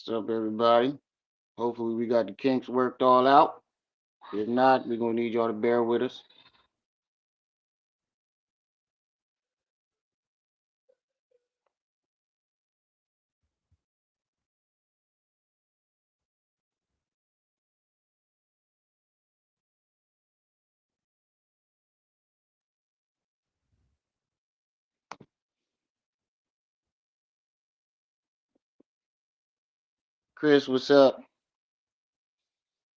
What's up, everybody? Hopefully, we got the kinks worked all out. If not, we're gonna need y'all to bear with us. Chris, what's up?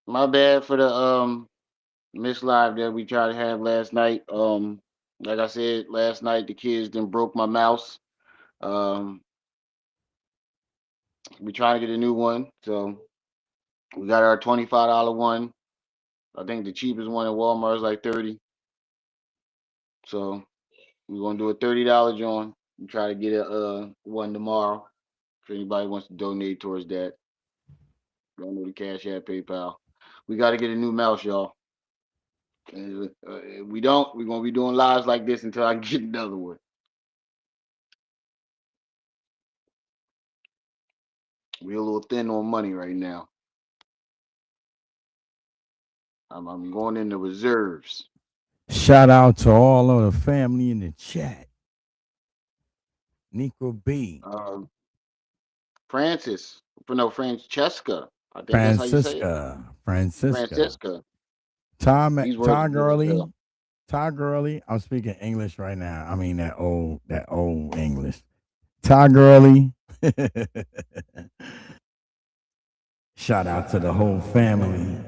My bad for the missed live that we tried to have last night. Like I said last night, the kids then broke my mouse. Um, we trying to get a new one, so we got our $25 one. I think the cheapest one at Walmart is like 30. So we're gonna do a $30 joint. We try to get a one tomorrow. If anybody wants to donate towards that, don't know the Cash App, PayPal. We got to get a new mouse, y'all. If we don't, we're gonna be doing lives like this until I get another one. We're a little thin on money right now. I'm going into reserves. Shout out to all of the family in the chat. Nico B. Um, Francis, no, Francesca. I think that's how you say it. Francisca. Francesca. He's Ty working good as Gurley. hell. Ty Gurley. I'm speaking English right now. I mean that old English. Ty Gurley. Shout out to the whole family.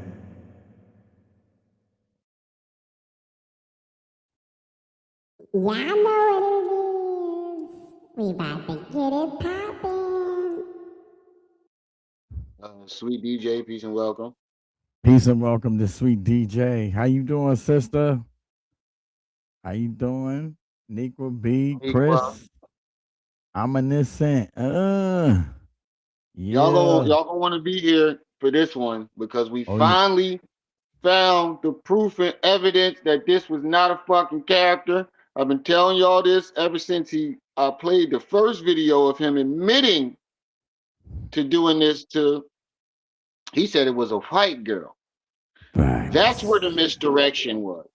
Y'all know what it is. We about to get it poppin'. Sweet DJ, peace and welcome. Peace and welcome to Sweet DJ. How you doing, sister? How you doing? Nico B, Well, Chris. I'm innocent. Yeah. y'all gonna want to be here for this one because we Oh, yeah. finally found the proof and evidence that this was not a fucking character. I've been telling y'all this ever since he played the first video of him admitting to doing this to. He said it was a white girl. That's where the Facts. misdirection was.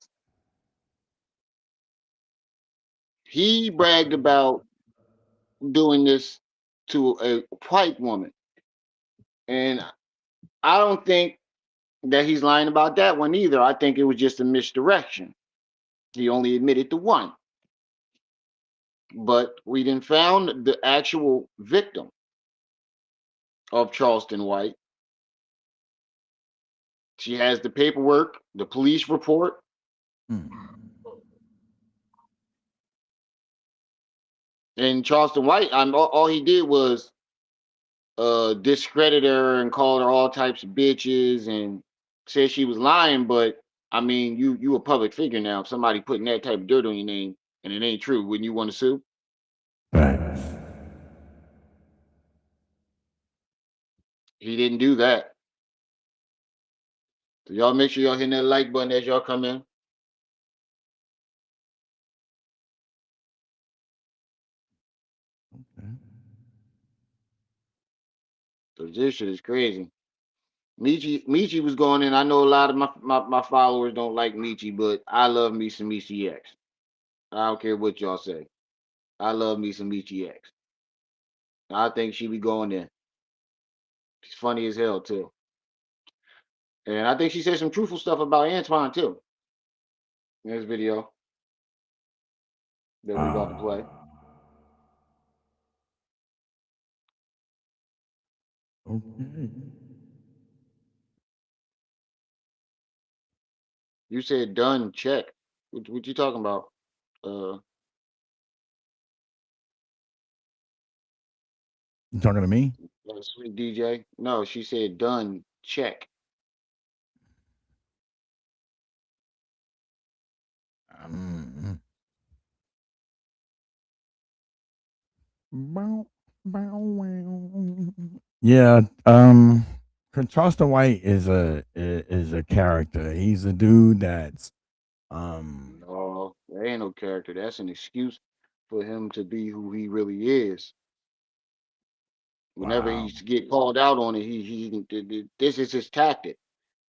He bragged about doing this to a white woman, and I don't think that he's lying about that one either. I think it was just a misdirection. He only admitted to one, but we didn't found the actual victim of Charleston White. She has the paperwork, the police report, Mm. and Charleston White. All he did was discredit her and called her all types of bitches and said she was lying. But I mean, you a public figure now. If somebody putting that type of dirt on your name and it ain't true, wouldn't you want to sue? Facts. He didn't do that. So y'all make sure y'all hitting that like button as y'all come in. Okay. So this shit is crazy. Michi was going in. I know a lot of my followers don't like Michi, but I love me some Michi X. I don't care what y'all say. I love me some Michi X. I think she be going in. She's funny as hell too. And I think she said some truthful stuff about Antoine too in this video that we about to play. Okay. You said done, check. What you talking about? Uh, You talking to me? sweet DJ. No, she said done, check. Mm. Bow, bow, wow. Yeah. Charleston White is a character. He's a dude that's um No, that ain't no character. That's an excuse for him to be who he really is. Whenever Wow. he get called out on it, this is his tactic.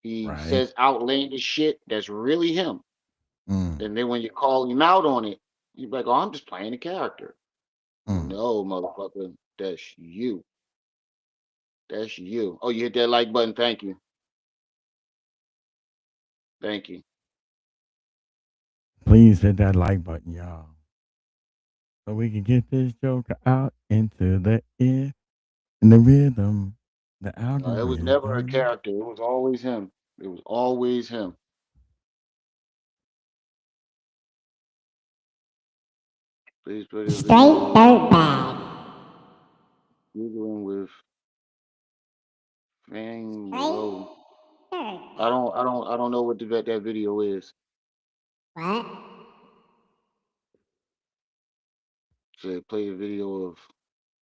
He Right. says outlandish shit that's really him. Mm, And then when you call him out on it, you're like, "Oh, I'm just playing a character." mm. No, motherfucker, that's you. That's you. Oh, you hit that like button. Thank you. Thank you. Please hit that like button, y'all, so we can get this joker out into the ear and the rhythm, the It was never a algorithm. character. It was always him. It was always him. Please put a Straight video of dirtbag. giggling with Fang Straight Moreau. dirtbag. I don't know what that video is. What? Said play a video of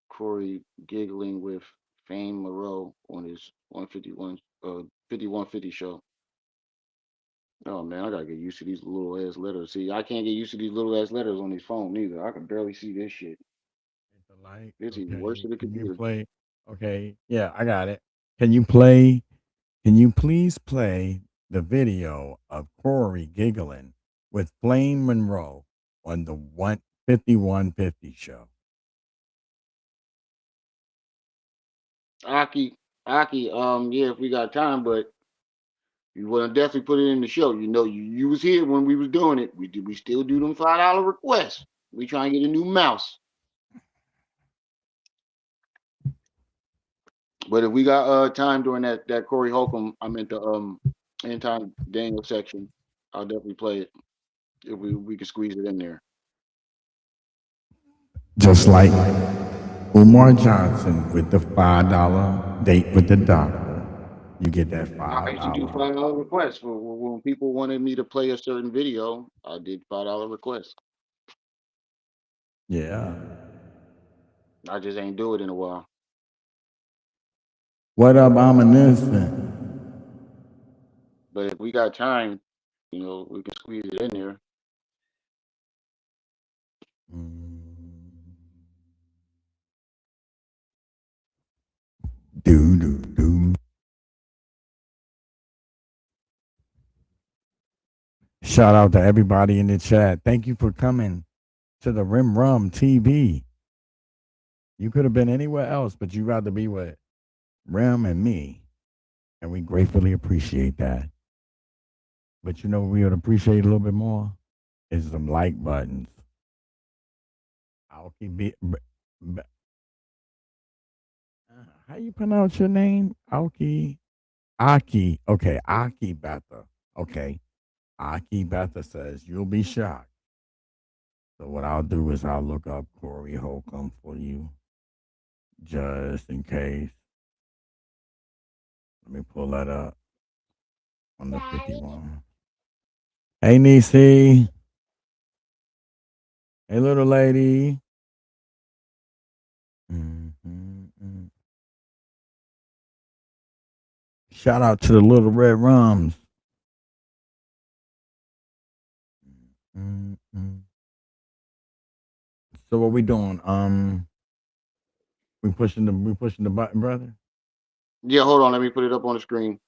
Corey giggling with Fame Moreau on his 151 5150 show. Oh man, I gotta get used to these little ass letters. See, I can't get used to these little ass letters on this phone neither. I can barely see this shit. Hit the like. It's even worse Okay. than the Can you computer. play? Okay. Yeah, I got it. Can you play? Can you please play the video of Corey giggling with Flame Monroe on the 5150 show? Aki, yeah, if we got time, but you want to definitely put it in the show. You know, you was here when we was doing it. We still do them $5 requests. We try and get a new mouse. But if we got time during that Corey Holcomb, I meant the Anton Daniel section, I'll definitely play it if we can squeeze it in there. Just like Umar Johnson with the $5 date with the doctor. You get that I $5. used to do $5 requests for when people wanted me to play a certain video. I did $5 requests. Yeah. I just ain't do it in a while. What up, I'm innocent? But if we got time, we can squeeze it in there. Do, do, do. Shout out to everybody in the chat. Thank you for coming to the Rim Rum TV. You could have been anywhere else, but you rather be with Rim and me. And we gratefully appreciate that. But you know what we would appreciate a little bit more? Is some like buttons. I'll keep how you pronounce your name? Aoki. Aki. Okay, Aki Betha. Okay. Aki Betha says you'll be shocked. So what I'll do is I'll look up Corey Holcomb for you. Just in case. Let me pull that up on the 51. Hey Nisi. Hey little lady. Mm-hmm. Shout out to the little red rums. Mm-hmm. So what we doing? We pushing the button, brother. Yeah, hold on. Let me put it up on the screen.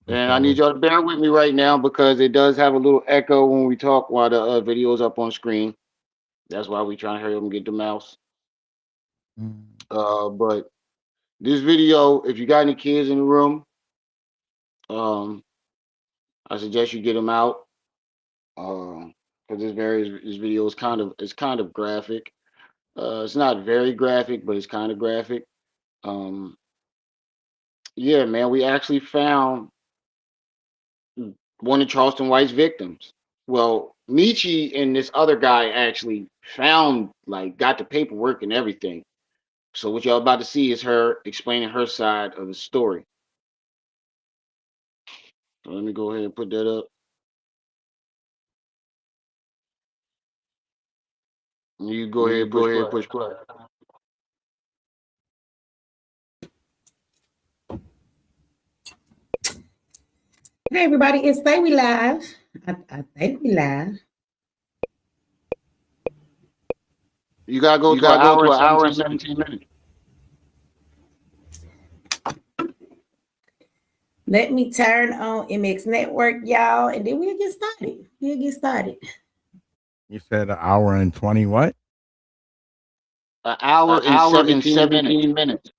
And I So need y'all to bear with me right now because it does have a little echo when we talk while the video is up on screen. That's why we trying to hurry up and get the mouse. But this video, if you got any kids in the room, um, I suggest you get them out. Because this video is kind of graphic. It's not very graphic, but it's kind of graphic. Um, yeah, man, we actually found one of Charleston White's victims. Well, Michi and this other guy actually found, like, got the paperwork and everything. So what y'all about to see is her explaining her side of the story. So let me go ahead and put that up. You go ahead and push play. Hey everybody, it's Say We Live. I think we live. You gotta go You to an gotta go hour to and an hour and 17 minutes. 17 minutes. Let me turn on MX Network, y'all, and then we'll get started. You said an hour and 20 what? An An hour and hour and 17 minutes. 17 minutes.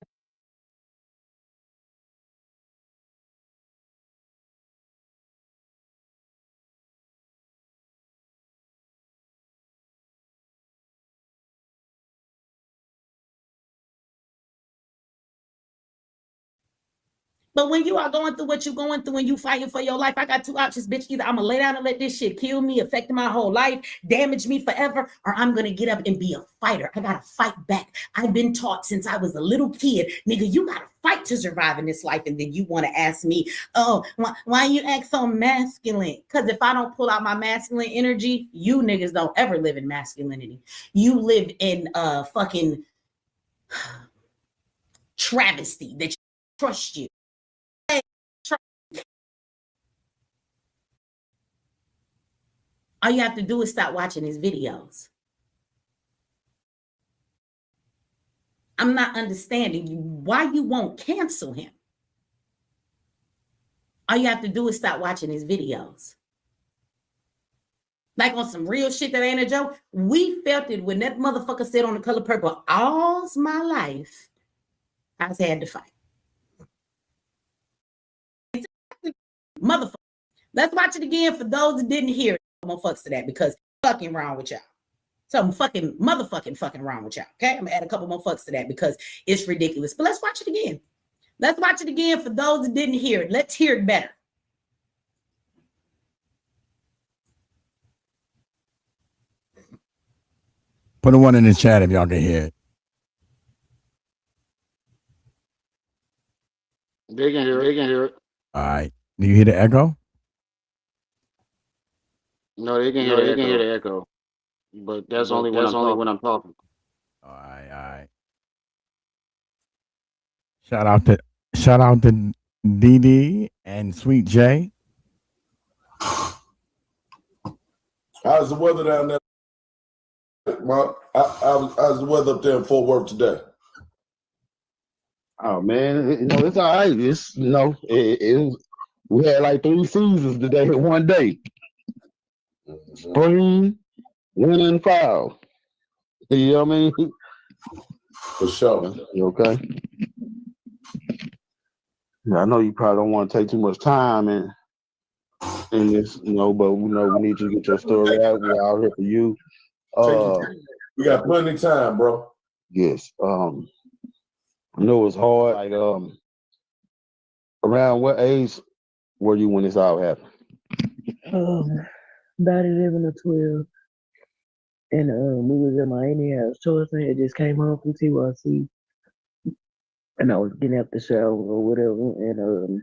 But when you are going through what you're going through and you fighting for your life, I got two options, bitch. Either I'm gonna lay down and let this shit kill me, affect my whole life, damage me forever, or I'm gonna get up and be a fighter. I gotta fight back. I've been taught since I was a little kid, nigga, you gotta fight to survive in this life. And then you want to ask me, oh, why you act so masculine? Because if I don't pull out my masculine energy, you niggas don't ever live in masculinity. You live in fucking travesty that you trust you. All you have to do is stop watching his videos. I'm not understanding you why you won't cancel him. All you have to do is stop watching his videos. Like on some real shit that ain't a joke. We felt it when that motherfucker said on The Color Purple, all's my life, I've had to fight. Motherfucker. Let's watch it again for those that didn't hear it. Motherfuckers to that because fucking wrong with y'all. Something fucking motherfucking wrong with y'all. Okay, I'm gonna add a couple more fucks to that because it's ridiculous. But let's watch it again. Let's watch it again for those that didn't hear it. Let's hear it better. Put a one in the chat if y'all can hear it. They can hear it. They can hear it. All right. Do you hear the echo? No, they can hear the echo. But that's only when I'm talking. All right. Shout out to DD and Sweet J. How's the weather down there? How's the weather up there in Fort Worth today? Oh man, it's all right. It's we had like 3 seasons today in one day. Spring, winter, and fall. You know what I mean? For sure. You okay? Yeah, I know you probably don't want to take too much time in this, but we need you to get your story out. We're out here for you. We got plenty of time, bro. Yes. I know it's hard. Like, around what age were you when this all happened? About 11 or 12. And we was at my auntie house. Charleston had just came home from TYC. And I was getting out the shower or whatever. And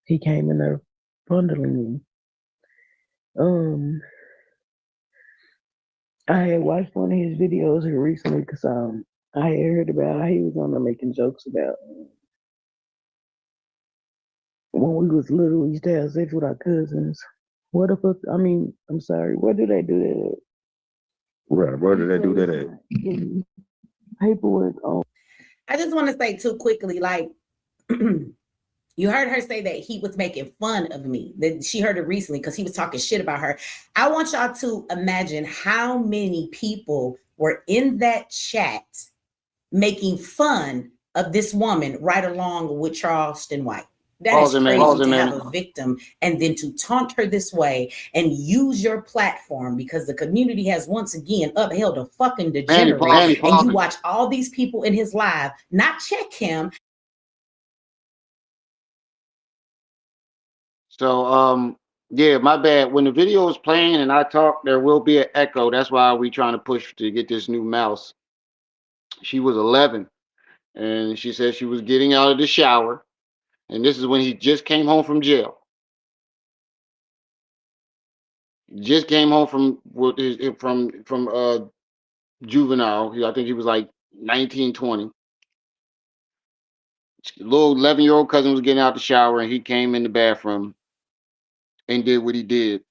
he came in there fondling me. I had watched one of his videos here recently because I had heard about how he was on there making jokes about when we was little, we used to have sex with our cousins. What the fuck? I mean, I'm sorry. Where do they do that at? Right, where did they do that at? Paperwork on. I just want to say too quickly, like, you heard her say that he was making fun of me. That she heard it recently because he was talking shit about her. I want y'all to imagine how many people were in that chat making fun of this woman right along with Charleston White. That is crazy to have a victim and then to taunt her this way and use your platform because the community has once again upheld a fucking degenerate. And you watch all these people in his live not check him. So yeah, my bad. When the video is playing and I talk, there will be an echo. That's why we trying to push to get this new mouse. She was 11 and she said she was getting out of the shower. And this is when he just came home from jail. Just came home from juvenile. I think he was like 19, 20. Little 11-year-old cousin was getting out the shower and he came in the bathroom and did what he did.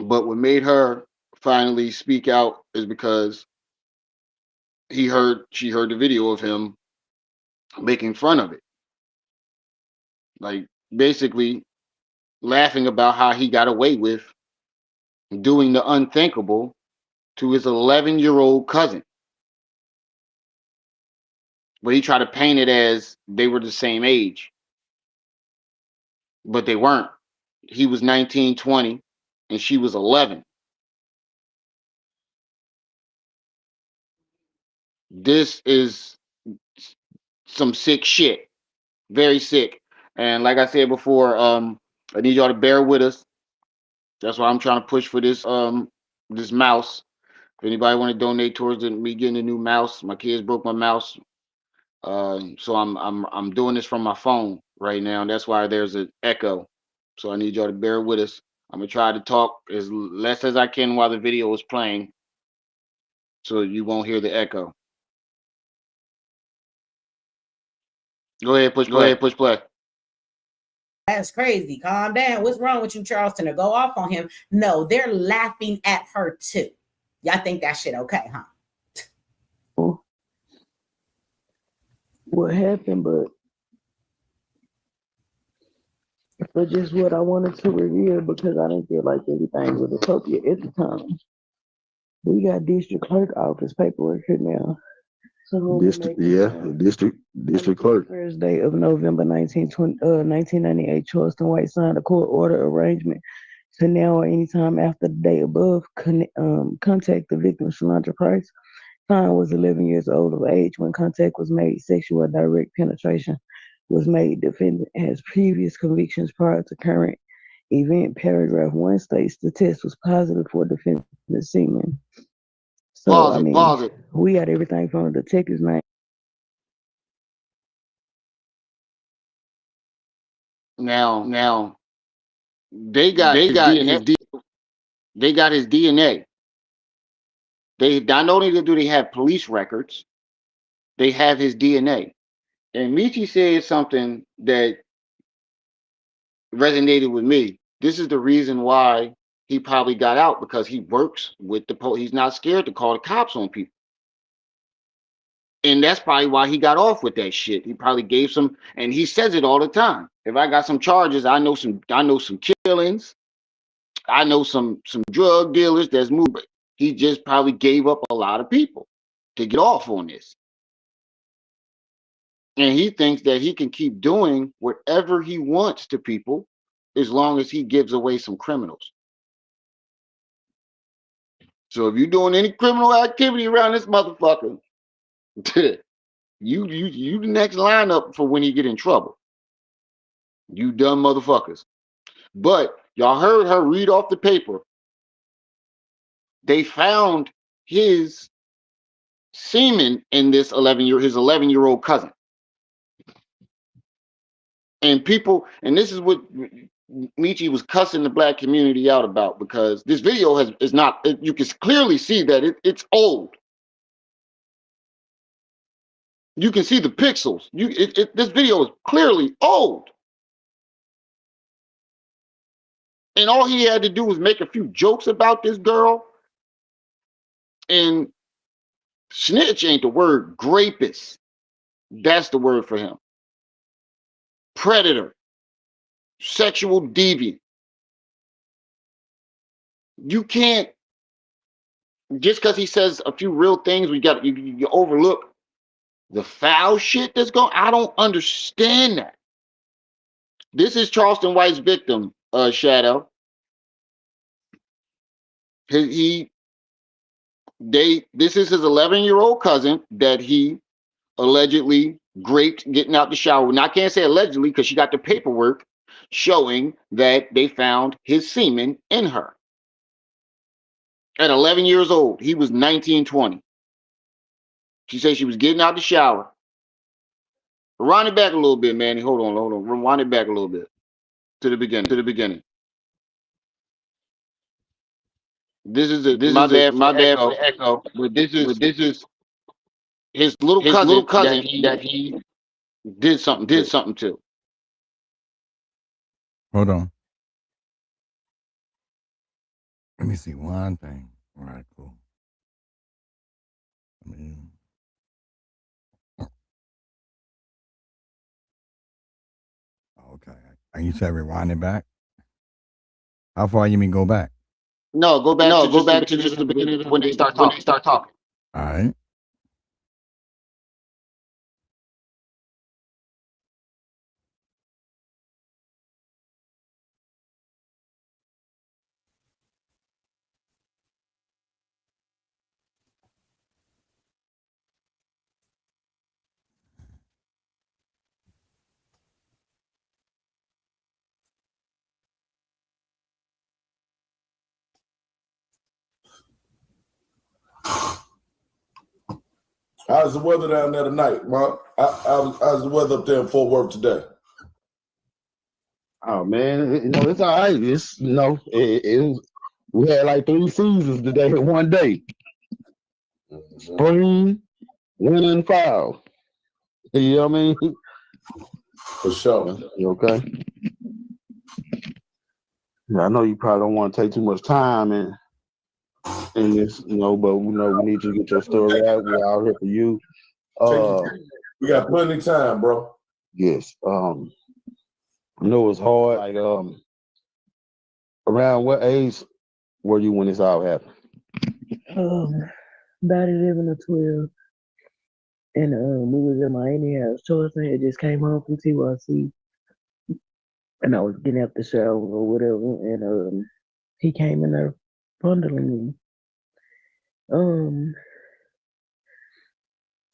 But what made her finally speak out is because she heard the video of him making fun of it. Like basically laughing about how he got away with doing the unthinkable to his 11-year-old cousin. But he tried to paint it as they were the same age, but they weren't. He was 19, 20, and she was 11. This is some sick shit. Very sick. And like I said before, I need y'all to bear with us. That's why I'm trying to push for this mouse. If anybody want to donate towards me getting a new mouse, my kids broke my mouse. So I'm doing this from my phone right now. That's why there's an echo. So I need y'all to bear with us. I'm gonna try to talk as less as I can while the video is playing, so you won't hear the echo. Go ahead, push Go play. ahead, push play. That's crazy. Calm down. What's wrong with you, Charleston? To go off on him? No, they're laughing at her too. Y'all think that shit okay, huh? Well, what happened, but just what I wanted to reveal because I didn't feel like everything was appropriate at the time. We got district clerk office paperwork here now. So District, yeah, the district clerk. First day of November 1998, Charleston White signed a court order arrangement to now or anytime after the day above contact the victim, Shalondra Price. Fine was 11 years old of age when contact was made. Sexual direct penetration was made. Defendant has previous convictions prior to current event. Paragraph 1 states the test was positive for defendant's semen. So, Pause I it. mean, Pause it. we got everything from the detective's name. Now they got They his got DNA. his D. They got his DNA. They not only do they have police records, they have his DNA. And Michi said something that resonated with me. This is the reason why he probably got out because he works with the police. He's not scared to call the cops on people. And that's probably why he got off with that shit. He probably gave some, and he says it all the time. If I got some charges, I know some killings, I know some drug dealers that's moving. He just probably gave up a lot of people to get off on this. And he thinks that he can keep doing whatever he wants to people as long as he gives away some criminals. So if you're doing any criminal activity around this motherfucker, you the next lineup for when he get in trouble. You dumb motherfuckers. But y'all heard her read off the paper. They found his semen in this 11-year-old cousin. And people, and this is what Michi was cussing the black community out about because this video is not. You can clearly see that it's old. You can see the pixels. This video is clearly old. And all he had to do was make a few jokes about this girl. And snitch ain't the word. Grapist. That's the word for him. Predator. Sexual deviant. You can't, just because he says a few real things, you overlook the foul shit that's going. I don't understand that. This is Charleston White's victim, Shadow. He this is his 11-year-old cousin that he allegedly raped getting out the shower. Now I can't say allegedly because she got the paperwork showing that they found his semen in her. At 11 years old, he was 19, 20. She said she was getting out the shower. Rewind it back a little bit, Manny. Hold on. Rewind it back a little bit to the beginning. This is my bad for My the bad for echo, the echo. but But this is his little his little cousin that cousin he that he did something did to. something to. Hold on. Let me see one thing. All right, cool. I mean, okay. And you said rewind it back. How far you mean go back? No, go back to Go just the back to beginning just the of beginning of when they start when they talking. start talking. All right. How's the weather down there tonight, Mark? How's the weather up there in Fort Worth today? Oh man, it's all right. It's we had like 3 seasons today in one day. Spring, winter, and fall. You know what I mean? For sure. You okay? Yeah, I know you probably don't want to take too much time in this, but we need you to get your story out. We're out here for you. We got plenty of time, bro. Yes. I know it's hard. Like, around what age were you when this all happened? About 11 or 12. And we was in my auntie house. Charleston had just came home from TYC. And I was getting out the shower or whatever. And he came in there fondling me.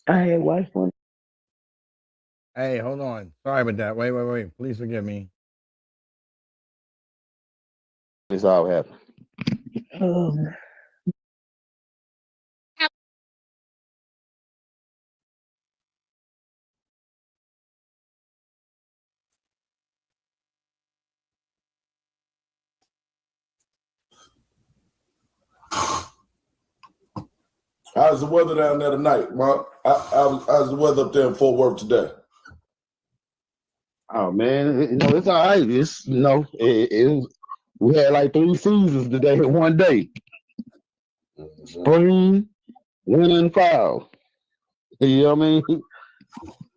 I had wife on. Hey, hold on. Sorry about that. Wait. Please forgive me. This all happened. How's the weather down there tonight, Mark? How's the weather up there in Fort Worth today? Oh man, it's all right. It's we had like 3 seasons today in one day. Spring, winter, and fall. You know what I mean?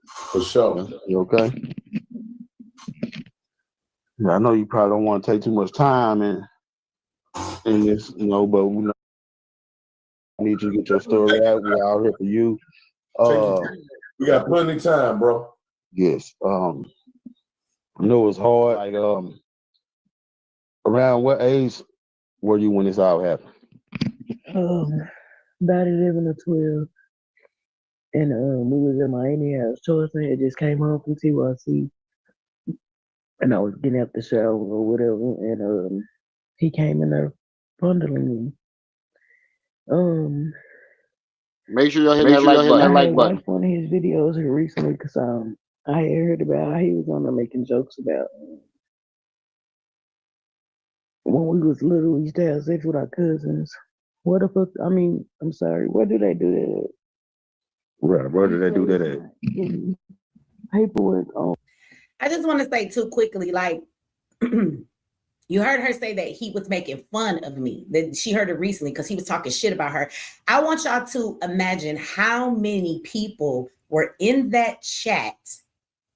For sure. You okay? Yeah, I know you probably don't want to take too much time in this, but we need you to get your story out. We're out here for you. We got plenty of time, bro. Yes. I know it's hard. Like, around what age were you when this all happened? About 11 or 12. And we was in my auntie house. Charleston had just came home from TYC. And I was getting out the shower or whatever. And he came in there fondling me. Make sure y'all hit that like button. I had watched one of his videos here recently because I had heard about how he was on there making jokes about when we was little, we used to have sex with our cousins. What the fuck? I mean, I'm sorry. Where do they do that at? Right, where do they do that at? Getting paperwork on. I just want to say too quickly, like, you heard her say that he was making fun of me, that she heard it recently because he was talking shit about her. I want y'all to imagine how many people were in that chat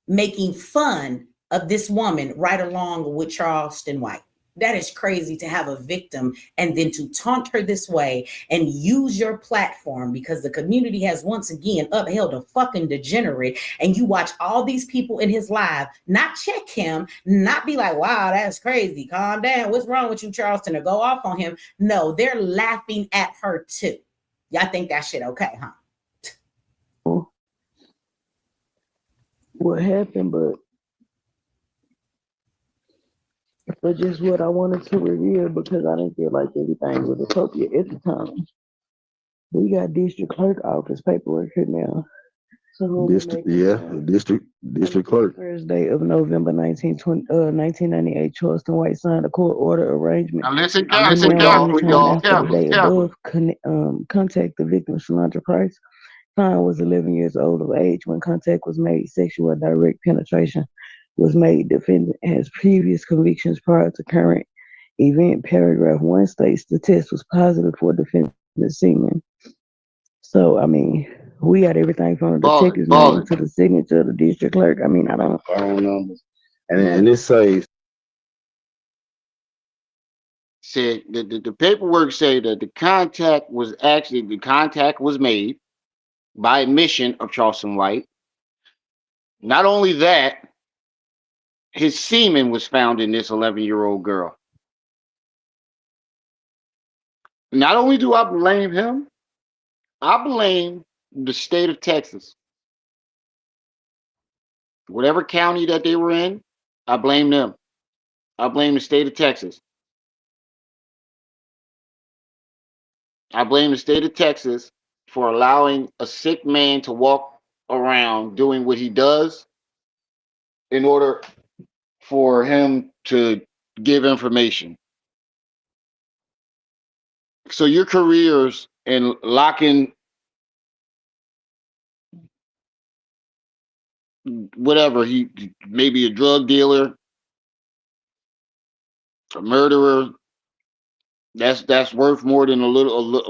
making fun of this woman right along with Charleston White. That is crazy to have a victim and then to taunt her this way and use your platform because the community has once again upheld a fucking degenerate. And you watch all these people in his live not check him, not be like, wow, that's crazy. Calm down. What's wrong with you, Charleston? Or go off on him. No, they're laughing at her too. Y'all think that shit okay, huh? What happened, but just what I wanted to reveal because I didn't feel like everything was appropriate at the time. We got district clerk office paperwork here now. So district clerk. Thursday of November 1998, Charleston White signed a court order arrangement. Now listen carefully, y'all. Contact the victim, Shalondra Price. Klein was 11 years old of age when contact was made. Sexual direct penetration was made. Defendant has previous convictions prior to current event. Paragraph 1 states the test was positive for defendant semen. So, I mean, we got everything from the detective's name to the signature of the district clerk. I mean, I don't know. And it says Said the paperwork say that the contact was made by admission of Charleston White. Not only that, his semen was found in this 11-year-old girl. Not only do I blame him, I blame the state of Texas. Whatever county that they were in, I blame them. I blame the state of Texas. I blame the state of Texas for allowing a sick man to walk around doing what he does in order for him to give information. So your careers in locking whatever he maybe a drug dealer, a murderer, that's worth more than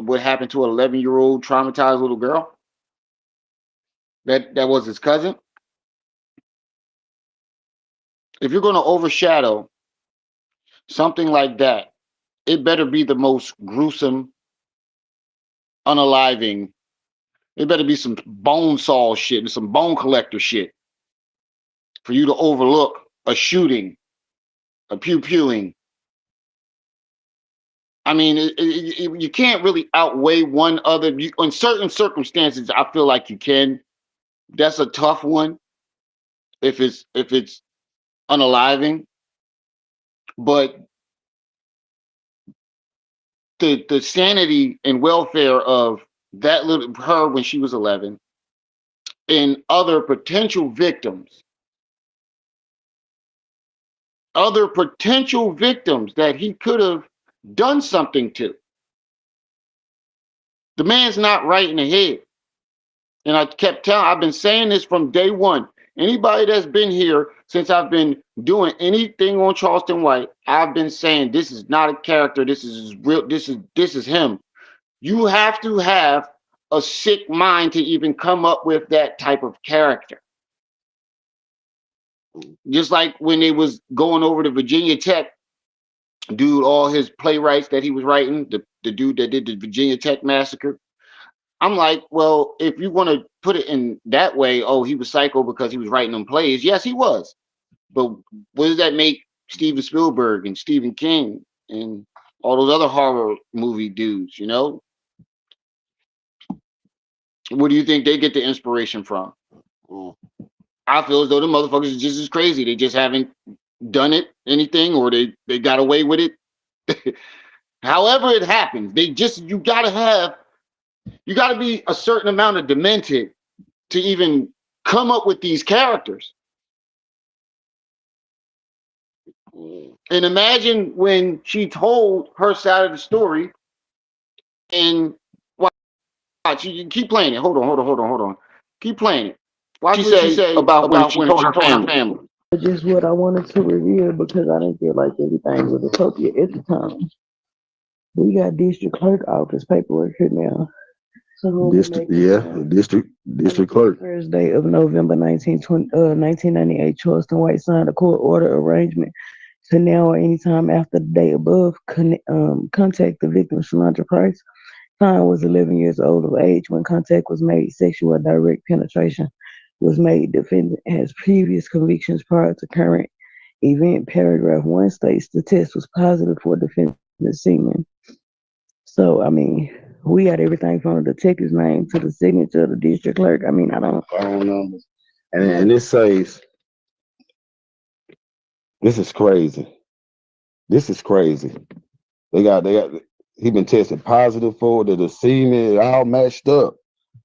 what happened to an 11-year-old traumatized little girl. That was his cousin. If you're going to overshadow something like that, it better be the most gruesome, unaliving. It better be some bone saw shit and some bone collector shit for you to overlook a shooting, a pew-pewing. I mean, you can't really outweigh one other. In certain circumstances, I feel like you can. That's a tough one if it's unaliving. But the sanity and welfare of that little her when she was 11 and other potential victims that he could have done something to. The man's not right in the head. And I've been saying this from day one. Anybody that's been here since I've been doing anything on Charleston White, I've been saying this is not a character. This is real. This is him. You have to have a sick mind to even come up with that type of character. Just like when they was going over to Virginia Tech, dude, all his playwrights that he was writing, the dude that did the Virginia Tech massacre. I'm like, well, if you want to put it in that way, oh, he was psycho because he was writing them plays. Yes, he was. But what does that make Steven Spielberg and Stephen King and all those other horror movie dudes, you know? Where do you think they get the inspiration from? I feel as though the motherfuckers are just as crazy. They just haven't done anything, or they got away with it. However it happens, you gotta be a certain amount of demented to even come up with these characters. And imagine when she told her side of the story, and watch, you keep playing it. Hold on. Keep playing it. Watch what she say about when she told her family. Just what I wanted to reveal because I didn't feel like everything was appropriate at the time. We got district clerk office paperwork here now. So district clerk. Thursday of November 1998, Charleston White signed a court order arrangement to now or anytime after the day above contact the victim, Shalondra Price. Time was 11 years old of age when contact was made. Sexual or direct penetration was made. Defendant has previous convictions prior to current event. Paragraph 1 states the test was positive for defendant's semen. So, I mean, we got everything from the detective's name to the signature of the district clerk. I mean, I don't know. And it says, this is crazy. They got he been tested positive for the semen, all matched up.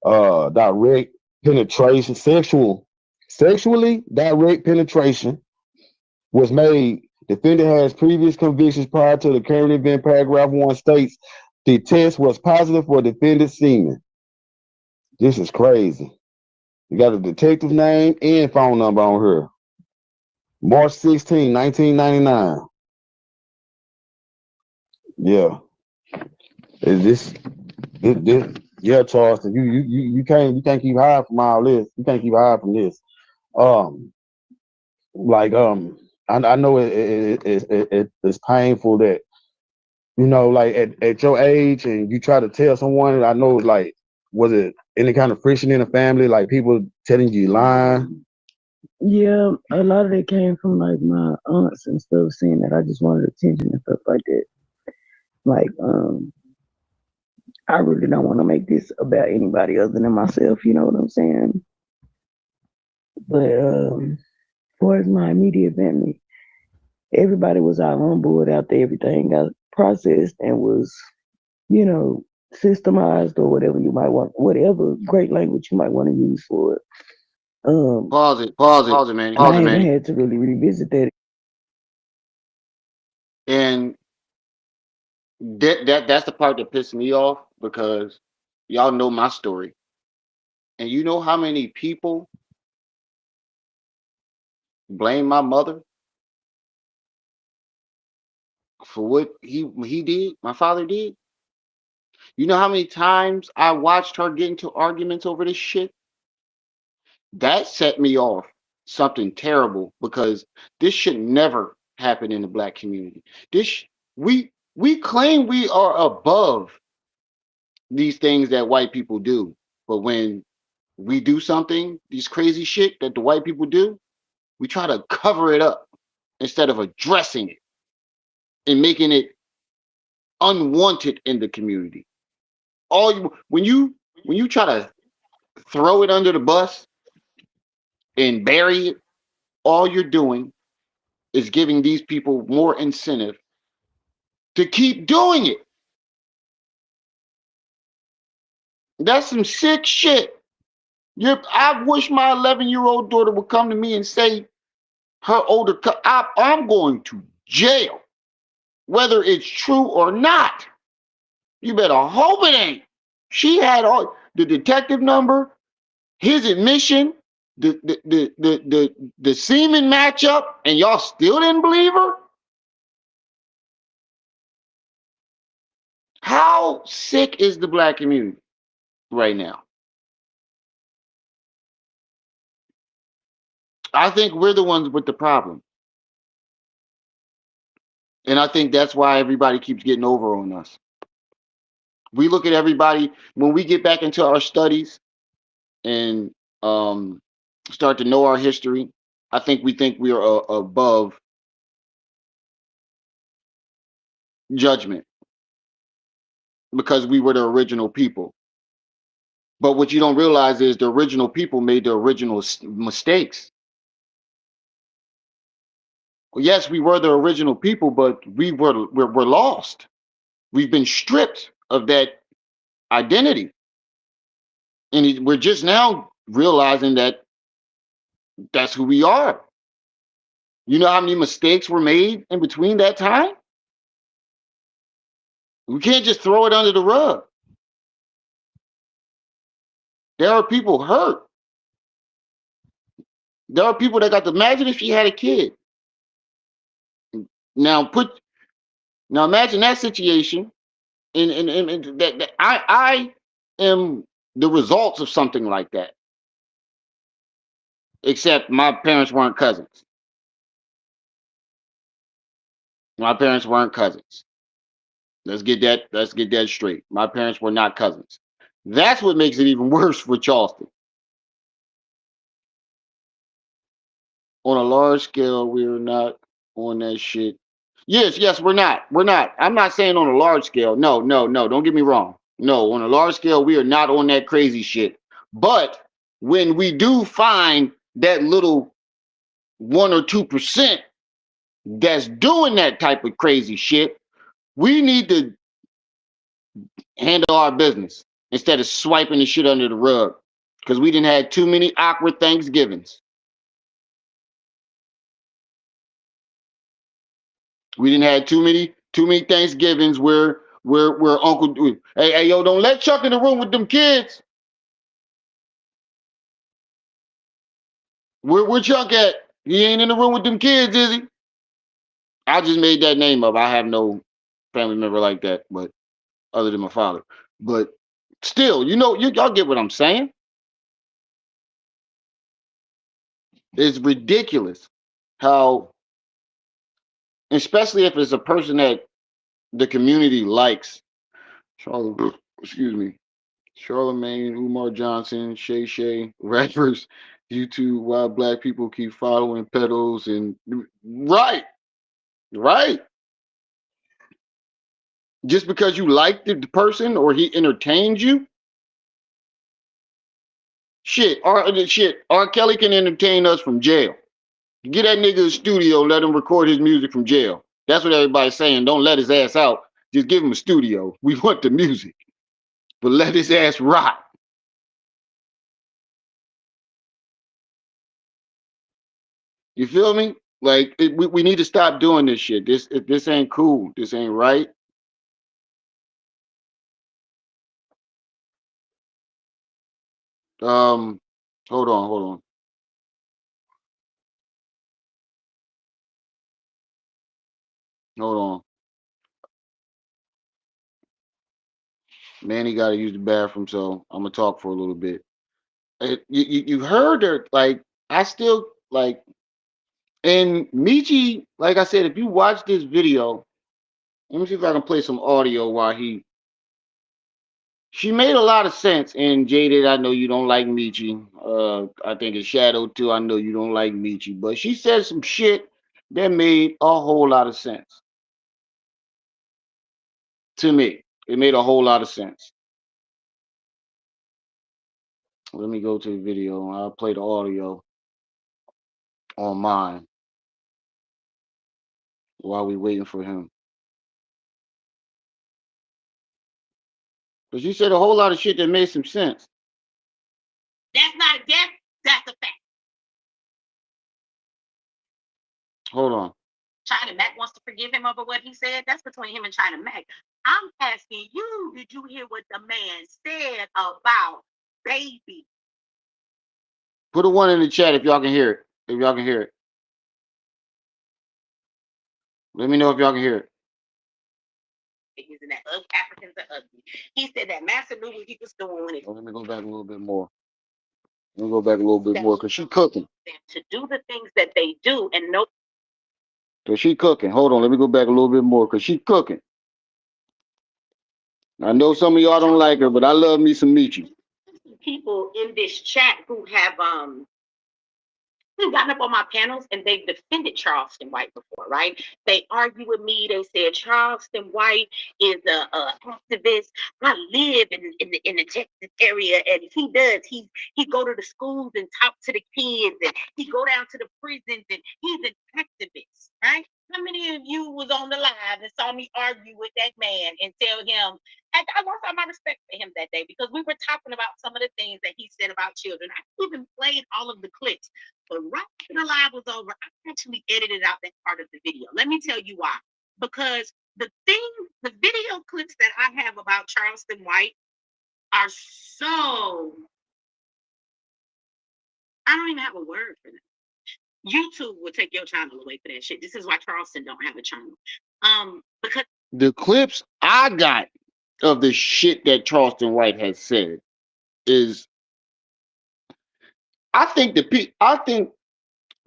Direct penetration, sexually direct penetration was made. Defendant has previous convictions prior to the current event. Paragraph 1 states the test was positive for defendant's semen. This is crazy. You got a detective name and phone number on her. March 16, 1999. Yeah. This yeah, Charleston. You can't keep hiding from all this. You can't keep hiding from this. Like I know it's painful that like at your age and you try to tell someone. I know, like, was it any kind of friction in the family, like people telling you lying? Yeah, a lot of it came from like my aunts and stuff saying that I just wanted attention and stuff like that. Like, I really don't want to make this about anybody other than myself, you know what I'm saying? But as far as my immediate family, everybody was out on board after everything got processed and was, you know, systemized or whatever you might want, whatever great language you might want to use for it. Pause it, Manny. And I haven't had to really revisit that. And that's the part that pissed me off because y'all know my story. And you know how many people blame my mother for what he did, my father did? You know how many times I watched her get into arguments over this shit? That set me off something terrible because this should never happen in the black community. This we claim we are above these things that white people do, but when we do something, these crazy shit that the white people do, we try to cover it up instead of addressing it and making it unwanted in the community. When you try to throw it under the bus and bury it, all you're doing is giving these people more incentive to keep doing it. That's some sick shit. I wish my 11-year-old daughter would come to me and say her I'm going to jail, whether it's true or not. You better hope it ain't. She had all the detective number, his admission, the semen matchup, and y'all still didn't believe her? How sick is the black community right now? I think we're the ones with the problem. And I think that's why everybody keeps getting over on us. We look at everybody when we get back into our studies and start to know our history. I think we are above judgment because we were the original people. But what you don't realize is the original people made the original mistakes. Yes, we were the original people, but we're lost. We've been stripped of that identity, and we're just now realizing that that's who we are. You know how many mistakes were made in between that time? We can't just throw it under the rug. There are people hurt. There are people that got to imagine if she had a kid. Now imagine that situation, and that I am the results of something like that. Except my parents weren't cousins. My parents weren't cousins. Let's get that straight. My parents were not cousins. That's what makes it even worse for Charleston. On a large scale, we're not on that shit. Yes, we're not. We're not. I'm not saying on a large scale. No. Don't get me wrong. No, on a large scale, we are not on that crazy shit. But when we do find that little 1 or 2% that's doing that type of crazy shit, we need to handle our business instead of swiping the shit under the rug. Because we didn't have too many awkward Thanksgivings. We didn't have too many Thanksgivings where Uncle, hey yo, don't let Chuck in the room with them kids. Where Chuck at? He ain't in the room with them kids, is he? I just made that name up. I have no family member like that, but other than my father. But still, y'all get what I'm saying? It's ridiculous how especially if it's a person that the community likes. Charlotte, excuse me, Charlemagne, Umar Johnson, Shay Shay, rappers, YouTube, why black people keep following pedos and right, right. Just because you like the person or he entertains you, shit. R. Kelly can entertain us from jail. Get that nigga a studio, let him record his music from jail. That's what everybody's saying. Don't let his ass out. Just give him a studio. We want the music, but let his ass rot. You feel me? Like we need to stop doing this shit. This ain't cool. This ain't right. Um, hold on. Manny got to use the bathroom, so I'm gonna talk for a little bit. You heard her like I still like and Michi. Like I said, if you watch this video, let me see if I can play some audio while he. She made a lot of sense. And Jaded, I know you don't like Michi. I think it's Shadow too. I know you don't like Michi, but she said some shit that made a whole lot of sense to me. It made a whole lot of sense. Let me go to the video. I'll play the audio on mine while we waiting for him. But she said a whole lot of shit that made some sense. That's not a guess. That's a fact. Hold on. China Mac wants to forgive him over what he said. That's between him and China Mac. I'm asking you, did you hear what the man said about baby? Put a one in the chat if y'all can hear it. If y'all can hear it. Let me know if y'all can hear it. Isn't that Africans are ugly? He said that Master knew what he was doing when it. Let me go back a little bit more. Let me go back a little bit more because she cooking. To do the things that they do and no. So she cooking. Hold on. Let me go back a little bit more because she cooking. I know some of y'all don't like her, but I love me some Michi. People in this chat who have gotten up on my panels and they've defended Charleston White before, right? They argue with me. They said Charleston White is a activist. I live in the Texas area, and he go to the schools and talk to the kids, and he go down to the prisons, and he's an activist, right? How many of you was on the live and saw me argue with that man and tell him? I lost all my respect for him that day because we were talking about some of the things that he said about children. I even played all of the clips. But right after the live was over, I actually edited out that part of the video. Let me tell you why. Because the video clips that I have about Charleston White are so, I don't even have a word for them. YouTube will take your channel away for that shit. This is why Charleston don't have a channel. Because the clips I got of the shit that Charleston White has said is, I think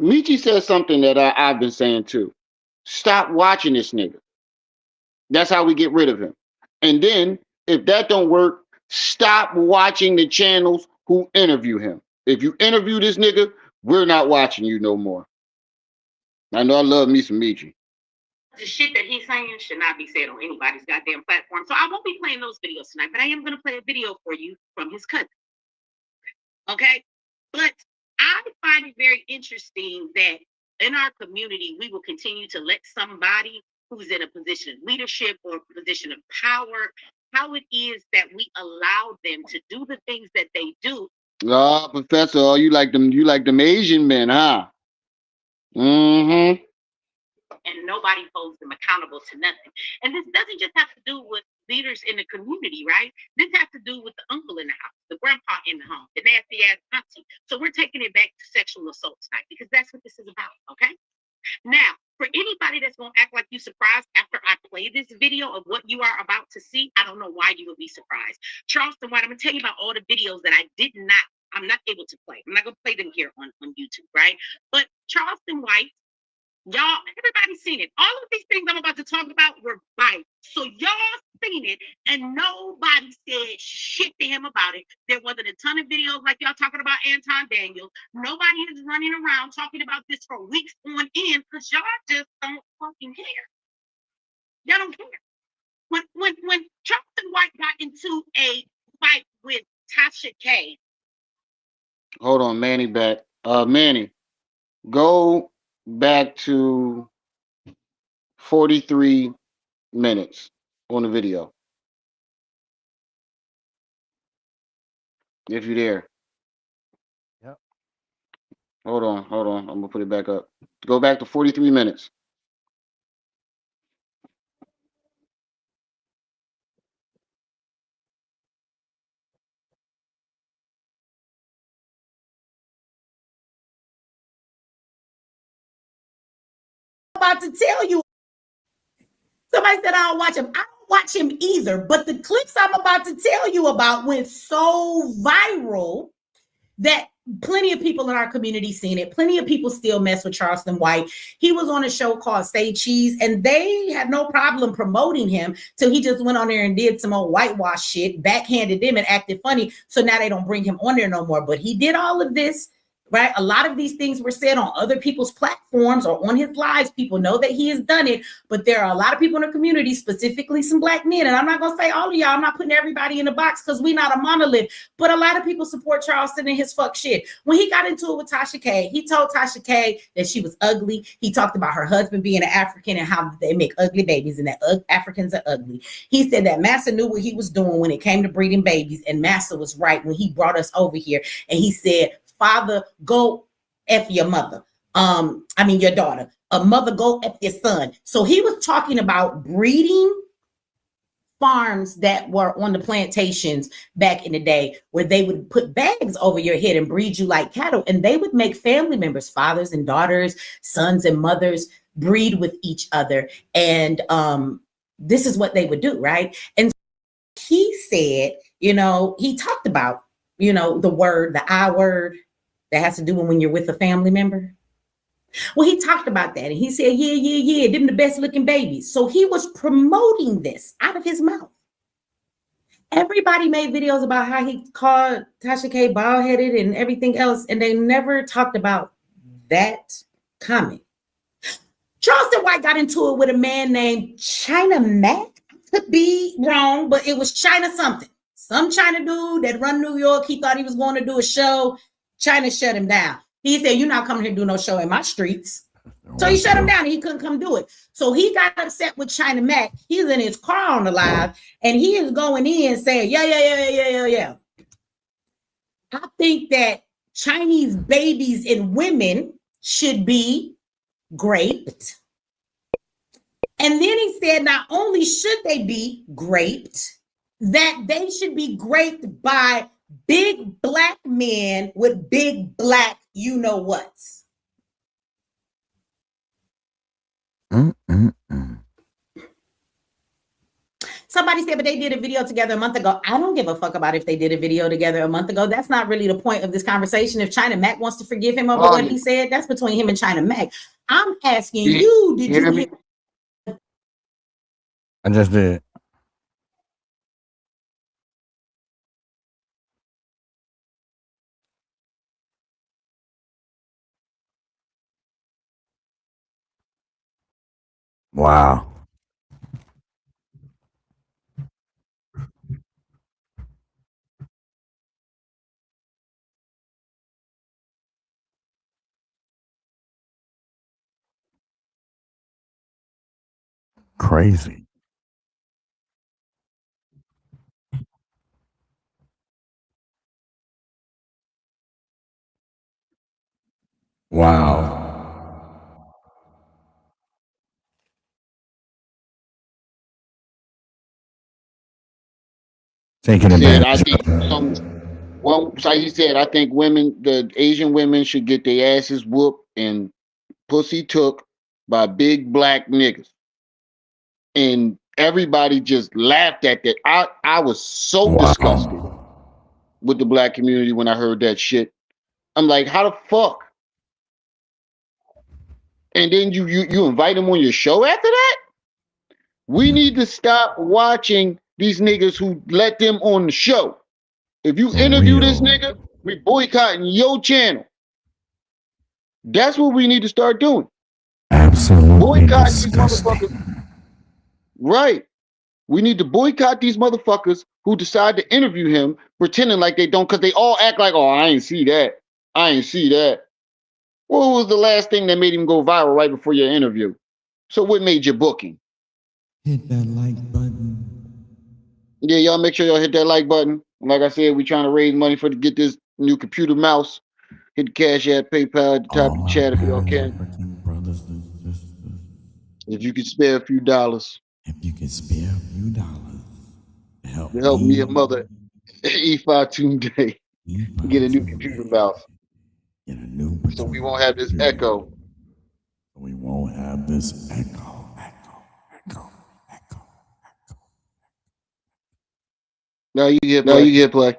Michi said something that I've been saying too. Stop watching this nigga. That's how we get rid of him. And then if that don't work, stop watching the channels who interview him. If you interview this nigga, we're not watching you no more. I know I love me some Michi. The shit that he's saying should not be said on anybody's goddamn platform. So I won't be playing those videos tonight, but I am going to play a video for you from his cousin. Okay? But I find it very interesting that in our community, we will continue to let somebody who's in a position of leadership or a position of power, how it is that we allow them to do the things that they do. Oh, Professor, you like them Asian men, huh? Mm-hmm. And nobody holds them accountable to nothing. And this doesn't just have to do with leaders in the community, right? This has to do with the uncle in the house, the grandpa in the home, the nasty ass auntie. So we're taking it back to sexual assault tonight because that's what this is about, okay? Now, for anybody that's going to act like you surprised after I play this video of what you are about to see, I don't know why you would be surprised. Charleston White, I'm going to tell you about all the videos that I'm not able to play. I'm not going to play them here on YouTube, right? But Charleston White Y'all, everybody seen it. All of these things I'm about to talk about were bites. So y'all seen it, and nobody said shit to him about it. There wasn't a ton of videos like y'all talking about Anton Daniels. Nobody is running around talking about this for weeks on end because y'all just don't fucking care. Y'all don't care. When Charleston White got into a fight with Tasha K. Hold on, Manny back. Manny, go back to 43 minutes on the video. If you're there. Yep. Hold on. I'm gonna put it back up. Go back to 43 minutes. About to tell you. Somebody said I don't watch him. I don't watch him either. But the clips I'm about to tell you about went so viral that plenty of people in our community seen it. Plenty of people still mess with Charleston White. He was on a show called Say Cheese, and they had no problem promoting him till he just went on there and did some old whitewash shit, backhanded them and acted funny. So now they don't bring him on there no more. But he did all of this. Right. A lot of these things were said on other people's platforms or on his lives. People know that he has done it, but there are a lot of people in the community, specifically some black men. And I'm not going to say all of y'all, I'm not putting everybody in a box because we're not a monolith, but a lot of people support Charleston and his fuck shit. When he got into it with Tasha K, he told Tasha K that she was ugly. He talked about her husband being an African and how they make ugly babies and that Africans are ugly. He said that Massa knew what he was doing when it came to breeding babies. And Massa was right when he brought us over here. And he said, father, go F your mother. Your daughter. A mother, go F your son. So he was talking about breeding farms that were on the plantations back in the day where they would put bags over your head and breed you like cattle. And they would make family members, fathers and daughters, sons and mothers, breed with each other. And this is what they would do, right? And he said, he talked about, the word, the I word that has to do with when you're with a family member. Well, he talked about that and he said, yeah, them the best looking babies. So he was promoting this out of his mouth. Everybody made videos about how he called Tasha K bald headed and everything else. And they never talked about that comment. Charleston White got into it with a man named China Mac. Could be wrong, but it was China something. Some China dude that run New York, he thought he was going to do a show. China shut him down. He said, you're not coming here to do no show in my streets. So he shut him down and he couldn't come do it. So he got upset with China Mac. He's in his car on the live and he is going in saying, yeah. I think that Chinese babies and women should be graped. And then he said, not only should they be graped, that they should be graped by big black men with big black you-know-whats. Somebody said, but they did a video together a month ago. I don't give a fuck about if they did a video together a month ago. That's not really the point of this conversation. If China Mac wants to forgive him over what he said, that's between him and China Mac. I'm asking you, did you hear? I just did. Wow. Crazy. Wow. Taking advantage of. Like he said, I think the Asian women should get their asses whooped and pussy took by big black niggas. And everybody just laughed at that. I was so disgusted with the black community when I heard that shit. I'm like, how the fuck? and then you invite him on your show after that? We need to stop watching these niggas who let them on the show. If you For interview this real. nigga, we boycotting your channel. That's what we need to start doing. Absolutely Boycott these disgusting. motherfuckers. Right. We need to boycott these motherfuckers who decide to interview him, pretending like they don't, because they all act like, oh, I ain't see that. I ain't see that. What was the last thing that made him go viral right before your interview? So what made your booking? Hit that like button. Yeah, y'all make sure y'all hit that like button. Like I said, we trying to raise money to get this new computer mouse. Hit the Cash App, PayPal at the top All of the my chat if y'all Pan can. African brothers and sisters, If you can spare a few dollars if you can spare a few dollars to help to help me me and mother E5 today get a new E5 computer mouse, get a new so we won't have this echo. so we won't have this echo. Now you get play.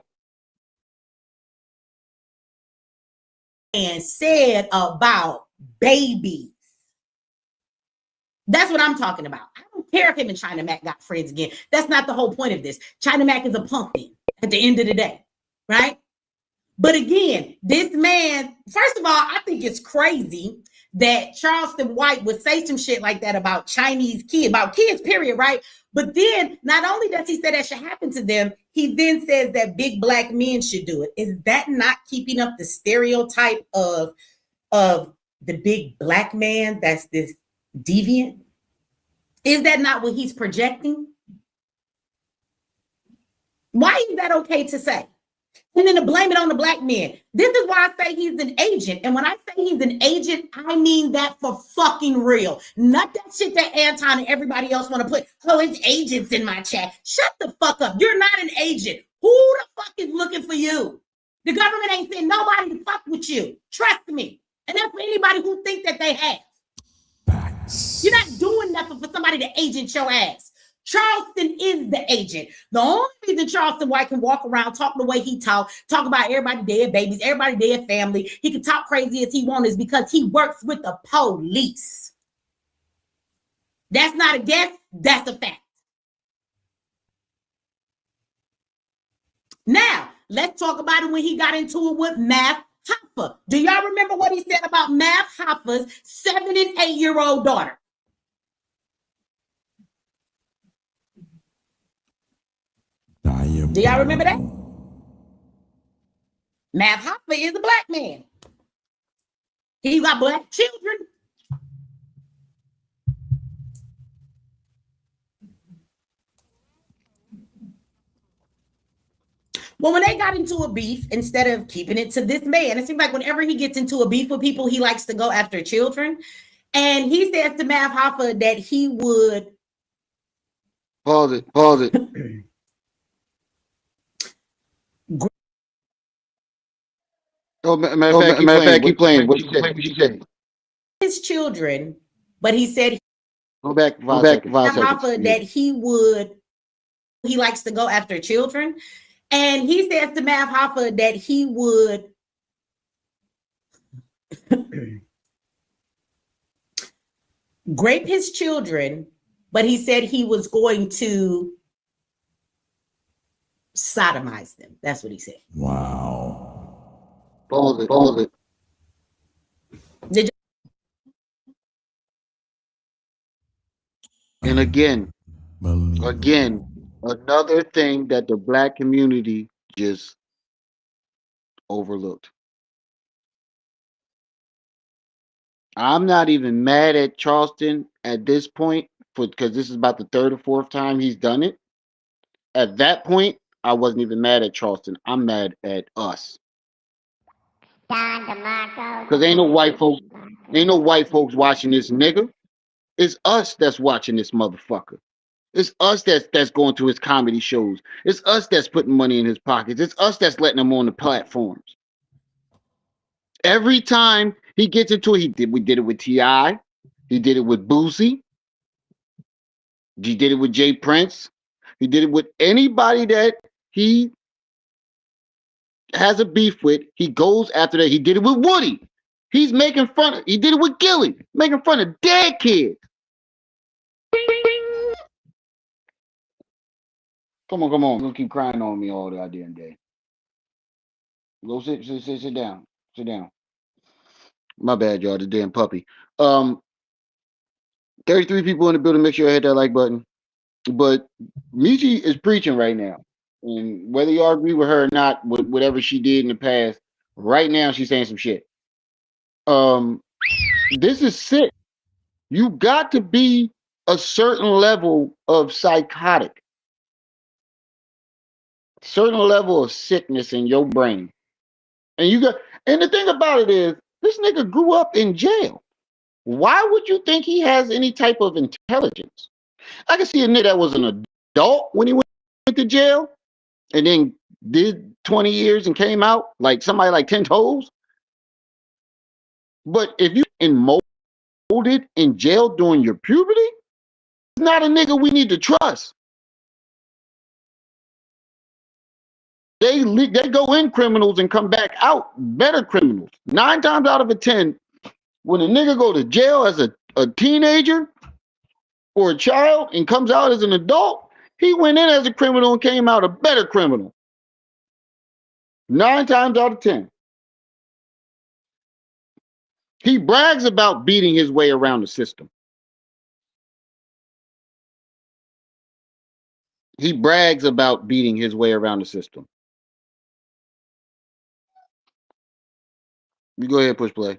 And said about babies. That's what I'm talking about. I don't care if him and China Mac got friends again. That's not the whole point of this. China Mac is a pumpkin at the end of the day, right? But again, this man, first of all, I think it's crazy that Charleston White would say some shit like that about Chinese kids, about kids, period, right? But then not only does he say that should happen to them, he then says that big black men should do it. Is that not keeping up the stereotype of the big black man that's this deviant? Is that not what he's projecting? Why is that okay to say? And then to blame it on the black men. This is why I say he's an agent. And when I say he's an agent, I mean that for fucking real. Not that shit that Anton and everybody else want to put, oh, it's agents in my chat. Shut the fuck up. You're not an agent. Who the fuck is looking for you? The government ain't sending nobody to fuck with you. Trust me. And that's for anybody who think that they have. Facts. You're not doing nothing for somebody to agent your ass. Charleston is the agent. The only reason Charleston White can walk around, talk the way he talk about everybody dead babies, everybody dead family, he can talk crazy as he wants is because he works with the police. That's not a guess, that's a fact. Now, let's talk about it when he got into it with Math Hoffa. Do y'all remember what he said about Math Hoffa's 7 and 8-year-old daughter? Do y'all remember that? Math Hoffa is a black man. He got black children. Well, when they got into a beef, instead of keeping it to this man, it seems like whenever he gets into a beef with people, he likes to go after children. And he says to Math Hoffa that he would Pause it. Oh, matter of fact, keep playing. What you say? His children, but he said Go back 5 seconds. Hoffa that he likes to go after children. And he says to Math Hoffa that he would grape his children, but he said he was going to sodomize them. That's what he said. Wow. Pause it. And again, another thing that the black community just overlooked. I'm not even mad at Charleston at this point because this is about the third or fourth time he's done it. At that point, I wasn't even mad at Charleston. I'm mad at us. Because ain't no white folks watching this nigga. It's us that's watching this motherfucker. It's us that's going to his comedy shows. It's us that's putting money in his pockets. It's us that's letting him on the platforms. Every time he gets into it, we did it with T.I., he did it with Boosie, he did it with Jay Prince, he did it with anybody that he has a beef with. He goes after that. He did it with Woody. He's making fun of. He did it with Gilly, making fun of dead kids. Come on, come on. You'll keep crying on me all the goddamn day. Go sit down. Sit down. My bad, y'all. The damn puppy. 33 people in the building. Make sure you hit that like button. But Michi is preaching right now. And whether y'all agree with her or not, with whatever she did in the past, right now she's saying some shit. This is sick. You got to be a certain level of psychotic, certain level of sickness in your brain. And you got, and the thing about it is, this nigga grew up in jail. Why would you think he has any type of intelligence? I can see a nigga that was an adult when he went to jail and then did 20 years and came out like somebody like 10 toes. But if you molded in jail during your puberty, it's not a nigga we need to trust. They go in criminals and come back out better criminals. 9 times out of 10, when a nigga go to jail as a teenager or a child and comes out as an adult, he went in as a criminal and came out a better criminal. 9 times out of 10. He brags about beating his way around the system. He brags about beating his way around the system. You go ahead, push play.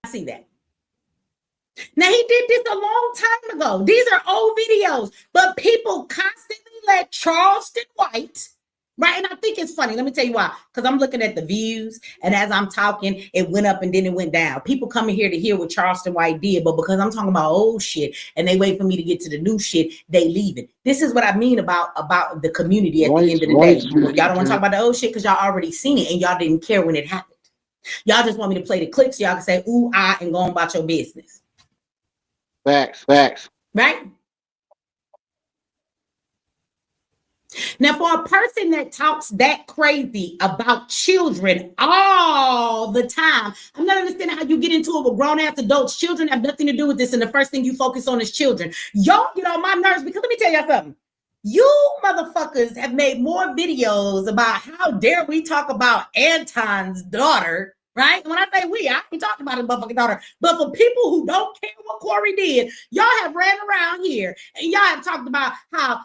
I see that. Now, he did this a long time ago. These are old videos, but people constantly let Charleston White, right? And I think it's funny. Let me tell you why. Because I'm looking at the views, and as I'm talking, it went up and then it went down. People coming here to hear what Charleston White did, but because I'm talking about old shit and they wait for me to get to the new shit, they leaving. This is what I mean about the community at the end of the day. Y'all don't want to talk about the old shit because y'all already seen it and y'all didn't care when it happened. Y'all just want me to play the clips so y'all can say, ooh, ah, and go on about your business. Facts. Right? Now, for a person that talks that crazy about children all the time, I'm not understanding how you get into it with grown-ass adults. Children have nothing to do with this, and the first thing you focus on is children. Y'all get on my nerves because let me tell y'all something. You motherfuckers have made more videos about how dare we talk about Anton's daughter, right? When I say we, I ain't talking about his motherfucking daughter. But for people who don't care what Corey did, y'all have ran around here and y'all have talked about how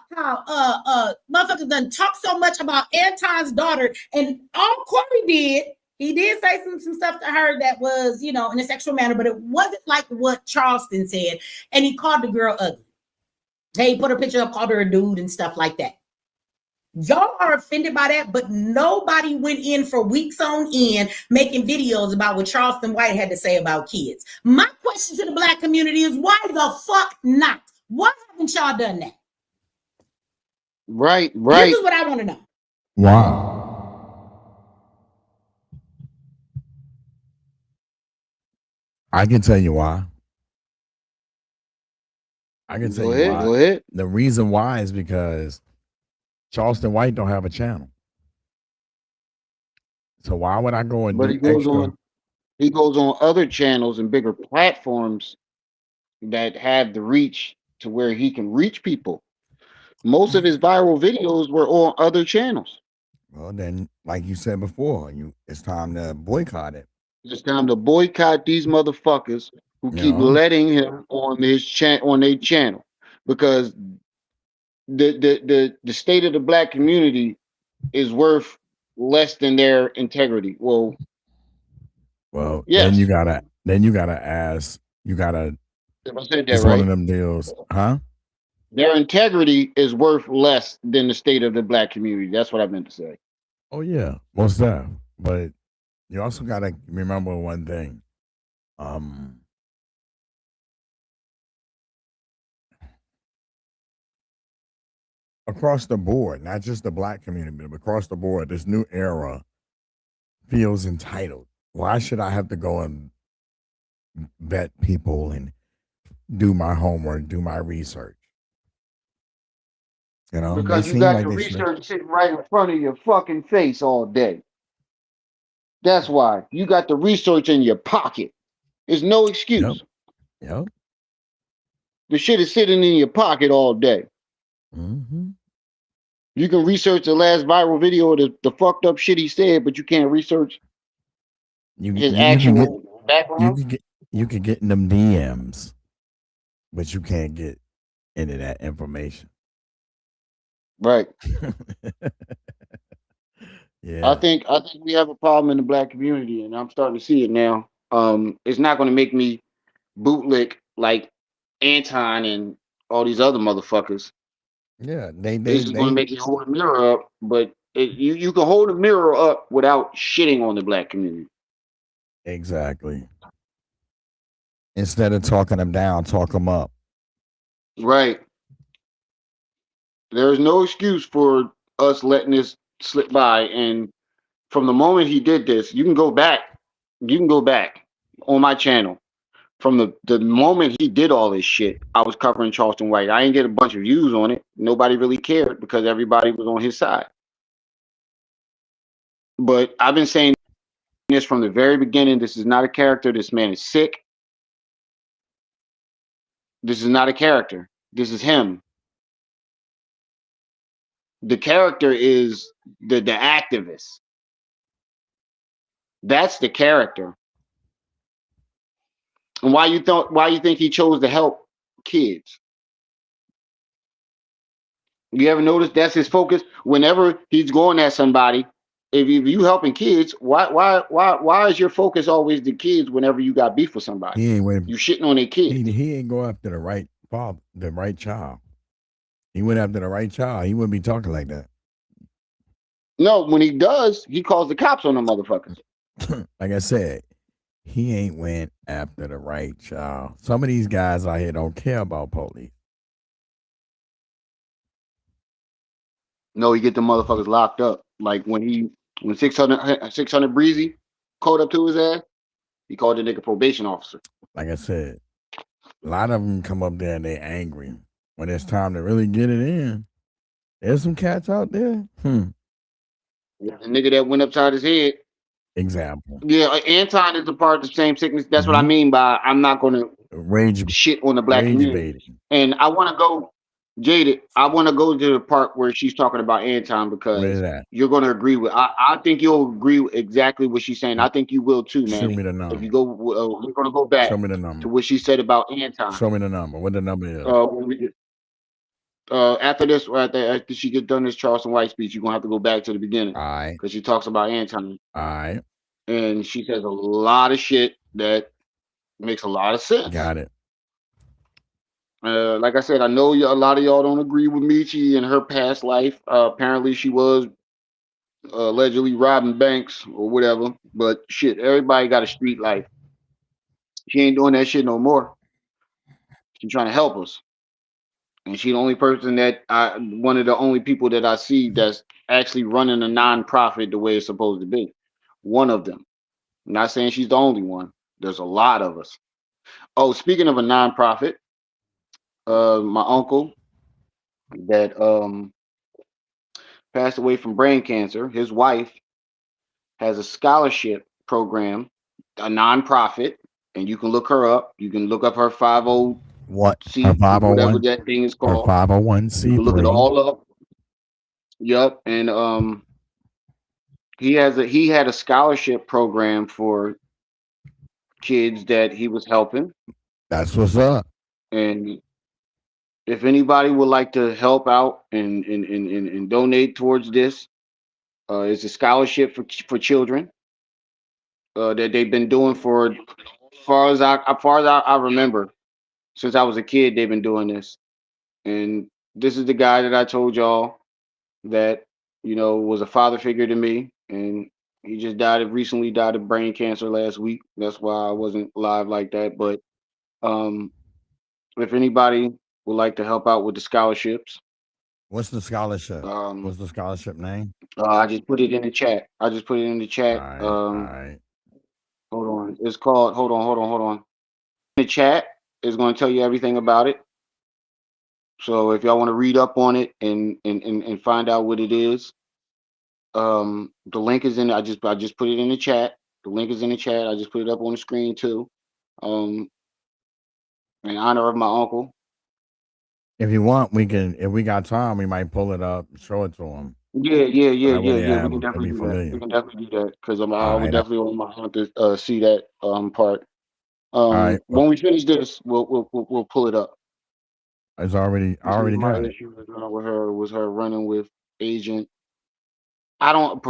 motherfuckers done talk so much about Anton's daughter, and all Corey did, he did say some stuff to her that was, in a sexual manner, but it wasn't like what Charleston said, and he called the girl ugly. Hey, put her picture up, called her a dude and stuff like that. Y'all are offended by that, but nobody went in for weeks on end making videos about what Charleston White had to say about kids. My question to the Black community is, why the fuck not? Why haven't y'all done that? Right. This is what I want to know. Why? I can tell you why. Go ahead. The reason why is because Charleston White don't have a channel. So why would I go and do extra? He goes on other channels and bigger platforms that have the reach to where he can reach people. Most of his viral videos were on other channels. Well, then, like you said before, it's time to boycott it. It's time to boycott these motherfuckers who keep letting him on their channel, because the state of the Black community is worth less than their integrity. Well, yes. Then you gotta ask. You gotta. If I said that it's right, one of them deals, huh? Their integrity is worth less than the state of the Black community. That's what I meant to say. Oh yeah, most that. But you also gotta remember one thing. Across the board, not just the Black community, but across the board, this new era feels entitled. Why should I have to go and vet people and do my homework, do my research? Because you got your research sitting right in front of your fucking face all day. That's why you got the research in your pocket. There's no Yep. excuse. Yep. The shit is sitting in your pocket all day. Mm-hmm. You can research the last viral video of the fucked up shit he said, but you can't research his You can get actual background. you can get in them DMs, but you can't get into that information. Right. Yeah. I think we have a problem in the black community, and I'm starting to see it now. It's not going to make me bootlick like Anton and all these other motherfuckers. Yeah. It's just going to make you hold a mirror up, but you can hold a mirror up without shitting on the black community. Exactly. Instead of talking them down, talk them up. Right. There's no excuse for us letting this slip by. And from the moment he did this, you can go back. You can go back on my channel. From the moment he did all this shit, I was covering Charleston White. I didn't get a bunch of views on it. Nobody really cared because everybody was on his side. But I've been saying this from the very beginning. This is not a character. This man is sick. This is not a character. This is him. The character is the activist. That's the character. And why you think he chose to help kids? You ever notice that's his focus? Whenever he's going at somebody, if you helping kids, why is your focus always the kids whenever you got beef with somebody? He ain't went. You shitting on their kids. He ain't go after the right father, the right child. He went after the right child. He wouldn't be talking like that. No, when he does, he calls the cops on them motherfuckers. Like I said, he ain't went after the right child. Some of these guys out here don't care about police. No, he get the motherfuckers locked up. Like when 600 Breezy called up to his ass, he called the nigga probation officer. Like I said, a lot of them come up there and they angry. When it's time to really get it in, there's some cats out there. The nigga that went upside his head. Example. Yeah, Anton is a part of the same sickness. That's what I mean by I'm not going to Rage shit on the black community. baiting. And I want to go, Jaded. I want to go to the part where she's talking about Anton Where because is that? you're going to agree with. I think you'll agree with exactly what she's saying. I think you will too, Show man. me the If number. you go, we're going to go back Show me the to number. what she said about Anton. Show me the number. What the number is? When we get, after this, after she get done this Charleston White speech, you're gonna have to go back to the beginning All right. because she talks about Anton All right. and she says a lot of shit that makes a lot of sense. Got it. Like I said, I know a lot of y'all don't agree with Michi in her past life. Apparently, she was allegedly robbing banks or whatever. But shit, everybody got a street life. She ain't doing that shit no more. She's trying to help us, and she the only person one of the only people that I see that's actually running a nonprofit the way it's supposed to be. One of them. I'm not saying she's the only one. There's a lot of us. Oh, speaking of a nonprofit, my uncle that passed away from brain cancer. His wife has a scholarship program, a nonprofit, and you can look her up. You can look up her 50 What? C, Her whatever 501. that thing is Her called. You can look it 501c3. all up. Yep, and he had a scholarship program for kids that he was helping, That's what's up. and if anybody would like to help out and donate towards this, it's a scholarship for children that they've been doing for far as I remember, since I was a kid. They've been doing this, and this is the guy that I told y'all that was a father figure to me, and he just recently died of brain cancer last week. That's why I wasn't live like that. But if anybody would like to help out with the scholarships, What's the scholarship? What's the scholarship name? I just put it in the chat. All right. All right. Hold on. It's called. Hold on. In the chat is going to tell you everything about it. So if y'all want to read up on it and find out what it is, The link is in. I just put it in the chat. The link is in the chat. I just put it up on the screen too. Um, in honor of my uncle. If you want, we can. If we got time, we might pull it up, show it to them. Yeah. That way they We have. can They'll definitely be do that. We familiar. can definitely do that because I All would right. definitely want my aunt to see that part. All right. When we finish this, we'll pull it up. It's already. I This is already my got it. issue with her was her running with agent. I don't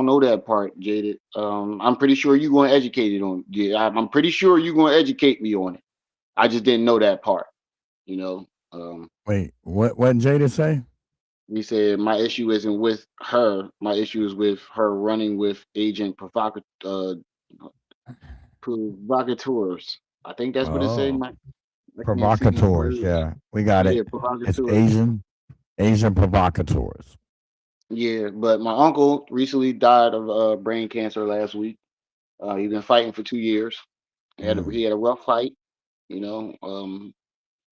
know that part, Jaded. I'm pretty sure you're going to educate it on. Yeah, I'm pretty sure you're going to educate me on it. I just didn't know that part. You know. Wait, what? What Jada say? He said my issue isn't with her. My issue is with her running with agent provocateurs. I think that's what it said. Oh, I can't see these provocateurs. words. Yeah, we got Yeah, it. It's provocateurs. Asian provocateurs. Yeah, but my uncle recently died of brain cancer last week. He's been fighting for 2 years. He had a rough fight. You know,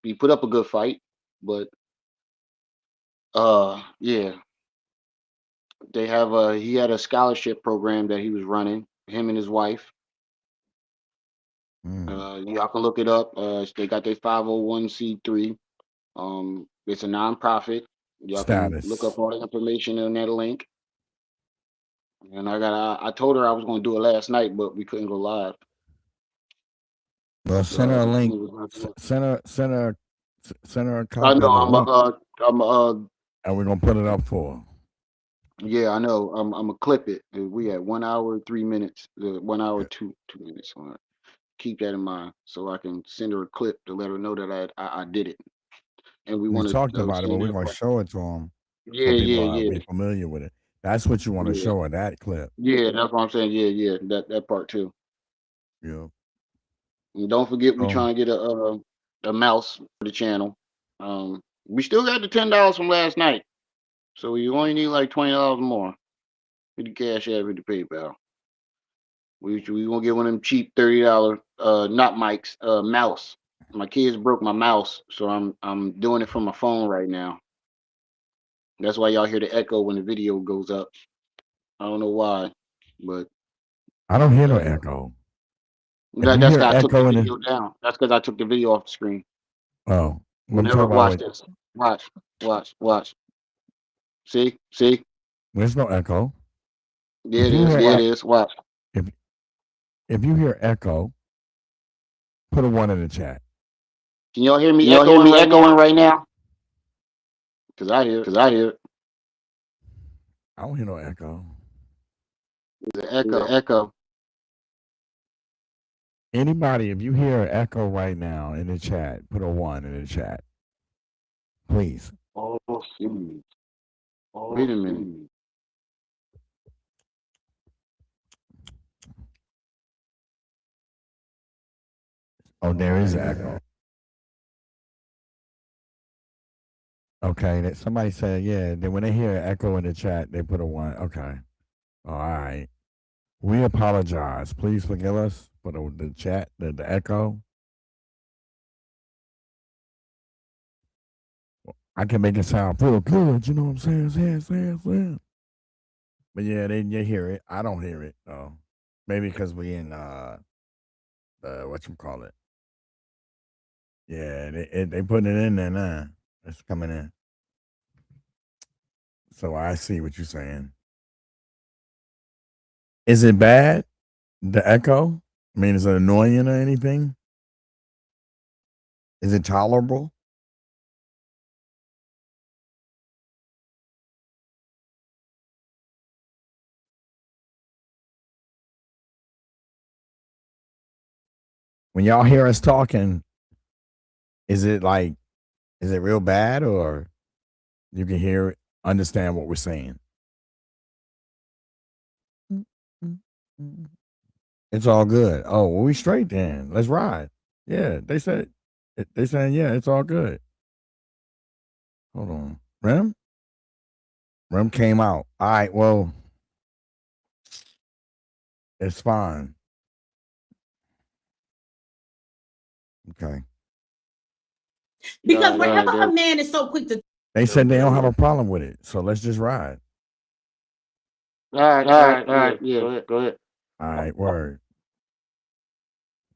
he put up a good fight, but yeah, he had a scholarship program that he was running. Him and his wife. Y'all can look it up. They got their 501c3. It's a nonprofit. Y'all can look Status. up all the information in that link. And I told her I was going to do it last night, but we couldn't go live. Well, send her a link. Send her a copy I know. of the link, I'm and we're gonna put it up for her. Yeah, I know. I'm gonna clip it. We at 1 hour 3 minutes. 1 hour 2 minutes. Keep that in mind, so I can send her a clip to let her know that I did it. And we We want talked to about it, but send we're that gonna part. show it to them Yeah, so yeah, people are yeah, be familiar with it. That's what you want to yeah, show her, that clip. yeah. That's what I'm saying. Yeah. That part too. Yeah. And don't forget, we Oh, trying to get a mouse for the channel. We still got the $10 from last night, so you only need like $20 more with the Cash App with the PayPal. We gonna get one of them cheap $30 not mics mouse. My kids broke my mouse, so I'm doing it from my phone right now. That's why y'all hear the echo when the video goes up. I don't know why, but I don't hear no uh, echo. If you that's hear because I took the echo in it, video down. That's because I took the video off the screen. oh, I'm talking Whenever about watch it. this, watch. See. There's no echo. There If it you is. hear There it is. Watch. if if you hear echo, put a 1 in the chat. Can y'all hear Can me y'all hear echoing me right echoing now? right now? Cause I hear it. I don't hear no echo. The The echo. echo. Anybody, if you hear an echo right now in the chat, put a 1 in the chat, please. Oh, shoot. Wait Oh, a minute. shoot. Oh, there is an echo. Okay, that somebody said, yeah. Then when they hear an echo in the chat, they put a 1. Okay, all right. We apologize. Please forgive us for the chat, the echo. I can make it sound real good. You know what I'm saying? But yeah, they hear it. I don't hear it though. Maybe because we in what you call it? Yeah, they putting it in there now. It's coming in. So I see what you're saying. Is it bad? The echo? I mean, is it annoying or anything? Is it tolerable? When y'all hear us talking, is it real bad, or you can hear it, understand what we're saying? It's all good. Oh, well, we straight then. Let's ride. Yeah, they saying yeah, it's all good. Hold on, Rem came out. All right, well, it's fine. Okay. Because Yeah, wherever a man is so quick to They said they don't have a problem with it, so let's just ride. All right, yeah. Go ahead. All right, word.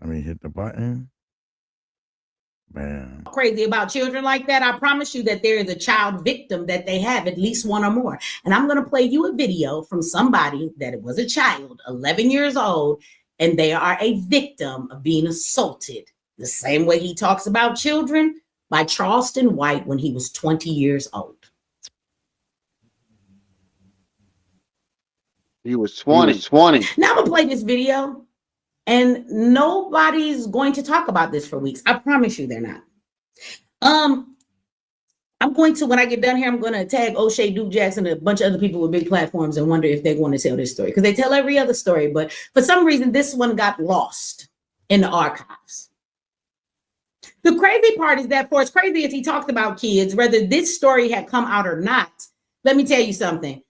Let me hit the button. Bam. Crazy about children like that, I promise you that there is a child victim that they have, at least one or more. And I'm going to play you a video from somebody that it was a child, 11 years old, and they are a victim of being assaulted the same way he talks about children by Charleston White when he was 20 years old. He was 20. Now I'm going to play this video, and nobody's going to talk about this for weeks. I promise you they're not. I'm going to, when I get done here, I'm going to tag O'Shea, Duke Jackson, and a bunch of other people with big platforms and wonder if they're going to tell this story, because they tell every other story. But for some reason, this one got lost in the archives. The crazy part is that, for as crazy as he talked about kids, whether this story had come out or not, let me tell you something.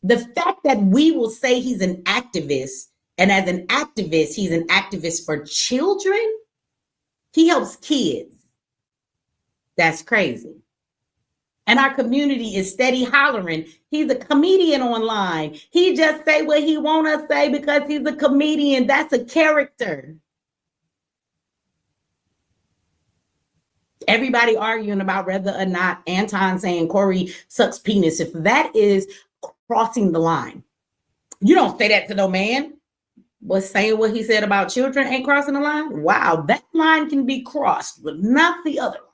The fact that we will say he's an activist, and as an activist, he's an activist for children, he helps kids. That's crazy. And our community is steady hollering. He's a comedian online. He just say what he want to say because he's a comedian. That's a character. Everybody arguing about whether or not Anton saying Corey sucks penis. If that is crossing the line, you don't say that to no man. But saying what he said about children ain't crossing the line. Wow, that line can be crossed, but not the other line.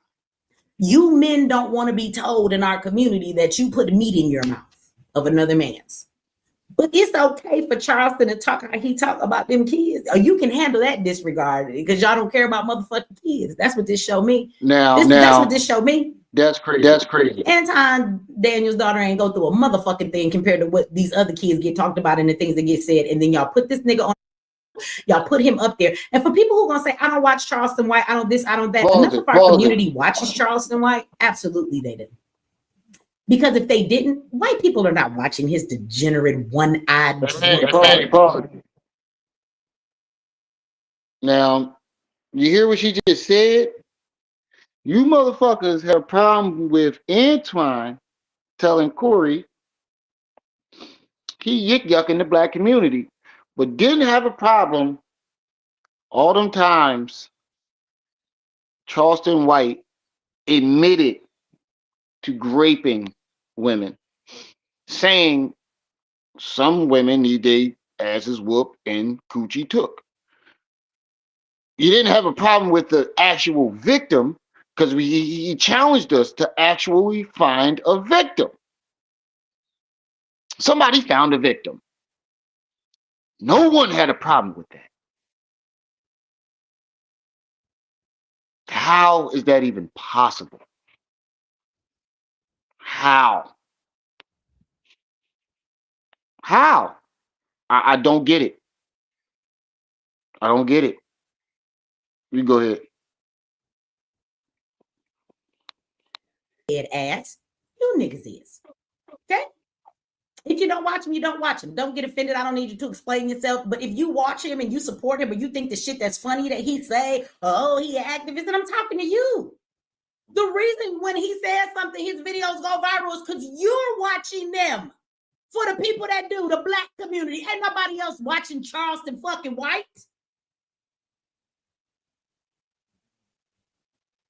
You men don't want to be told in our community that you put meat in your mouth of another man's. But it's okay for Charleston to talk how he talk about them kids. Or you can handle that disregard because y'all don't care about motherfucking kids. That's what this show me. That's what this show me. That's crazy. Anton Daniel's daughter ain't go through a motherfucking thing compared to what these other kids get talked about and the things that get said. And then y'all put this nigga on. Y'all put him up there. And for people who are going to say, I don't watch Charleston White, I don't this, I don't that. Enough of our community watches Charleston White. Absolutely they did. Because if they didn't, white people are not watching his degenerate one-eyed. Now, you hear what she just said? You motherfuckers have a problem with Antoine telling Corey he yuck in the black community, but didn't have a problem all them times Charleston White admitted to graping women, saying some women need their asses whooped and coochie took. You didn't have a problem with the actual victim because he challenged us to actually find a victim. Somebody found a victim. No one had a problem with that. How is that even possible? How? I don't get it. I don't get it. You go ahead. Dead ass. You niggas is. Okay? If you don't watch him, you don't watch him. Don't get offended. I don't need you to explain yourself. But if you watch him and you support him, but you think the shit that's funny that he say, oh, he an activist, and I'm talking to you. The reason when he says something, his videos go viral is because you're watching them. For the people that do, the black community, ain't nobody else watching Charleston fucking White.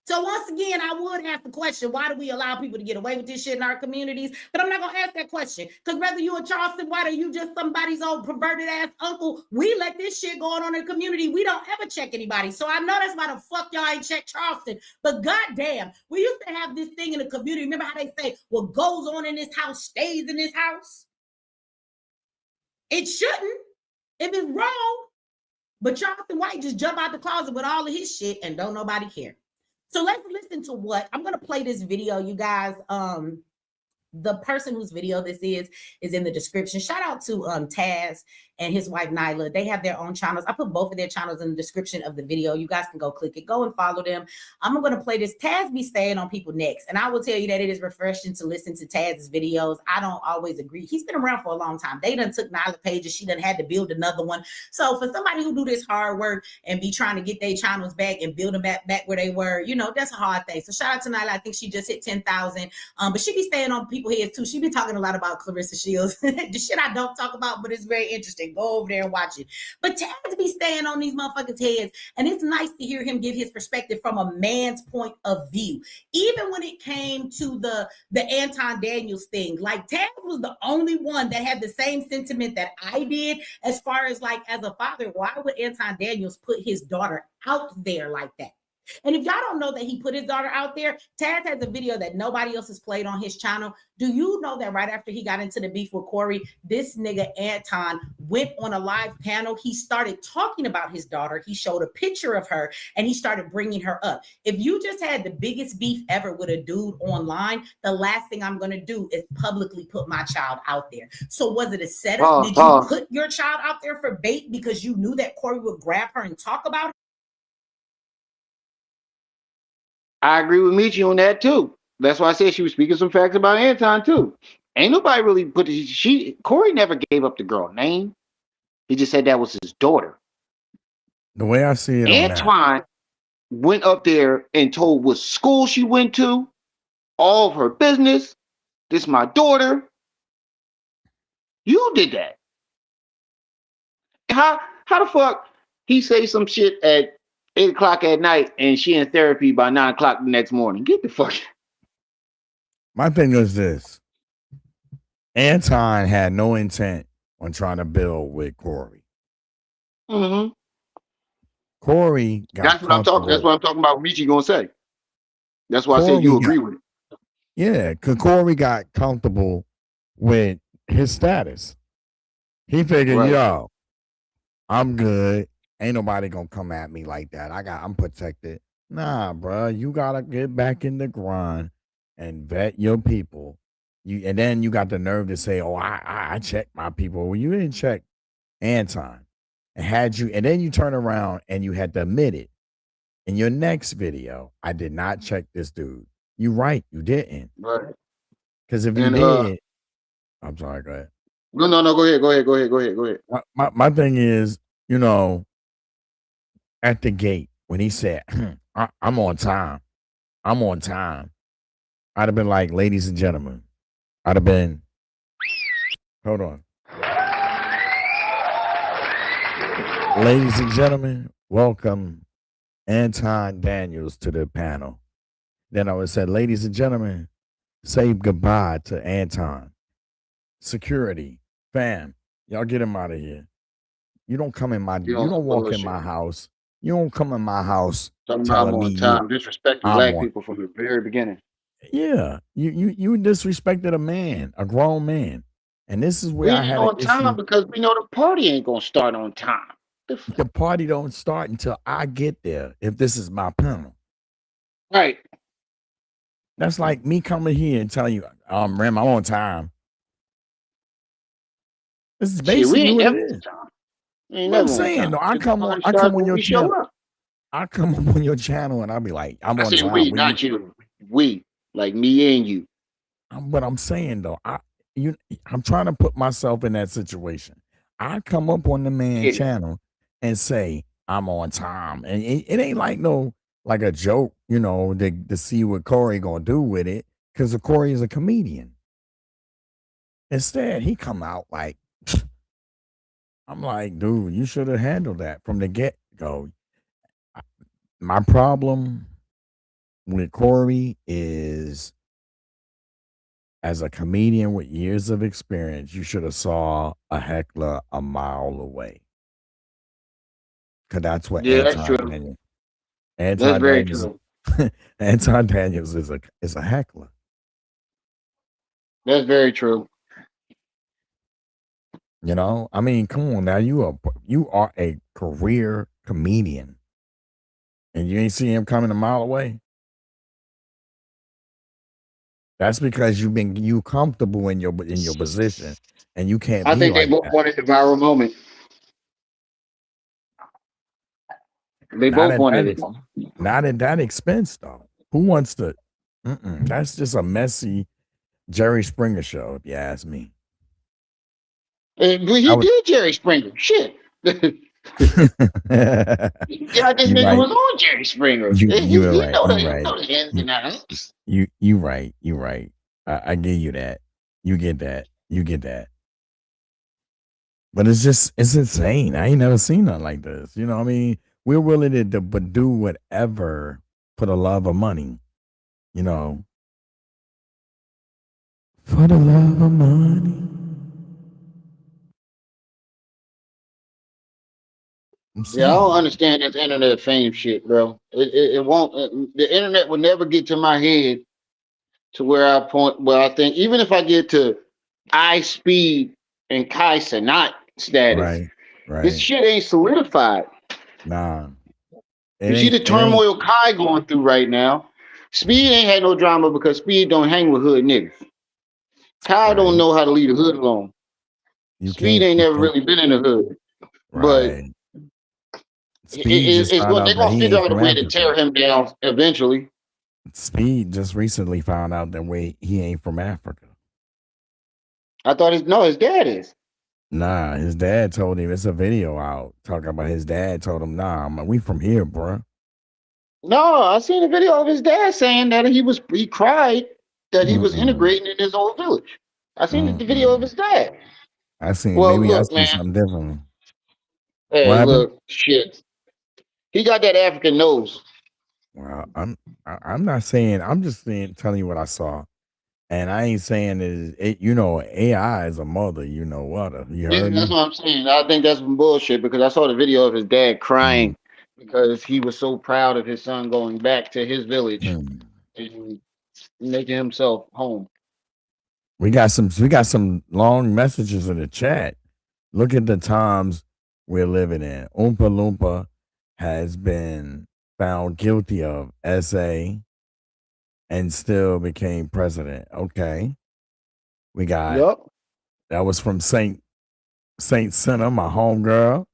So once again, I would ask the question, why do we allow people to get away with this shit in our communities? But I'm not going to ask that question because whether you a Charleston White or you just somebody's old perverted ass uncle, we let this shit go on in the community. We don't ever check anybody. So I know that's why the fuck y'all ain't check Charleston. But goddamn, we used to have this thing in the community. Remember how they say what goes on in this house stays in this house? It shouldn't if it's wrong. But Charleston White just jump out the closet with all of his shit and don't nobody care. So let's listen to what I'm going to play this video, you guys. The person whose video this is in the description. Shout out to Taz and his wife Nyla. They have their own channels. I put both of their channels in the description of the video. You guys can go click it, go and follow them. I'm going to play this. Taz be staying on people next, and I will tell you that it is refreshing to listen to Taz's videos. I don't always agree. He's been around for a long time. They done took Nyla pages. She done had to build another one. So for somebody who do this hard work and be trying to get their channels back and build them back where they were, you know, that's a hard thing. So shout out to Nyla. I think she just hit 10,000. But she be staying on people's heads too. She be talking a lot about Clarissa Shields. The shit I don't talk about, but it's very interesting. Go over there and watch it. But Taz be staying on these motherfuckers' heads, and it's nice to hear him give his perspective from a man's point of view. Even when it came to the Anton Daniels thing, like Taz was the only one that had the same sentiment that I did, as far as like, as a father, why would Anton Daniels put his daughter out there like that? And if y'all don't know that he put his daughter out there, Taz has a video that nobody else has played on his channel. Do you know that right after he got into the beef with Corey, this nigga Anton went on a live panel. He started talking about his daughter. He showed a picture of her and he started bringing her up. If you just had the biggest beef ever with a dude online, the last thing I'm going to do is publicly put my child out there. So was it a setup? Did you put your child out there for bait because you knew that Corey would grab her and talk about it? I agree with Michi on that too. That's why I said she was speaking some facts about Anton too. Ain't nobody really put Corey never gave up the girl name. He just said that was his daughter. The way I see it, Antoine went up there and told what school she went to, all of her business. This is my daughter. You did that. How the fuck he say some shit at 8 o'clock at night and she in therapy by 9 o'clock the next morning? Get the fuck. My thing is this. Anton had no intent on trying to build with Corey. Mm-hmm. Corey got That's what I'm talking. That's what I'm talking about. Michi gonna say. That's why Corey I said you agree with it. Yeah, because Corey got comfortable with his status. He figured, yo, I'm good. Ain't nobody gonna come at me like that. I'm protected. Nah, bro, you gotta get back in the grind and vet your people. And then you got the nerve to say, "Oh, I checked my people." Well, you didn't check Anton, and then you turn around and you had to admit it in your next video. I did not check this dude. You right, you didn't. Right. Because if you did, I'm sorry. Go ahead. No. Go ahead. My thing is, you know, at the gate when he said, "I'm on time," I'd have been like, "Ladies and gentlemen," I'd have been, hold on. Ladies and gentlemen, welcome Anton Daniels to the panel. Then I would say, ladies and gentlemen, say goodbye to Anton. Security, fam, y'all get him out of here. You don't come in my, you don't walk in my house. You don't come in my house telling me disrespecting black people from the very beginning. Yeah, you disrespected a man, a grown man, and this is where I had on time because we know the party ain't gonna start on time. The party don't start until I get there. If this is my panel, right? That's like me coming here and telling you, Rem, I'm on time. This is basically what it is. I'm saying though, I come on your channel. I come up on your channel and I'll be like, I'm on time. We, not you. We, like me and you. But I'm saying though, I'm trying to put myself in that situation. I come up on the man channel and say I'm on time, and it ain't like a joke, you know, to see what Corey gonna do with it, because Corey is a comedian. Instead, he come out like, I'm like, dude, you should have handled that from the get-go. My problem with Corey is, as a comedian with years of experience, you should have saw a heckler a mile away. Because that's what Anton Daniels. That's very true. Anton Daniels is a heckler. That's very true. You know, I mean, come on now. You are a career comedian, and you ain't see him coming a mile away. That's because you comfortable in your position, and you can't. I think they both wanted the viral moment. They Not both at wanted that, it. not at that expense though. Who wants to? That's just a messy Jerry Springer show, if you ask me. But I he would. did Jerry Springer. Shit. Yeah, this You nigga right. was on Jerry Springer. You were He right. know the You right. ins You and outs. you right. You right. I give you that. You get that. You get that. But it's insane. I ain't never seen nothing like this. You know what I mean? We're willing to but do whatever for the love of money. You know, for the love of money. I'm Yeah, I don't saying. understand this internet fame shit, bro. It won't. The internet will never get to my head to where I think even if I get to I Speed and Kai Cenat status, Right. this Right. shit ain't solidified. Nah. You see the It ain't turmoil Kai going through right now. Speed ain't had no drama because Speed don't hang with hood niggas. Kai don't right. know how to leave the hood alone. You Speed can't ain't you never can't really been in the hood, but right. Speed just it's found going. They're out that gonna he figure ain't out a from way to Africa. tear him down eventually. Speed just recently found out that he ain't from Africa. I thought his dad is. Nah, his dad told him it's a video out talking about his dad told him, nah, we from here, bruh. No, I seen a video of his dad saying that he cried that he was Mm-mm, integrating in his old village. I seen the video of mm-mm. his dad. Well, Maybe I look, seen man. something differently. What Hey, happened? look, shit. He got that African nose. Well, I'm not saying, I'm just saying, telling you what I saw. And I ain't saying AI is a mother, you know what? You Yeah, heard that's me? what I'm saying. I think that's some bullshit because I saw the video of his dad Mm, crying because he was so proud of his son going back to his village mm. and making himself home. We got some long messages in the chat. Look at the times we're living in. Oompa Loompa has been found guilty of SA and still became president. Okay. We got Yup. that was from Saint Center, my homegirl.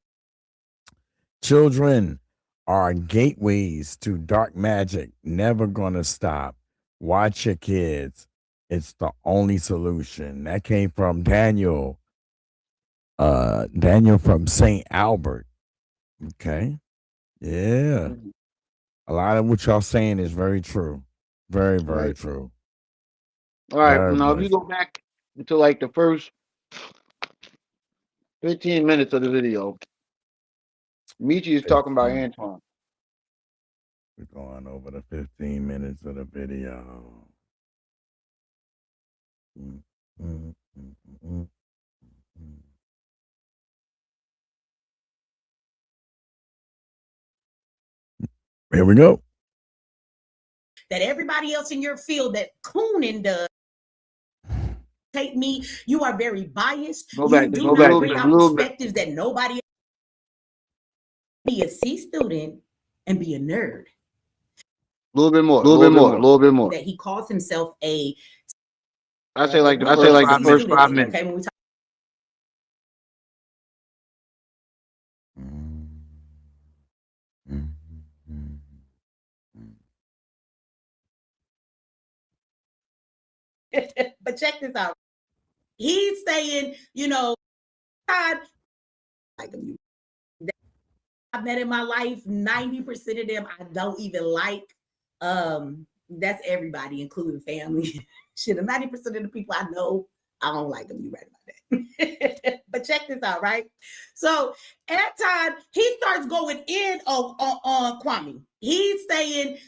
Children are gateways to dark magic. Never gonna stop. Watch your kids. It's the only solution. That came from Daniel. Daniel from St. Albert. Okay. Yeah. A lot of what y'all saying is very true. Very, very Right. true. All right. Very, Now, if very you go true. back to like the first 15 minutes of the video, Michi is talking about 15. Antoine. We're going over the 15 minutes of the video. Mm, mm, mm, mm, mm. Here we go. That everybody else in your field that Coonan does. Take me, you are very biased. Go You back do just a not little bring bit. out perspectives that nobody else. Be a C student and be a nerd. A little bit more. A A little little bit bit more. A more. little bit more. That he calls himself I say like the we first are five C minutes. students, okay, when we talk. Mm, mm, mm, But check this out. He's saying, God, like I've met in my life, 90% of them I don't even like. That's everybody, including family. Shit, 90% of the people I know, I don't like them. You right about that. But check this out, right? So at time, he starts going in on Kwame. He's saying,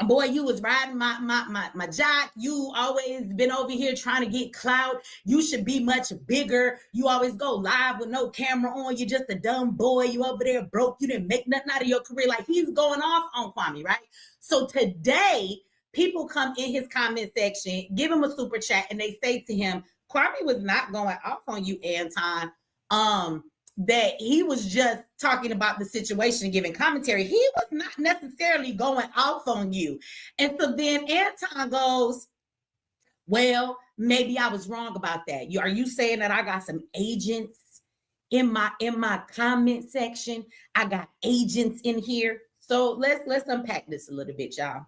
boy, you was riding my jock. You always been over here trying to get clout. You should be much bigger. You always go live with no camera on. You're just a dumb boy. You over there broke. You didn't make nothing out of your career. Like he's going off on Kwame, right? So today, people come in his comment section, give him a super chat, and they say to him, Kwame was not going off on you, Anton. That he was just talking about the situation and giving commentary. He was not necessarily going off on you. And so then Anton goes, well, maybe I was wrong about that. Are you saying that I got some agents in my comment section. I got agents in here. So let's unpack this a little bit, y'all.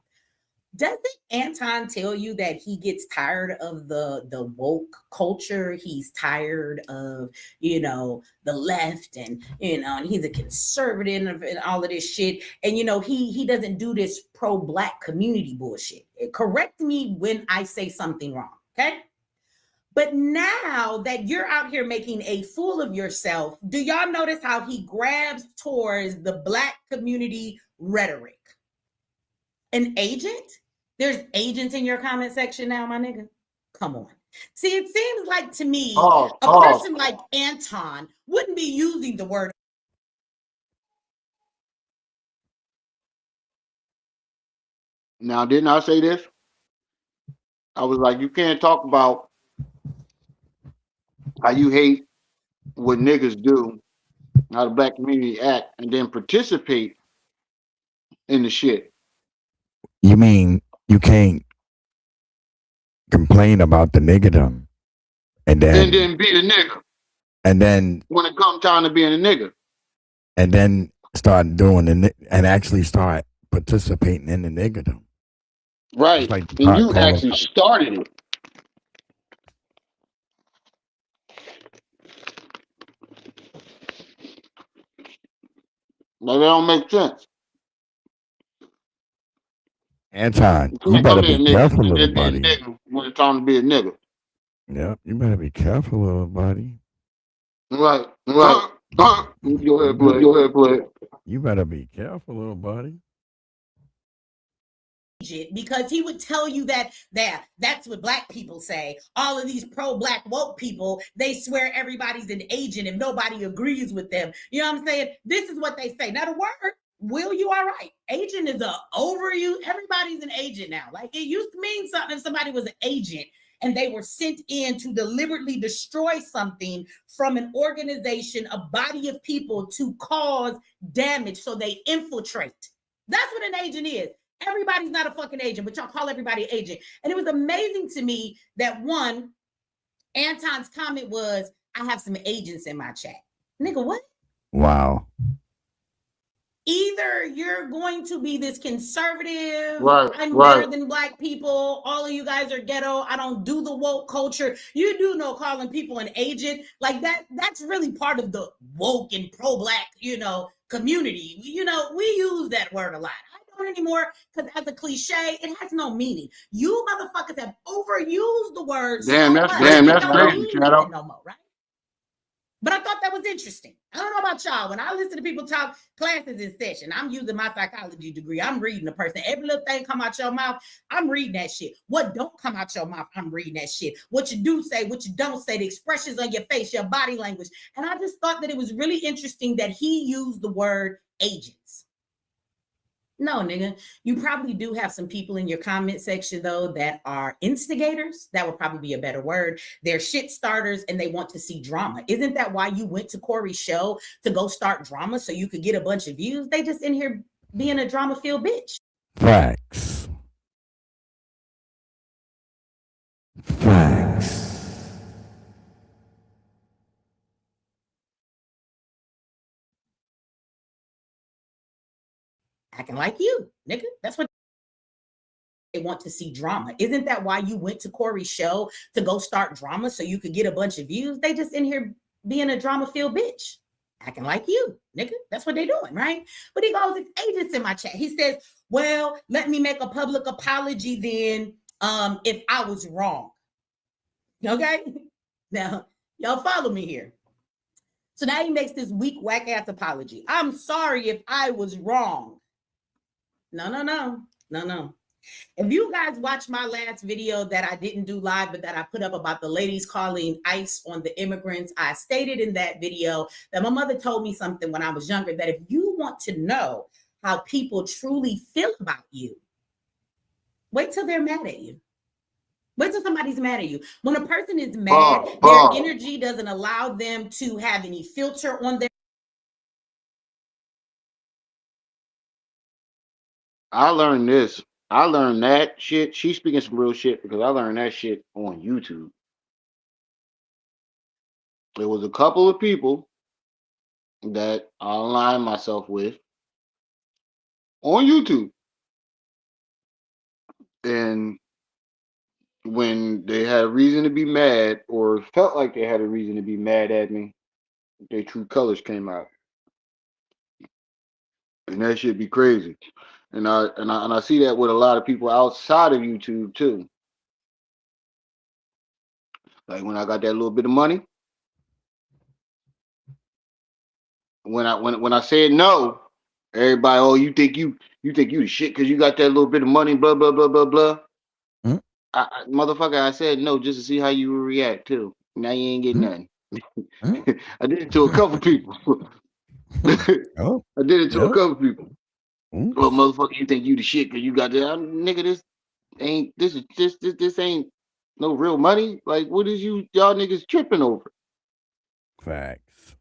Doesn't Anton tell you that he gets tired of the woke culture? He's tired of, the left, and and he's a conservative and all of this shit. And he doesn't do this pro-black community bullshit. Correct me when I say something wrong, okay? But now that you're out here making a fool of yourself, do y'all notice how he grabs towards the black community rhetoric? An agent? There's agents in your comment section now, my nigga. Come on. See, it seems like to me, a person like Anton wouldn't be using the word. Now, didn't I say this? I was like, you can't talk about how you hate what niggas do, how the black community act, and then participate in the shit. You mean you can't complain about the niggerdom and And then then be the nigga and then when it comes time to being a nigga. and then start doing and actually start participating in the niggerdom? Right. It's like And you actually started it. Like, that don't make sense. Anton, You you can't better be a be nigga careful, and little then be a buddy. nigga when it's time to be a nigga. Yep, you better be careful, little buddy. Right. Right. Go ahead, play. Go ahead, play. You better be careful, little buddy. Because he would tell you that's what black people say. All of these pro-black woke people, they swear everybody's an agent if nobody agrees with them. You know what I'm saying? This is what they say. Now the word, Will, you are right. Agent is a overuse. Everybody's an agent now. Like, it used to mean something if somebody was an agent and they were sent in to deliberately destroy something from an organization, a body of people, to cause damage, so they infiltrate. That's what an agent is. Everybody's not a fucking agent, but y'all call everybody an agent. And it was amazing to me that Anton's comment was, I have some agents in my chat. Nigga, what? Wow. Either you're going to be this conservative, Right, I'm right. better than black people, all of you guys are ghetto, I don't do the woke culture. You do know calling people an agent, like that's really part of the woke and pro-black, community. We use that word a lot. I don't anymore because as a cliche, it has no meaning. You motherfuckers have overused the word Damn, so that's much. crazy, It don't Shadow. mean nothing no more, right? But I thought that was interesting. I don't know about y'all. When I listen to people talk, classes in session, I'm using my psychology degree. I'm reading the person. Every little thing come out your mouth, I'm reading that shit. What don't come out your mouth, I'm reading that shit. What you do say, what you don't say, the expressions on your face, your body language. And I just thought that it was really interesting that he used the word agents. No, nigga, you probably do have some people in your comment section, though, that are instigators. That would probably be a better word. They're shit starters and they want to see drama. Isn't that why you went to Corey's show, to go start drama so you could get a bunch of views? They just in here being a drama-filled bitch. Facts. Acting like you, nigga. That's what they want to see drama. Isn't that why you went to Corey's show, to go start drama so you could get a bunch of views? They just in here being a drama-filled bitch. Acting like you, nigga. That's what they doing, right? But he goes, it's agents in my chat. He says, well, let me make a public apology then, if I was wrong. Okay? Now, y'all follow me here. So now he makes this weak, whack-ass apology. I'm sorry if I was wrong. No. If you guys watched my last video that I didn't do live, but that I put up about the ladies calling ICE on the immigrants, I stated in that video that my mother told me something when I was younger, that if you want to know how people truly feel about you, wait till they're mad at you. Wait till somebody's mad at you. When a person is mad, their energy doesn't allow them to have any filter on their. I learned this. I learned that shit. She's speaking some real shit because I learned that shit on YouTube. There was a couple of people that I align myself with on YouTube. And when they had a reason to be mad or felt like they had a reason to be mad at me, their true colors came out. And that should be crazy. And I see that with a lot of people outside of YouTube too. Like when I got that little bit of money, when I said no, everybody, oh, you think you the shit because you got that little bit of money, blah blah blah blah blah. Mm, Motherfucker, I said no just to see how you would react too. Now you ain't getting mm, nothing. mm. I did it to a couple people. Oh, I did it to a yep. couple people. Oh, Oops. motherfucker, you think you the shit because you got that? Nigga, this ain't no real money. Like, what is y'all niggas tripping over? Facts.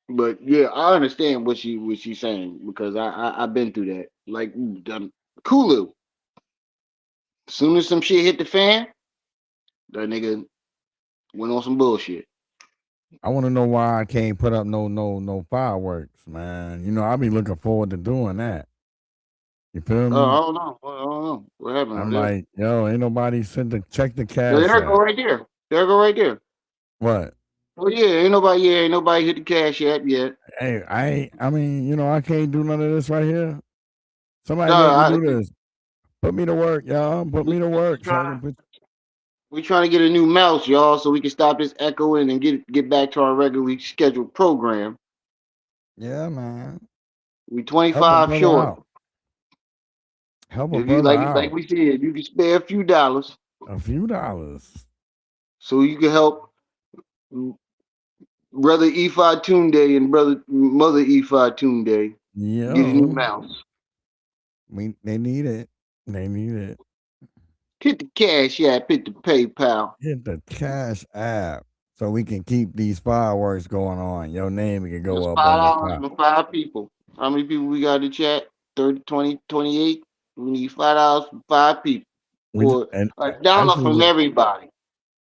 But yeah, I understand what she's saying because I've been through that. Like, Kulu. As soon as some shit hit the fan, that nigga went on some bullshit. I want to know why I can't put up no fireworks, man. You know, I be looking forward to doing that. You feel Oh, I me? don't know. I don't know what happened I'm right there. like, yo, ain't nobody sent the check the There cash it go app. right there. There it go right there. What? Oh yeah, ain't nobody hit the cash app yet. Hey, I mean, you know, I can't do none of this right here. Somebody No, make me do this. Put me to work, y'all. Put me to we work so I trying can put. we trying to get a new mouse, y'all, so we can stop this echoing and get back to our regularly scheduled program. Yeah, man. We Help a 25 brother short. out. Help a If you brother like out. we said, you can spare a few dollars A few dollars. so you can help brother Efi Tunde and brother mother Efi Tunde get a new Yo, mouse. they need it. They need it. Hit the cash app, hit the PayPal. Hit the cash app so we can keep these fireworks going on. Your name can That's go up on the $5 top. for 5 people. How many people we got in the chat? 30, 20, 28. We need $5 for 5 people. Or And $1 actually, from everybody.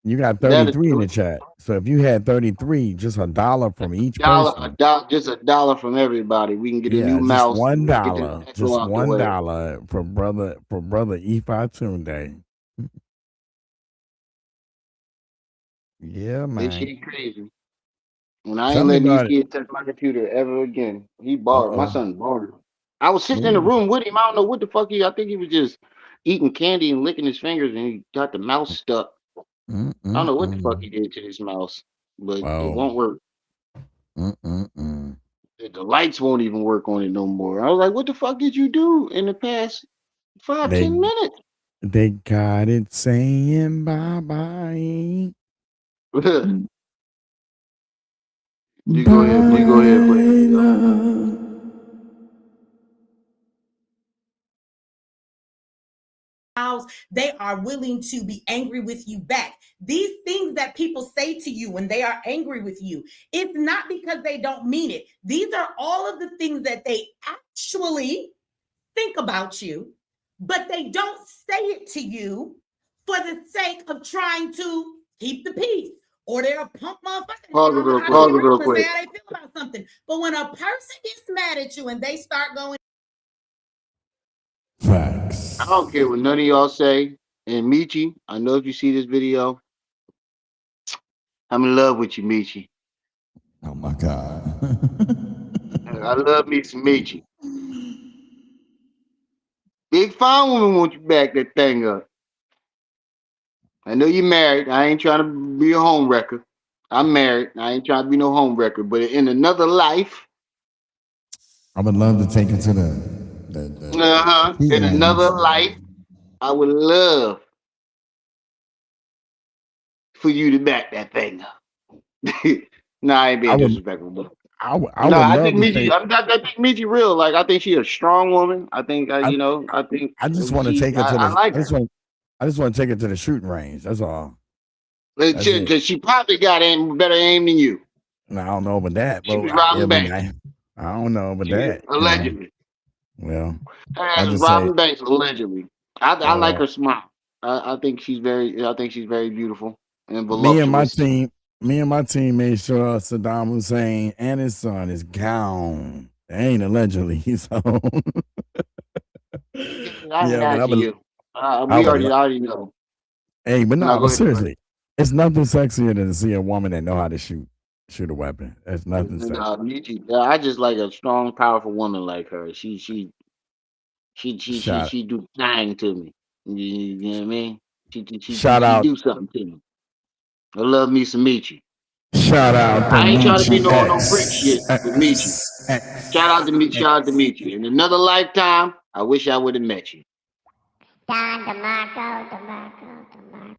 you got That is 33 in the chat. So if you had 33, just $1 from each person. just $1 from everybody. We can get a new Yeah, just mouse one and get this dollar. echo Just out the way. $1 for brother Efi Tunde. Yeah, This man. shit crazy. And I Tell ain't me letting these about it. kids touch my computer ever again. He borrowed. My Uh-oh. son borrowed. I was sitting in the Mm, room with him. I don't know what the fuck I think he was just eating candy and licking his fingers and he got the mouse stuck. mm, I don't mm, know what the fuck mm. he did to this mouse, but it Oh. won't work. Mm, mm, mm. The lights won't even work on it no more. I was like, what the fuck did you do in the past five, They 10 minutes? they got it saying bye-bye. You Mm, go ahead. You go ahead and play the bye, video. love. They are willing to be angry with you back. These things that people say to you when they are angry with you, it's not because they don't mean it. These are all of the things that they actually think about you, but they don't say it to you for the sake of trying to keep the peace. Or they're a punk motherfucker and they Pause it don't know real how to quick. be real and say how they feel about something. But when a person gets mad at you and they start going, I don't care Facts. what none of y'all say. And Michi, I know if you see this video, I'm in love with you, Michi. Oh my God. I love me some Michi. Big fine woman want you back that thing up. I know you're married. I ain't trying to be a home wrecker. I'm married. I ain't trying to be no home wrecker. But in another life, I would love to take it to the in shooting another range. life, I would love for you to back that thing up. Nah, I ain't I being would disrespectful. But I no, would I love think to Michi. take I think Michi real. Like I think she a strong woman. I think I, I think I just want to take it to I the like her. I just want to take it to the shooting range. That's all. That's it. She probably got better aim than you. Now, I don't know about that, She but was I robbing mean banks. I don't know about She that, you know. allegedly. Well, Her I ass was just say robbing banks allegedly. I like well her smile. I think she's very beautiful and me and my voluptuous. team Me and my team made sure Saddam Hussein and his son is gone. They ain't allegedly, so I ain't yeah, but asking you. I We would, already know. hey, but Now no, go but ahead, Frank. seriously, it's nothing sexier than to see a woman that know how to shoot a weapon. That's nothing Nah, sexy. me too. I just like a strong, powerful woman like her. Shout She do thing to me. You know what I mean? shout She out do something to me. I love me some Michi. shout out to I ain't trying to be Michi no freak shit X with Michi. X Shout out to X. Michi. In another lifetime, I wish I would have met you. Don DeMarco.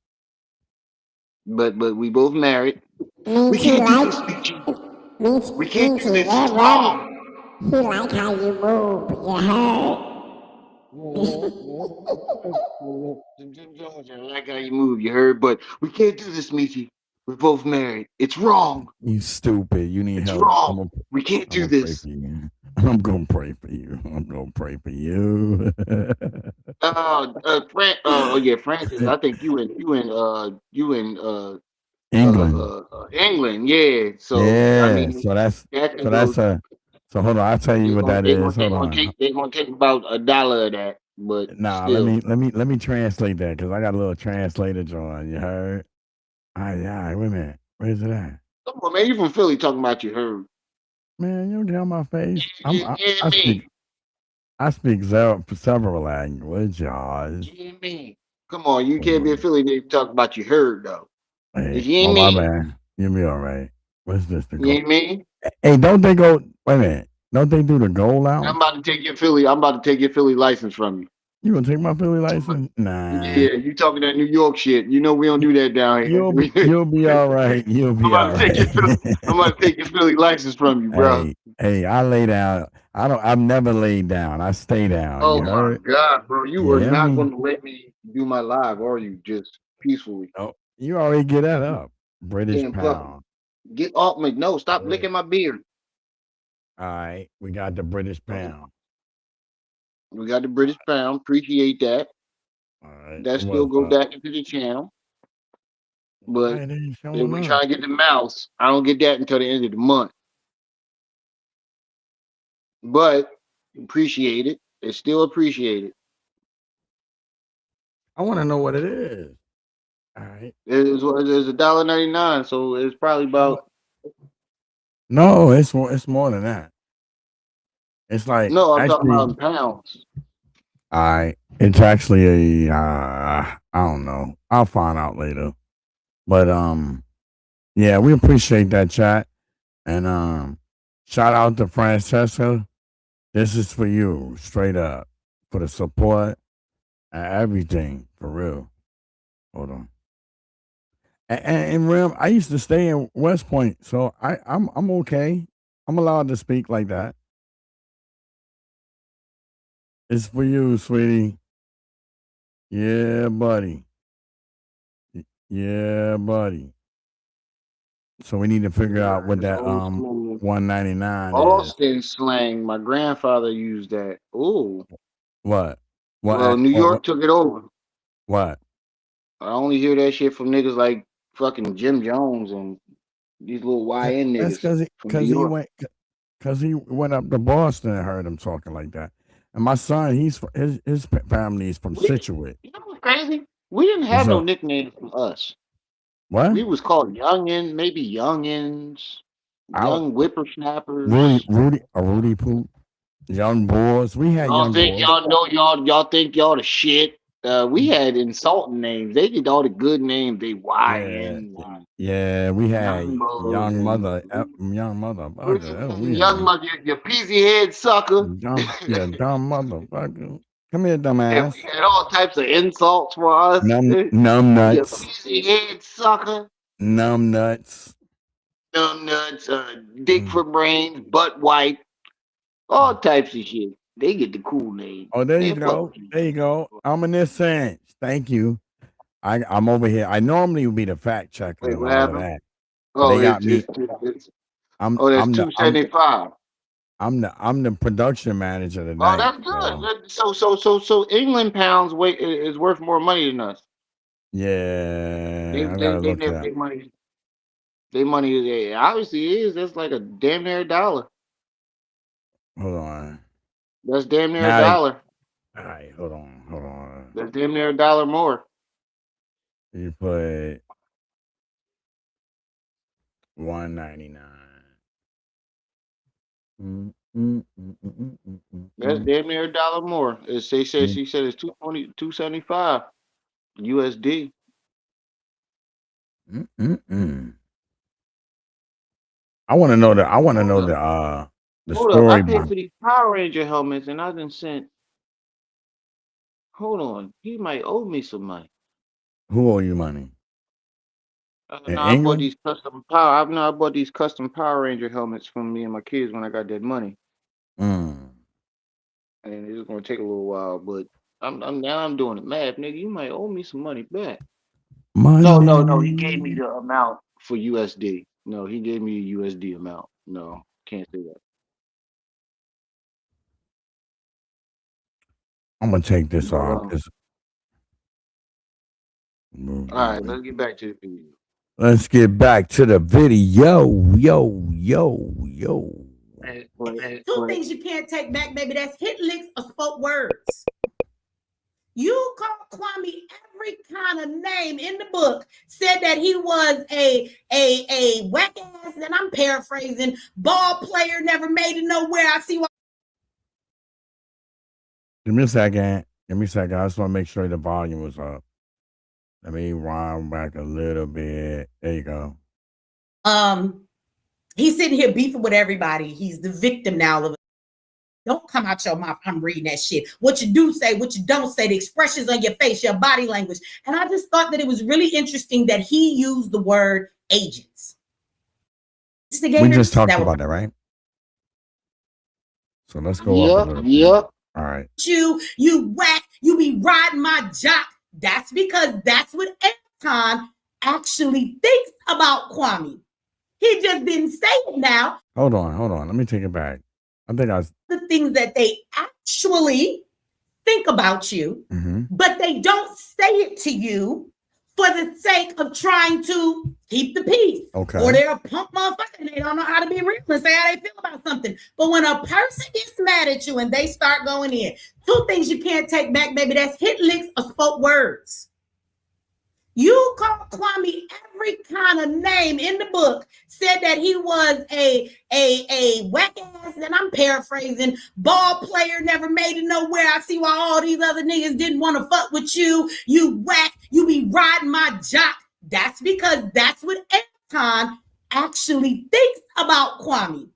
But we both married. Me We too, can't do like, this, Michi. We can't me do too, this. It's red wrong. rum. He like how you move, you heard? I like how you move, you heard? But we can't do this, Michi. We're both married. It's wrong. You stupid. You need It's help. wrong. We can't I'm do gonna pray this. for you. I'm gonna pray for you. I'm gonna pray for you. Oh yeah, Francis. I think England. England. Yeah. So I Yeah. mean, So that's that can so go. that's a so hold on, I'll tell you what that is. Hold on. They're gonna take about $1 of that, but Nah, still. let me translate that because I got a little translator joint. You heard? All right, wait a minute. Where's it at? Come on, man. You from Philly talking about you heard? Man, you don't get on my face. Yeah, me. I speak several languages. Yeah, me. Come on, you can't be a Um, Philly nigga talk about you heard though. If Hey, you ain't oh my me, bad. You'll be all right. What's this to you go? ain't me. Hey, don't they go? Wait a minute. Don't they do the goal I'm lounge? about to take your Philly. I'm about to take your Philly license from you. You gonna take my Philly license? Nah. Yeah, you talking that New York shit. You know we don't do that down here. You'll be all right. You'll I'm be about all to take right. your Philly. I'm about to take your Philly license from you, bro. Hey, I lay down. I've never laid down. I stay down. You Oh my heard? God, bro, you are Yeah, I not mean, going to let me do my live, are you? Just peacefully. oh, you already get that up. British Getting puffy. pound. Get off me. No, stop Yeah. licking my beard. All right, we got the British pound. We got the British pound. Appreciate that. All right, That still what's go up? back into the channel. Why But it ain't if showing we up? try to get the mouse, I don't get that until the end of the month. But appreciate it. It's still appreciated. I want to know what it is. All right. It's $1.99, so it's probably about No, it's more than that. It's like no. I'm talking about actually, in pounds. it's actually a I don't know. I'll find out later. But yeah, we appreciate that chat and shout out to Francesca. This is for you, straight up, for the support and everything for real. Hold on. And Rim, I used to stay in West Point, so I'm okay. I'm allowed to speak like that. It's for you, sweetie. Yeah, buddy. Yeah, buddy. So we need to figure out what It's that old school 199 is. Austin slang. My grandfather used that. Ooh. What? Well, New York took it over. What? I only hear that shit from niggas like fucking Jim Jones and these little YN That's niggas from New York. cause he went up to Boston and heard him talking like that. And my son, his family is from Situate. You know what's crazy? We didn't What's have no up? nicknames from us. What? We was called youngin, maybe youngins, Out young whippersnappers. Rudy Poop, young boys. We had Y'all young think boys. y'all know y'all think y'all the shit. We had insulting names. They did all the good names. They Yeah, YNs and yeah. We had young bugs and young what's motherfucker. it- Oh, we young had mother, your peasy head sucker. dumb motherfucker. Come here, And we dumbass. had all types of insults for us. Numb You nuts, peasy head sucker, numb nuts. dumb nuts, dick Mm. for brains, butt white, all types of shit. They get the cool name. Oh, there you Man, fuck go. you. There you go. I'm in this sense. Thank you. I'm over here. I normally would be the fact checker Wait, and what all of happened? that, but Oh, they got me. it's I'm oh, that's I'm the I'm 275. I'm the production manager Oh, tonight. that's So good. So England pounds weight is worth more money than us. yeah, I They gotta they look live that. their money. They money obviously is. That's like a damn near $1. Hold on. That's damn near Now, $1. all right, hold on. That's damn near $1 more. You put 199. That's damn near $1 more. She said it's 220, 275 USD. I want to know the. I want to Hold know up. the Hold up. I story. paid for these Power Ranger helmets and I done sent. Hold on. He might owe me some money. Who owe you money? In No, I bought England? these custom power. I bought these custom Power Ranger helmets from me and my kids when I got that money, Mm. and it's gonna take a little while. But I'm doing the math, nigga. You might owe me some money back. No. He gave me Money. the amount for USD. No, he gave me a USD amount. No, can't say that. I'm gonna take this But off. all right, let's get back to the video. Let's get back to the video. Yo. Two things you can't take back, baby. That's hit licks or spoke words. You called Kwame every kind of name in the book, said that he was a whack ass, and I'm paraphrasing, ball player, never made it nowhere. I see why. Give me a second. I just want to make sure the volume was up. Let me wind back a little bit. There you go. He's sitting here beefing with everybody. He's the victim now of. Don't come out your mouth. I'm reading that shit. What you do say, what you don't say, the expressions on your face, your body language. And I just thought that it was really interesting that he used the word agents. We just talked about that, right? So let's go up a little bit. Yep. All right. You whack, you be riding my jock. That's because that's what Anton actually thinks about Kwame. He just didn't say it now. Hold on. Let me take it back. I think the things that they actually think about you, but they don't say it to you for the sake of trying to keep the peace. Okay. Or they're a punk motherfucker and they don't know how to be real and say how they feel about something. But when a person gets mad at you and they start going in, two things you can't take back, baby. That's hit licks or spoke words. You called Kwame every kind of name in the book, said that he was a whack ass, and I'm paraphrasing, ball player, never made it nowhere. I see why all these other niggas didn't want to fuck with you. You whack, you be riding my jock. That's because that's what Anton actually thinks about Kwame.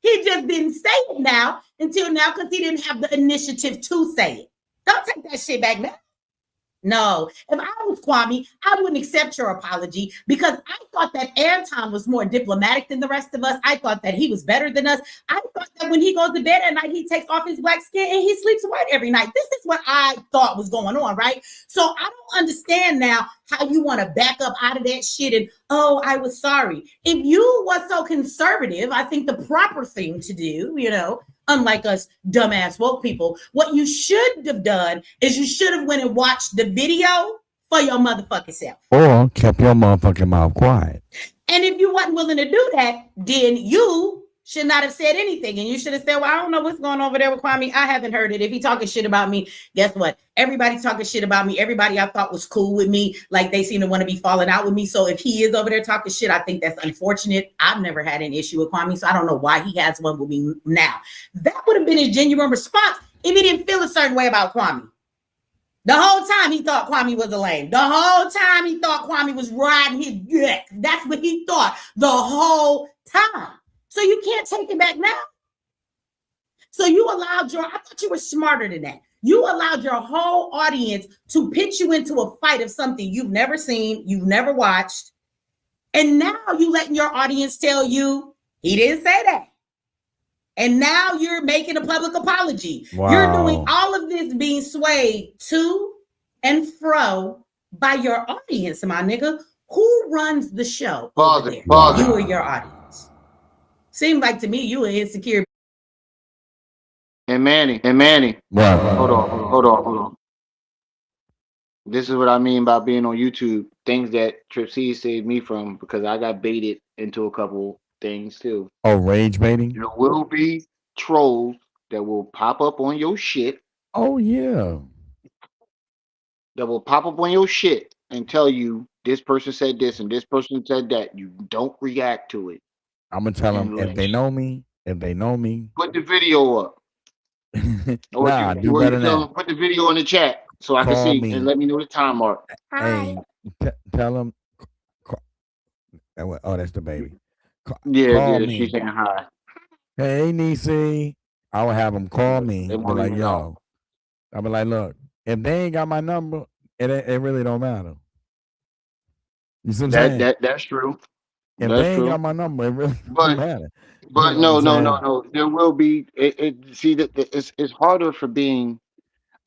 He just didn't say it now until now because he didn't have the initiative to say it. Don't take that shit back now. No, if I was Kwame, I wouldn't accept your apology because I thought that Anton was more diplomatic than the rest of us. I thought that he was better than us. I thought that when he goes to bed at night, he takes off his black skin and he sleeps white every night. This is what I thought was going on, right? So I don't understand now how you want to back up out of that shit and, oh, I was sorry. If you were so conservative, I think the proper thing to do, unlike us dumbass woke people, what you should have done is you should have went and watched the video for your motherfucking self. Or kept your motherfucking mouth quiet. And if you wasn't willing to do that, then you should not have said anything. And you should have said, well, I don't know what's going on over there with Kwame. I haven't heard it. If he talking shit about me, guess what? Everybody talking shit about me. Everybody I thought was cool with me, like they seem to want to be falling out with me. So if he is over there talking shit, I think that's unfortunate. I've never had an issue with Kwame, so I don't know why he has one with me now. That would have been his genuine response if he didn't feel a certain way about Kwame. The whole time he thought Kwame was a lame. The whole time he thought Kwame was riding his dick. That's what he thought the whole time. So you can't take it back now. So you allowed I thought you were smarter than that. You allowed your whole audience to pitch you into a fight of something you've never seen, you've never watched. And now you letting your audience tell you he didn't say that. And now you're making a public apology. Wow. You're doing all of this being swayed to and fro by your audience, my nigga. Who runs the show over there? You or your audience? Seemed like to me you were insecure. And Manny. Right. Hold on. This is what I mean by being on YouTube. Things that Trip C saved me from because I got baited into a couple things too. Oh, rage baiting. There will be trolls that will pop up on your shit. Oh yeah. That will pop up on your shit and tell you this person said this and this person said that. You don't react to it I'm gonna tell them and if they know me. If they know me, put the video up, nah, do or better you than tell that. them put the video in the chat so I can Call see and me. let me know the time mark. Hey, tell them. Oh, that's the baby. Yeah, Call yeah, she's me. saying hi. Hey, Nisi. I would have them call They me. Be won't like, even know. yo. I'll be like, look, if they ain't got my number, it really don't matter. You see what I'm saying? That's true. If That's they ain't true. got my number, it really don't But matter. You but know what I'm no, no, no, saying? no. There will be see that it's harder for being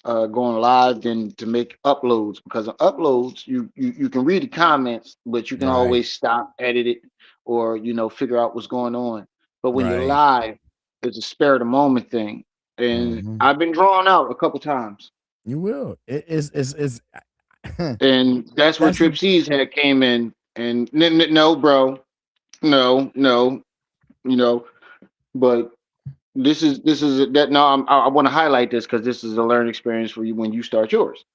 going live than to make uploads because on uploads you can read the comments, but you can Right, always stop, edit it, or figure out what's going on. But when you're right. live, it's a spare of the moment thing, and Hmm. I've been drawn out a couple times, You will. It's and that's where that's Trip the C's had came in, and no, bro, no, no, you know, but. This is that. No, I want to highlight this because this is a learning experience for you when you start yours.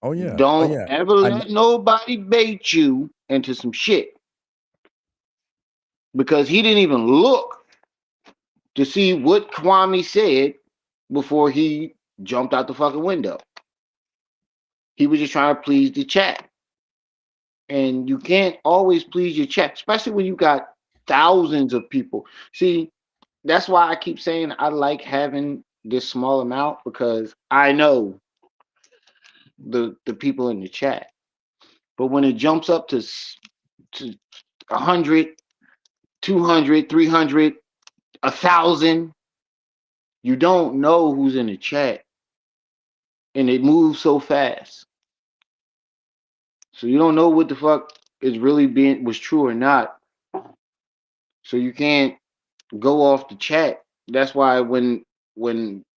oh yeah. Oh Don't yeah. ever I let nobody bait you into some shit because he didn't even look to see what Kwame said before he jumped out the fucking window. He was just trying to please the chat. And you can't always please your chat, especially when you got thousands of people. See, that's why I keep saying I like having this small amount because I know the people in the chat. But when it jumps up to 100, 200, 300, 1,000, you don't know who's in the chat, and it moves so fast. So you don't know what the fuck is really being was true or not. So you can't go off the chat. That's why when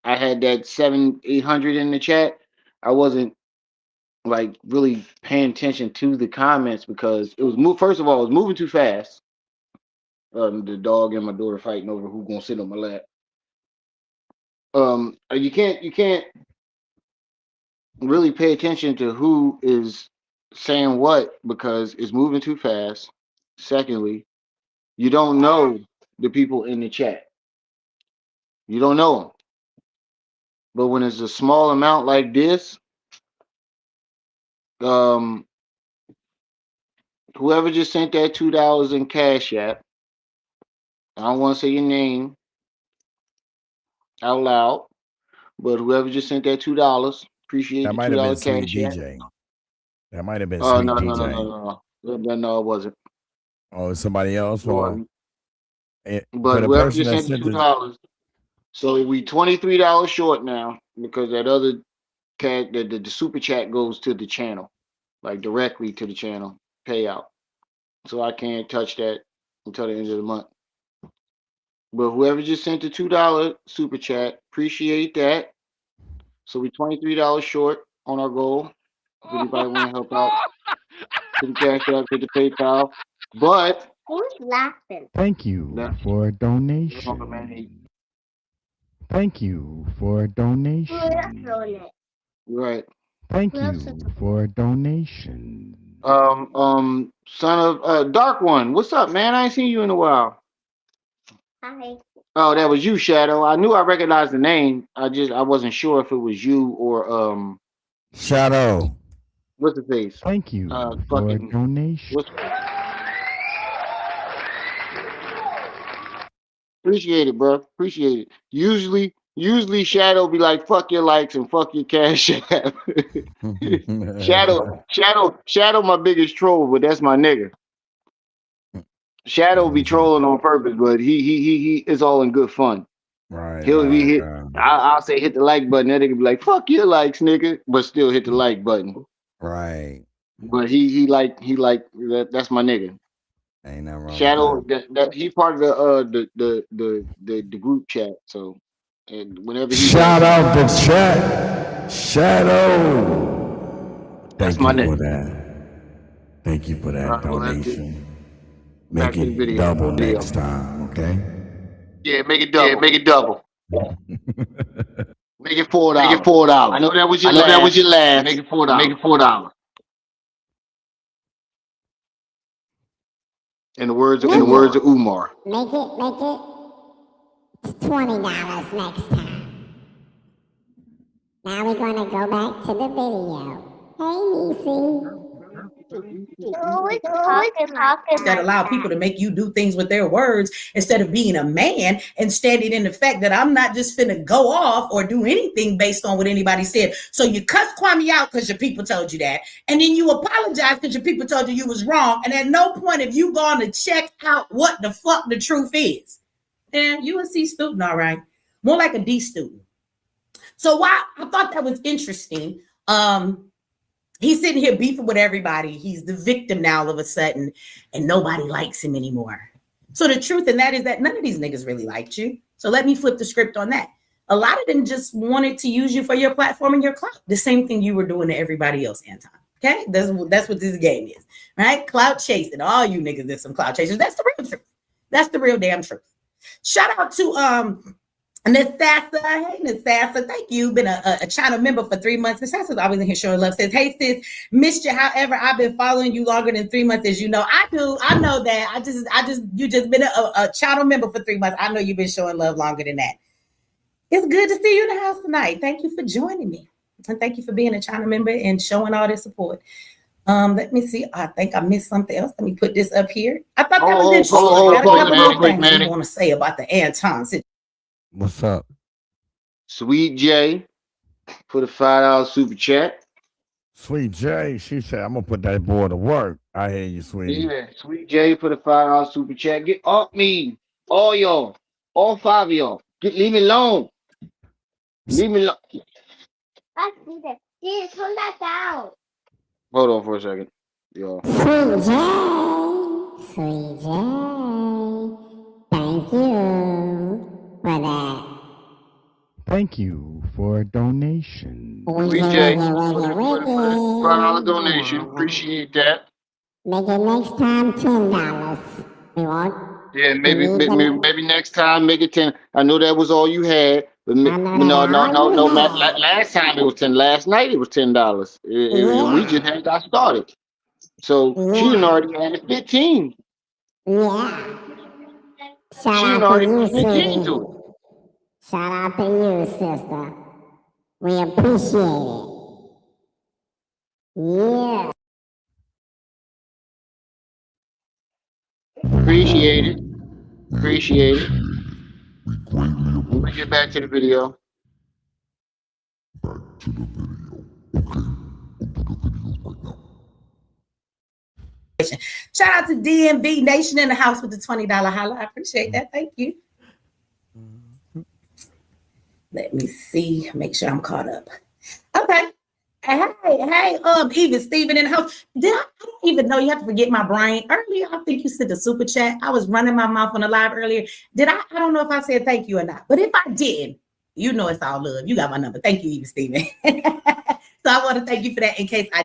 I had that 700, 800 in the chat, I wasn't like really paying attention to the comments because it was first of all it was moving too fast. The dog and my daughter fighting over who gonna sit on my lap. You can't really pay attention to who is saying what because it's moving too fast. Secondly, you don't know the people in the chat. You don't know them. But when it's a small amount like this, um, whoever just sent that $2 in Cash App, I don't want to say your name out loud, but whoever just sent that $2, appreciate that the might have been $2 Sweet Cash App. DJ. That might have been Oh Sweet no no no no DJ. no no it wasn't. Or somebody else. It Or wasn't. But for the whoever person just that sent the sent two the dollars, so we $23 short now because that other cat the super chat goes to the channel, like directly to the channel payout. So I can't touch that until the end of the month. But whoever just sent the $2 super chat, appreciate that. So we $23 short on our goal. If anybody want to help out, hit the cash app, hit the PayPal. But Who's laughing? thank you that's for a man. donation. Thank you for a Who else donation. on it? Right. Thank Who else you is for a donation. Son of Dark One, what's up, man? I ain't seen you in a while. Hi. Oh, that was you, Shadow. I knew I recognized the name. I wasn't sure if it was you or Shadow. what's the face? Thank you for a Fucking donation. what's appreciate it, bro. Appreciate it. Usually Shadow be like, fuck your likes and fuck your cash app. Shadow, my biggest troll, but that's my nigga. Shadow be trolling on purpose, but he is all in good fun. Right, He'll be right, hit. I'll say hit the like button. That nigga be like, fuck your likes, nigga, but still hit the like button. right. But he like that's my nigga. Ain't nothing wrong with Shadow that. that he part of the group chat. So and whenever he does Shout something, out the chat. Shadow. That's my name. Thank you for that Well, that's it. donation. Back Make to the it video. double next time, okay? Yeah, make it double. Yeah, make it double. Make it $4. Make it $4. I know that was I your know that was your last. Make it $4. Make it $4. In the words of In the words of Umar. Make it $20 next time. Now we're gonna go back to the video. Hey, Niecy. That allow people to make you do things with their words instead of being a man and standing in the fact that I'm not just finna go off or do anything based on what anybody said. So you cuss Kwame out because your people told you that, and then you apologize because your people told you was wrong, and at no point have you gone to check out what the fuck the truth is. And you a C student, all right, more like a D student. So why I thought that was interesting. He's sitting here beefing with everybody. He's the victim now all of a sudden, and nobody likes him anymore. So the truth in that is that none of these niggas really liked you. So let me flip the script on that. A lot of them just wanted to use you for your platform and your clout. The same thing you were doing to everybody else, Anton. Okay? That's what this game is, right? Clout chasing. All you niggas is some clout chasers. That's the real truth. That's the real damn truth. Shout out to Nathassa. Hey, Nathassa. Thank you. Been a channel member for 3 months. Nathassa's always in here showing love. Says, hey, sis, missed you. However, I've been following you longer than 3 months, as you know. I do. I know that. You just been a channel member for 3 months. I know you've been showing love longer than that. It's good to see you in the house tonight. Thank you for joining me. And thank you for being a channel member and showing all this support. Let me see. I think I missed something else. Let me put this up here. I thought that was interesting. I got a couple more things I want to say about the Anton situation. What's up? Sweet J put a $5 super chat. Sweet J, she said, I'm gonna put that boy to work. I hear you, sweetie. Yeah, Sweet J put a $5 super chat. Get off me, all y'all, all 5 of y'all. Leave me alone. Leave me alone. Let's do this. Dude, turn that down. Hold on for a second, y'all. Sweet J. Thank you for that. Thank you for a donation. Sweet J put a $5 donation. Appreciate that. Make it next time $10. We want. Yeah, maybe next time make it 10. I know that was all you had, but no. Last time it was 10. Last night it was $10. We just had got started, so she done already had it 15. Yeah. She done already put 15 to it. Shout out to you, sister. We appreciate it. Yeah. Appreciate it. Let me get back to the video. Shout out to DMV Nation in the house with the $20 holla. I appreciate that. Thank you. Let me see. Make sure I'm caught up. Okay. Hey, even Steven in the house. I don't even know. You have to forget my brain. Earlier, I think you said the super chat. I was running my mouth on the live earlier. I don't know if I said thank you or not. But if I did, you know it's all love. You got my number. Thank you, even Steven. So I want to thank you for that in case I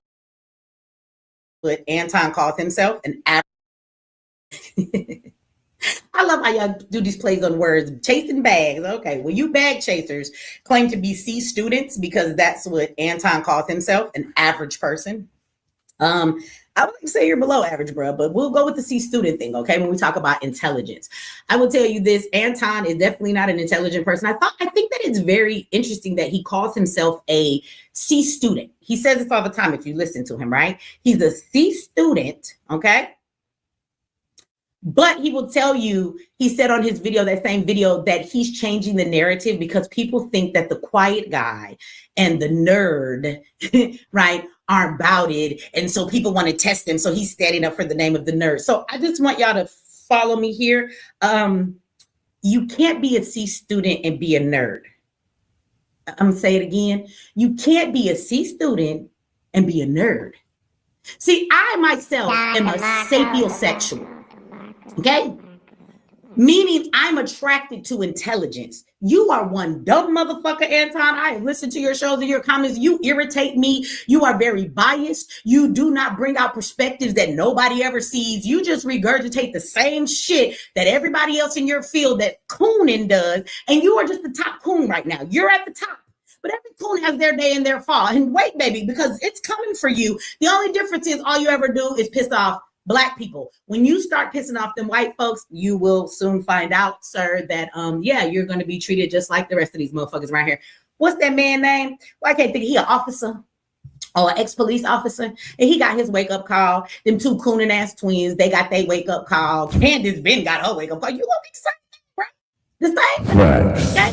but Anton calls himself an I love how y'all do these plays on words. Chasing bags. Okay, well, you bag chasers claim to be C students because that's what Anton calls himself, an average person. I wouldn't say you're below average, bro, but we'll go with the C student thing, okay, when we talk about intelligence. I will tell you this, Anton is definitely not an intelligent person. I think that it's very interesting that he calls himself a C student. He says this all the time if you listen to him, right? He's a C student, okay? But he will tell you, he said on his video, that same video, that he's changing the narrative because people think that the quiet guy and the nerd, right, aren't about it. And so people want to test him. So he's standing up for the name of the nerd. So I just want y'all to follow me here. You can't be a C student and be a nerd. I'm gonna say it again. You can't be a C student and be a nerd. See, I myself am a sapiosexual. Okay, Meaning I'm attracted to intelligence. You are one dumb motherfucker, Anton. I have listened to your shows and your comments. You irritate me. You are very biased. You do not bring out perspectives that nobody ever sees. You just regurgitate the same shit that everybody else in your field that cooning does. And you are just the top coon right now. You're at the top. But every coon has their day and their fall. And wait, baby, because it's coming for you. The only difference is all you ever do is piss off Black people. When you start pissing off them white folks, you will soon find out, sir, that yeah, you're going to be treated just like the rest of these motherfuckers right here. What's that man name? Well, I can't think. He an officer or an ex-police officer, and he got his wake-up call. Them two cooning ass twins, they got their wake-up call. Candace Ben got her wake-up call. You gonna be the same, right? The same, Right. okay?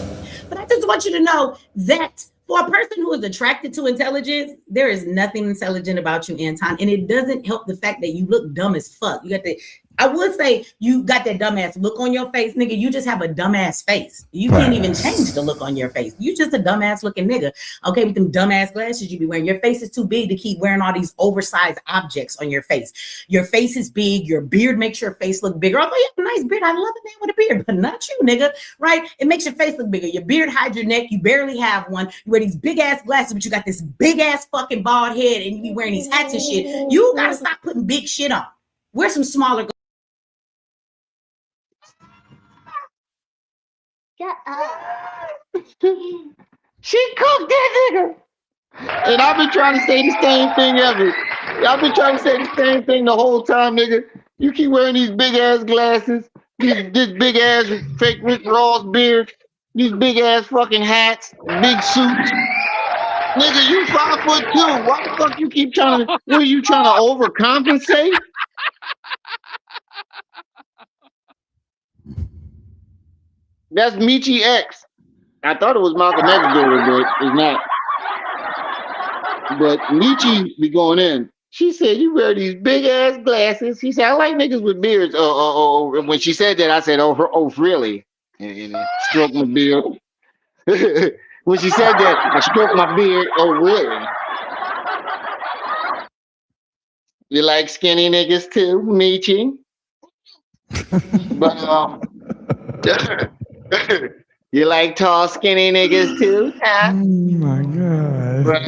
But I just want you to know that for a person who is attracted to intelligence, there is nothing intelligent about you, Anton. And it doesn't help the fact that you look dumb as fuck. You got the, I would say you got that dumbass look on your face, nigga. You just have a dumbass face. You can't even change the look on your face. You just a dumbass looking nigga. Okay, with them dumbass glasses you be wearing. Your face is too big to keep wearing all these oversized objects on your face. Your face is big. Your beard makes your face look bigger. Although you have a nice beard. I love a man with a beard, but not you, nigga. Right? It makes your face look bigger. Your beard hides your neck. You barely have one. You wear these big ass glasses, but you got this big ass fucking bald head, and you be wearing these hats and shit. You gotta stop putting big shit on. Wear some smaller. Shut up. She cooked that nigga. And I've been trying to say the same thing ever. I've been trying to say the same thing the whole time, nigga. You keep wearing these big ass glasses, this big ass fake Rick Ross beard, these big ass fucking hats, big suits. Nigga, you 5'2". Why the fuck you keep trying to? What are you trying to overcompensate? That's Michi X. I thought it was Malcolm X daughter, but it's not. But Michi be going in. She said, "You wear these big ass glasses." She said, "I like niggas with beards." When she said that, I said, "Oh, really?" And stroked my beard. When she said that, I stroked my beard. Oh, really? You like skinny niggas too, Michi? But you like tall, skinny niggas too? Huh? Oh my god. But,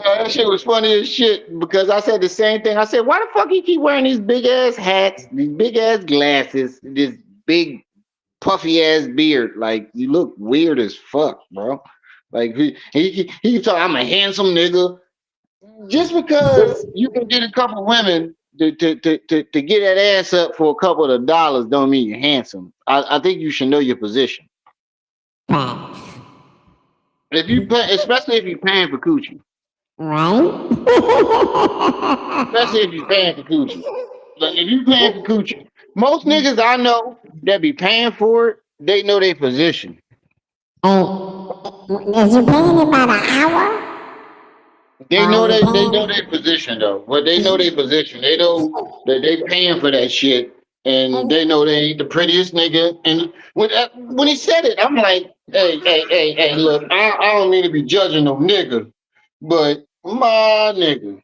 that shit was funny as shit because I said the same thing. I said, "Why the fuck you keep wearing these big ass hats, these big ass glasses, this big puffy ass beard? Like you look weird as fuck, bro." Like he talking, "I'm a handsome nigga." Just because you can get a couple women to get that ass up for a couple of dollars don't mean you're handsome. I think you should know your position. Facts. If you pay, especially if you're paying for coochie. Right? Especially if you're paying for coochie. Like if you paying for coochie, most niggas I know that be paying for it, they know their position. Hey, is you paying it by the hour? They know they know their position though. But they know their position. They know that they paying for that shit, and they know they ain't the prettiest nigga. And when he said it, I'm like, hey, look, I don't mean to be judging no nigga, but my nigga,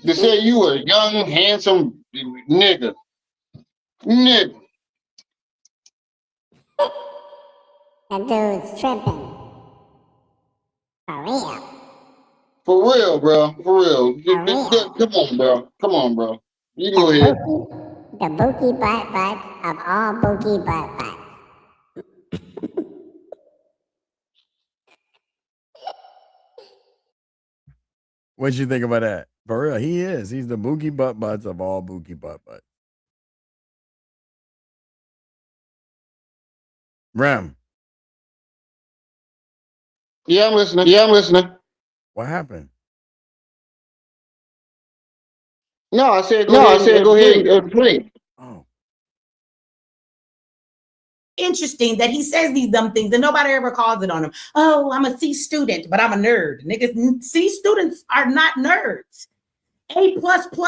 to say you a young, handsome nigga. That dude's tripping. For real. For real, bro. For real. For real. Come on, bro. You go ahead. The bookie butt butts of all bookie butt butts. What'd you think about that? For real, he is. He's the bookie butt butts of all bookie butt butts. Rem, Yeah, I'm listening. what happened? No, I said go ahead and play. Oh, Interesting that he says these dumb things and nobody ever calls it on him. Oh, I'm a C student, but I'm a nerd. Niggas, C students are not nerds. A++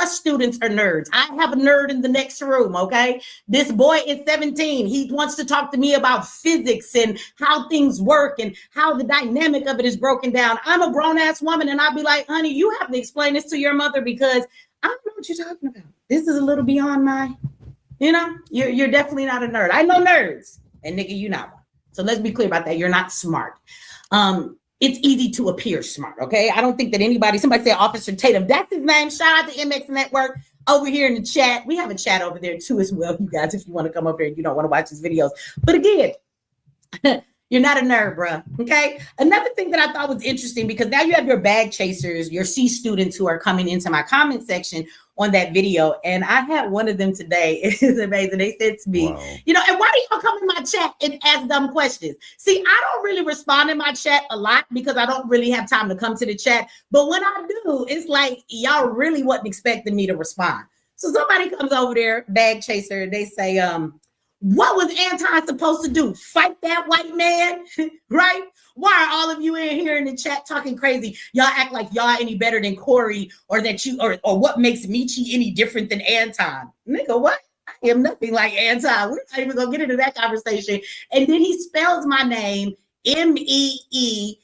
students are nerds. I have a nerd in the next room, okay? This boy is 17. He wants to talk to me about physics and how things work and how the dynamic of it is broken down. I'm a grown-ass woman, and I'll be like, honey, you have to explain this to your mother because I don't know what you're talking about. This is a little beyond my You know, you're definitely not a nerd. I know nerds, and nigga, you not one. So let's be clear about that. You're not smart. It's easy to appear smart, okay? I don't think that somebody said Officer Tatum, that's his name. Shout out to MX Network over here in the chat. We have a chat over there too as well, you guys, if you want to come over here and you don't want to watch his videos. But again, you're not a nerd, bro. Okay. Another thing that I thought was interesting, because now you have your bag chasers, your C students who are coming into my comment section on that video. And I had one of them today. It's amazing. They said to me, Wow. you know, and why do y'all come in my chat and ask dumb questions? See, I don't really respond in my chat a lot because I don't really have time to come to the chat. But when I do, it's like y'all really wasn't expecting me to respond. So somebody comes over there, bag chaser, they say, what was Anton supposed to do? Fight that white man, right? Why are all of you in here in the chat talking crazy? Y'all act like y'all any better than Corey, or that you, or what makes Michi any different than Anton? Nigga, what? I am nothing like Anton. We're not even gonna get into that conversation. And then he spells my name Meechi.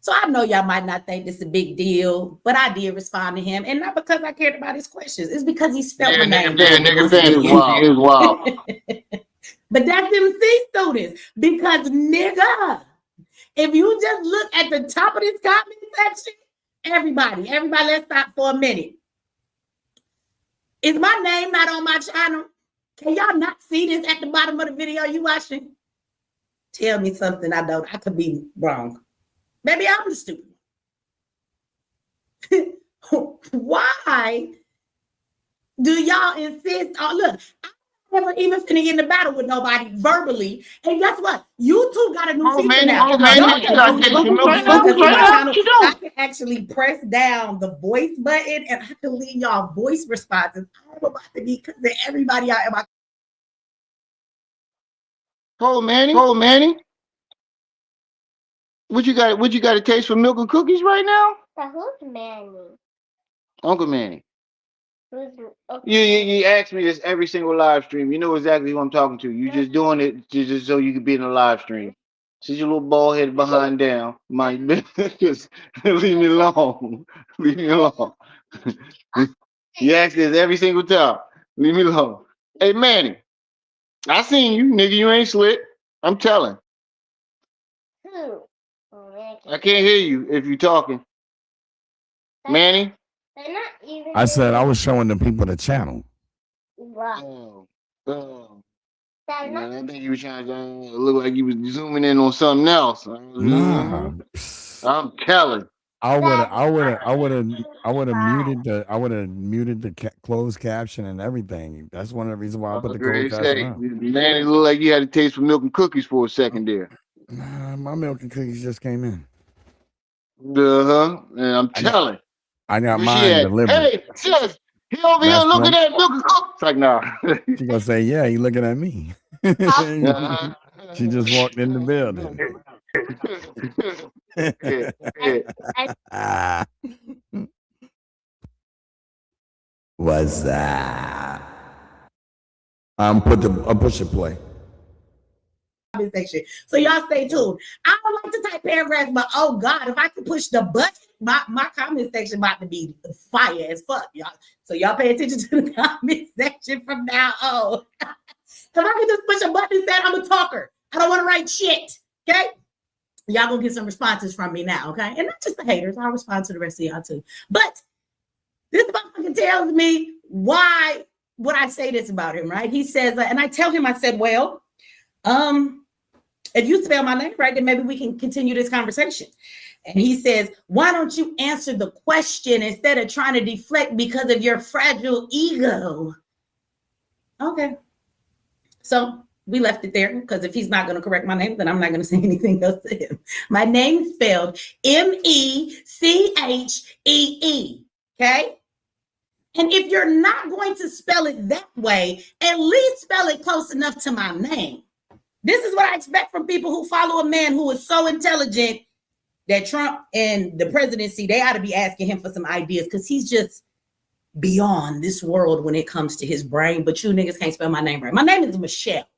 So I know y'all might not think this is a big deal, but I did respond to him, and not because I cared about his questions. It's because he spelled my name. Nigga, is wild. But that's them C students, because nigga, if you just look at the top of this comment section, everybody, let's stop for a minute. Is my name not on my channel? Can y'all not see this at the bottom of the video you watching? Tell me something I don't. I could be wrong. Maybe I'm the stupid one. Why do y'all insist on, look, I'm never even finna get in the battle with nobody verbally. And guess what? YouTube got a new feature now. I can actually press down the voice button and I can leave y'all voice responses. I'm about to be because everybody out in my Manny. What you got a taste for milk and cookies right now? Who's Manny? Uncle Manny. Who's You ask me this every single live stream. You know exactly who I'm talking to. You just doing it just so you can be in the live stream. Sit your little bald head behind down. My business. Leave me alone. Leave me alone. You ask this every single time. Leave me alone. Hey Manny, I seen you, nigga. You ain't slick. I'm telling. who? I can't hear you if you talking. Manny? They're not even. I said I was showing the people the channel. Wow. Oh. They're not. I think you were trying to look like you was zooming in on something else. Nah. I'm telling. I would have muted the closed caption and everything. That's one of the reasons why I put the closed caption on. Man, it looked like you had a taste for milk and cookies for a second there. Nah, my milk and cookies just came in. And I'm telling. I got Where mine she at? delivered. Hey, sis, he over here looking at milk and cookies. It's like, nah. She gonna say, yeah, he looking at me. She just walked in the building. What's that? I'll push it play. Section. So y'all stay tuned. I don't like to type paragraphs, but oh God, if I could push the button, my comment section about to be fire as fuck, y'all. So y'all pay attention to the comment section from now on. If I can just push a button and say I'm a talker, I don't want to write shit. Okay. Y'all gonna get some responses from me now, okay? And not just the haters, I'll respond to the rest of y'all too. But this motherfucker tells me why would I say this about him, right? He says, and I tell him, I said, well, if you spell my name right, then maybe we can continue this conversation. And he says, why don't you answer the question instead of trying to deflect because of your fragile ego? Okay. So we left it there because if he's not going to correct my name, then I'm not going to say anything else to him. My name is spelled Meechee. Okay. And if you're not going to spell it that way, at least spell it close enough to my name. This is what I expect from people who follow a man who is so intelligent that Trump and the presidency, they ought to be asking him for some ideas because he's just beyond this world when it comes to his brain. But you niggas can't spell my name right. My name is Michelle.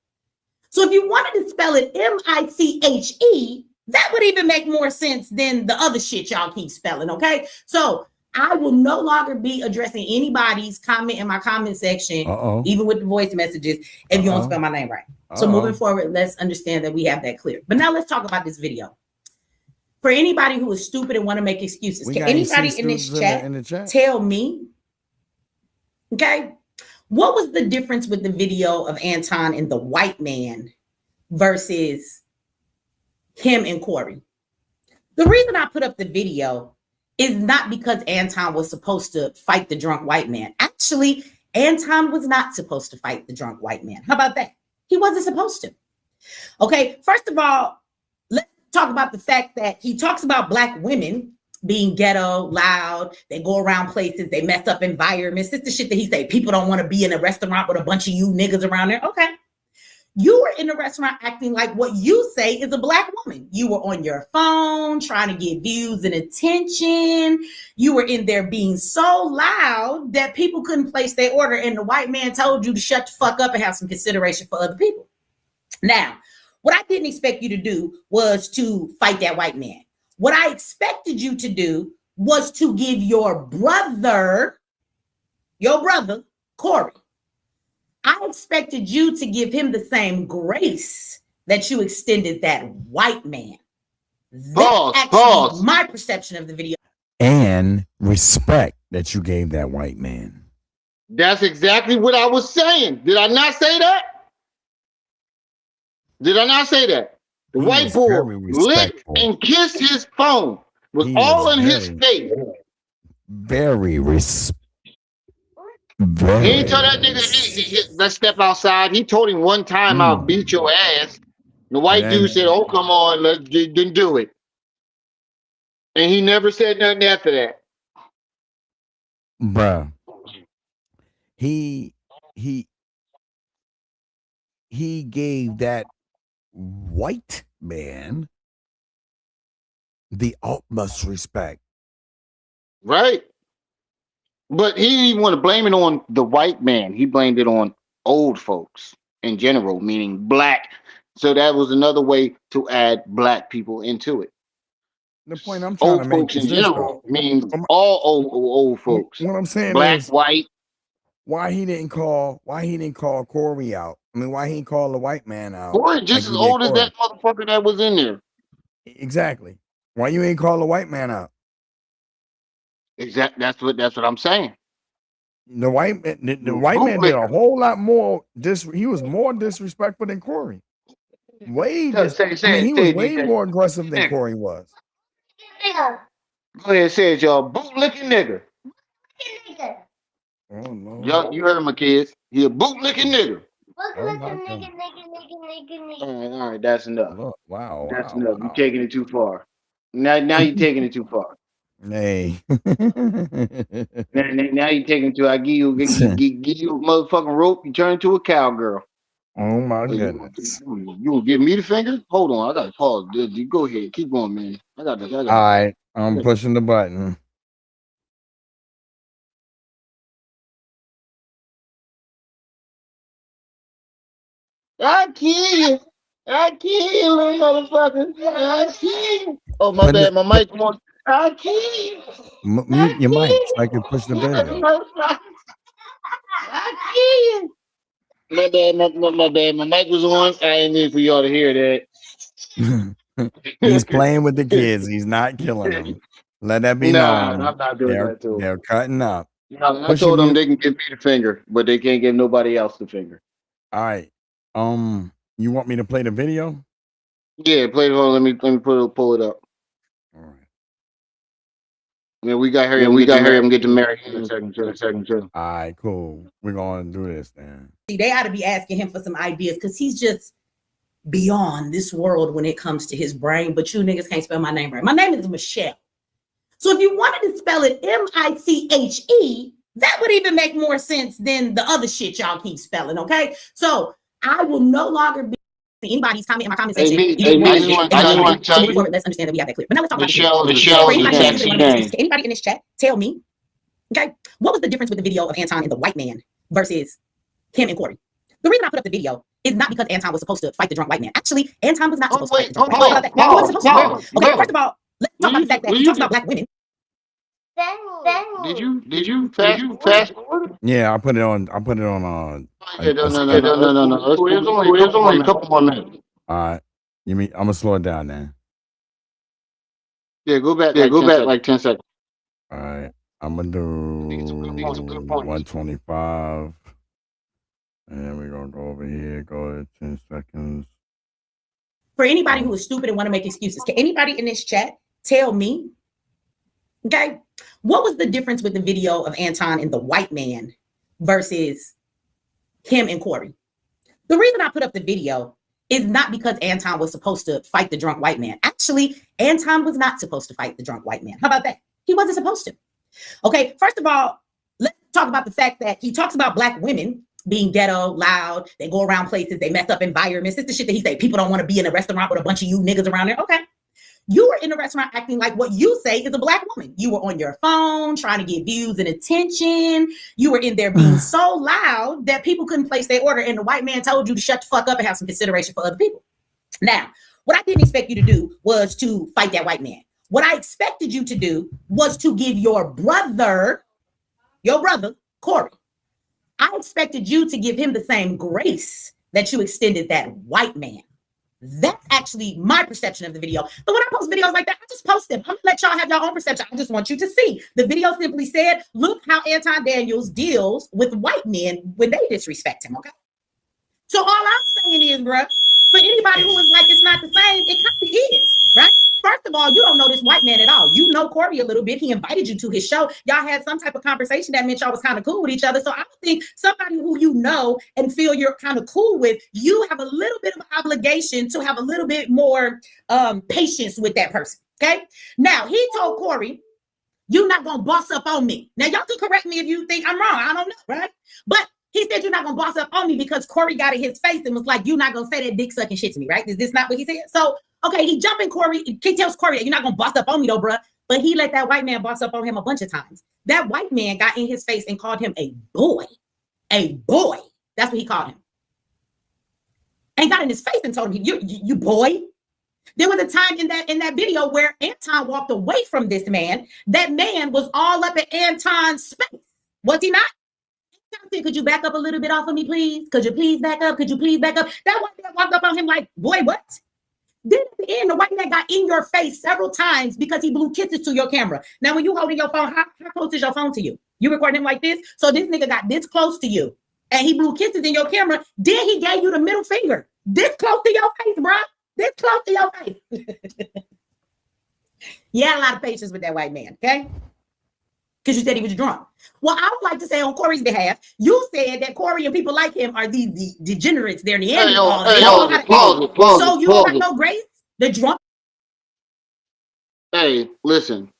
So if you wanted to spell it Miche, that would even make more sense than the other shit y'all keep spelling, okay? So I will no longer be addressing anybody's comment in my comment section, even with the voice messages, if you don't spell my name right. So moving forward, let's understand that we have that clear. But now let's talk about this video. For anybody who is stupid and want to make excuses, can anybody in this chat tell me, okay, what was the difference with the video of Anton and the white man versus him and Corey? The reason I put up the video is not because Anton was supposed to fight the drunk white man. Actually, Anton was not supposed to fight the drunk white man. How about that? He wasn't supposed to. Okay, first of all, let's talk about the fact that he talks about Black women being ghetto, loud, they go around places, they mess up environments. This is the shit that he say, people don't want to be in a restaurant with a bunch of you niggas around there. Okay. You were in a restaurant acting like what you say is a Black woman. You were on your phone trying to get views and attention. You were in there being so loud that people couldn't place their order, and the white man told you to shut the fuck up and have some consideration for other people. Now, what I didn't expect you to do was to fight that white man. What I expected you to do was to give your brother, Corey, I expected you to give him the same grace that you extended that white man. That's actually my perception of the video. And respect that you gave that white man. That's exactly what I was saying. Did I not say that? Did I not say that? The white boy licked and kissed his phone. Was all in his face. Very respectful. He ain't told that nigga, let's step outside. He told him one time, I'll beat your ass. The white dude said, oh, come on, let's do it. And he never said nothing after that. Bruh. He gave that white man the utmost respect. Right. But he didn't even want to blame it on the white man. He blamed it on old folks in general, meaning Black. So that was another way to add Black people into it. The point I'm trying to make folks in general means all old folks. What I'm saying Black, is, white. Why he didn't call Corey out? I mean, why he didn't call the white man out? Corey just as old as that motherfucker that was in there. Exactly. Why you ain't call the white man out? Exactly. That's what I'm saying. The white man did a whole lot more. He was more disrespectful than Corey. He was way more aggressive than Corey was. Go ahead, say it, y'all. Bootlicking nigga. Oh no. Y'all, you heard my kids. He a bootlicking nigga. All right, that's enough. Look, wow. That's enough. You're taking it too far. Now you're taking it too far. Hey. now you're taking it too. I give you a motherfucking rope. You turn into a cowgirl. Oh my goodness. You gonna give me the finger? Hold on, I gotta pause. You go ahead, keep going, man. I got. All right, I'm pushing the button. I kill you, little motherfucker. I kill you. Oh my bad, my mic won't. I kill you. Mute your mic so I can push the video. I kill you. My bad, my mic was on. I didn't need for y'all to hear that. He's playing with the kids. He's not killing them. Let that be known. I'm not doing that too. They're cutting up. I told them they can give me the finger, but they can't give nobody else the finger. All right. You want me to play the video? Yeah, play it. Let me pull it up. All right. Yeah, we got hurry up and get to Mary in a second too. All right, cool. We're gonna do this then. See, they ought to be asking him for some ideas because he's just beyond this world when it comes to his brain. But you niggas can't spell my name right. My name is Michelle. So if you wanted to spell it Miche, that would even make more sense than the other shit y'all keep spelling. Okay, so I will no longer be anybody's comment in my comment section. I just want to tell you. Let's understand that we have that clear. But now let's talk Michelle, about anybody in this chat, tell me, okay, what was the difference with the video of Anton and the white man versus him and Corey? The reason I put up the video is not because Anton was supposed to fight the drunk white man. Actually, Anton was not supposed to fight the drunk white man. Okay, first of all, let's talk about the fact that he talks about Black women. Did you fast forward? Yeah, I put it on. Yeah, no, A no, no, skip. no, no, no, no. It was only a couple more minutes. All right. You mean I'm gonna slow it down then? Yeah, go back Yeah, like go 10 back seconds. like 10 seconds. All right. I'm gonna These are do good points. 125, and then we're gonna go over here. Go to 10 seconds. For anybody who is stupid and want to make excuses, can anybody in this chat tell me, okay, what was the difference with the video of Anton and the white man versus him and Corey? The reason I put up the video is not because Anton was supposed to fight the drunk white man. Actually, Anton was not supposed to fight the drunk white man. How about that? He wasn't supposed to. Okay, first of all, let's talk about the fact that he talks about black women being ghetto, loud, they go around places, they mess up environments. It's the shit that he say, people don't want to be in a restaurant with a bunch of you niggas around there. Okay. You were in a restaurant acting like what you say is a black woman. You were on your phone trying to get views and attention. You were in there being so loud that people couldn't place their order, and the white man told you to shut the fuck up and have some consideration for other people. Now, what I didn't expect you to do was to fight that white man. What I expected you to do was to give your brother, Corey, I expected you to give him the same grace that you extended that white man. That's actually my perception of the video. But when I post videos like that, I just post them. I'm gonna let y'all have your own perception. I just want you to see. The video simply said, look how Anton Daniels deals with white men when they disrespect him, okay? So all I'm saying is, bro, for anybody who is like, it's not the same, it kind of is, right? First of all, you don't know this white man at all. You know Corey a little bit. He invited you to his show. Y'all had some type of conversation that meant y'all was kind of cool with each other. So I think somebody who you know and feel you're kind of cool with, you have a little bit of obligation to have a little bit more patience with that person, okay? Now, he told Corey, you're not going to boss up on me. Now, y'all can correct me if you think I'm wrong. I don't know, right? But he said, you're not going to boss up on me because Corey got in his face and was like, you're not going to say that dick sucking shit to me, right? Is this not what he said? So, okay, he jumping Corey. He tells Corey that you're not going to boss up on me though, bruh. But he let that white man boss up on him a bunch of times. That white man got in his face and called him a boy. A boy. That's what he called him. And got in his face and told him, you boy. There was a time in that video where Anton walked away from this man. That man was all up in Anton's space. Was he not? Could you back up a little bit off of me, please? Could you please back up? Could you please back up? That white man walked up on him like, boy, what? Then at the end, the white man got in your face several times because he blew kisses to your camera. Now, when you holding your phone, how close is your phone to you? You recording him like this? So this nigga got this close to you, and he blew kisses in your camera. Then he gave you the middle finger. This close to your face, bro. This close to your face. You had a lot of patience with that white man, okay? Because you said he was drunk. Well, I would like to say on Corey's behalf, you said that Corey and people like him are the degenerates. They're Neanderthals. So you don't have no grace? The drunk. Hey, listen.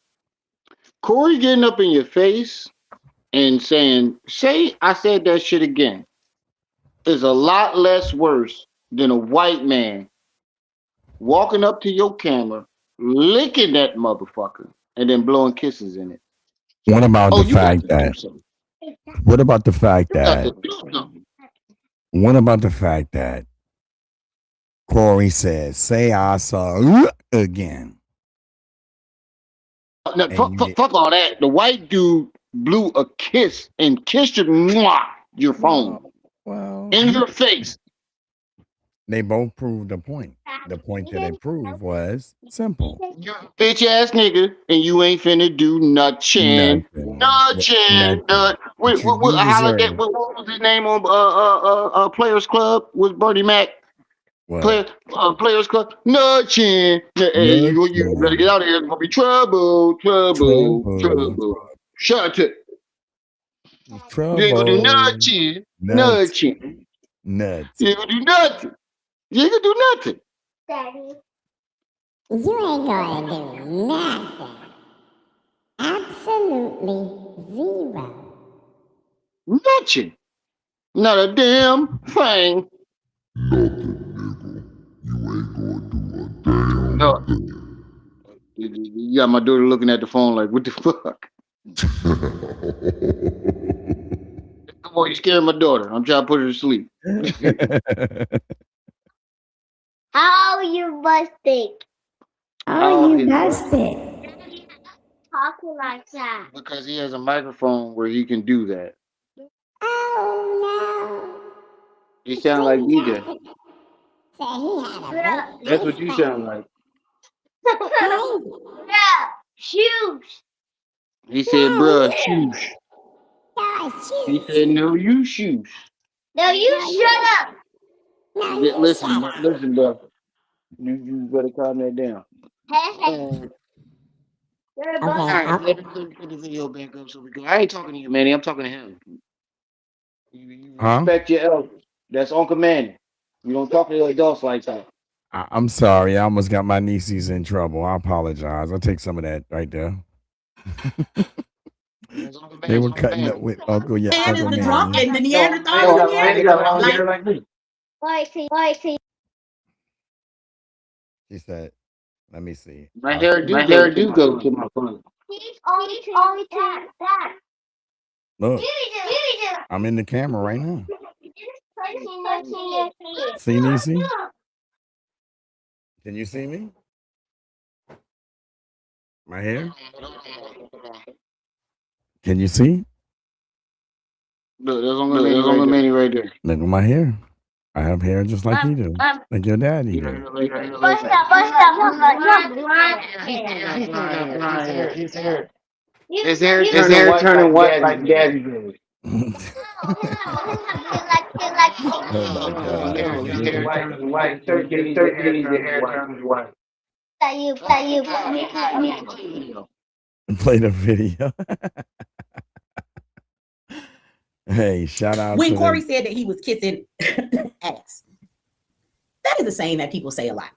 Corey getting up in your face and saying, say I said that shit again, is a lot less worse than a white man walking up to your camera, licking that motherfucker, and then blowing kisses in it. What about the You got fact to that? do something. What about the fact You got to that? do something. What about the fact that Corey says, "Say I saw again"? No, And fuck, you fuck, did. fuck all that. The white dude blew a kiss and kissed your phone Well, in your face. they both proved the point. The point that they proved was simple. You bitch ass nigga, and you ain't finna do nothing. Nothing. Nothing. Nothing. What You holla that? deserve. What was his name on Players Club? Was Bernie Mac? What? Players Club. Nothing. Hey, you better get Nothing. out of here. It's gonna be trouble. Trouble. Shut it. You ain't gonna do Trouble. nothing. Nuts. Nothing. Nuts. You ain't gonna do nothing. You ain't gonna do nothing. Daddy. You ain't gonna do nothing. Absolutely zero. Nothing. Not a damn thing. No. You got my daughter looking at the phone like, what the fuck? Come on, you scaring my daughter. I'm trying to put her to sleep. How you busted? Oh, You busted. talking like that? Because he has a microphone where he can do that. Oh He no. sound like DJ. Said he had a big That's nice what you sound like. baby. Shoes. He said, bruh, shoes. No, He shoes. said, no, you shoes. No, you shut up. No, you Listen, shut up. listen, bro. You better calm that down. You're a Okay, All right, I'll, let me put the video back up so we go. I ain't talking to you, Manny. I'm talking to him. You Huh? respect your elders. That's Uncle Manny. You don't talk to the adults like that. I'm sorry. I almost got my nieces in trouble. I apologize. I'll take some of that right there. That's Uncle They were Manny. cutting up with Uncle Man is Uncle the drunk Manny. and the No, Neanderthal is Manny got long Neanderthal. hair Like, like me. She said, "Let me see." My hair do go to my front. He's only to that. Look, I'm in the camera right now. See, Niecy? Can you see me? My hair? Can you see? Look, there's Uncle Manny right there. Look at my hair. I have hair just like you do, like your daddy You know, do. Bust up. His hair turning white like daddy's hair. Oh my God! His hair turning white. 13 your hair turns white. Play the video. Hey, shout out when to Corey the, said that he was kissing ass, that is a saying that people say a lot.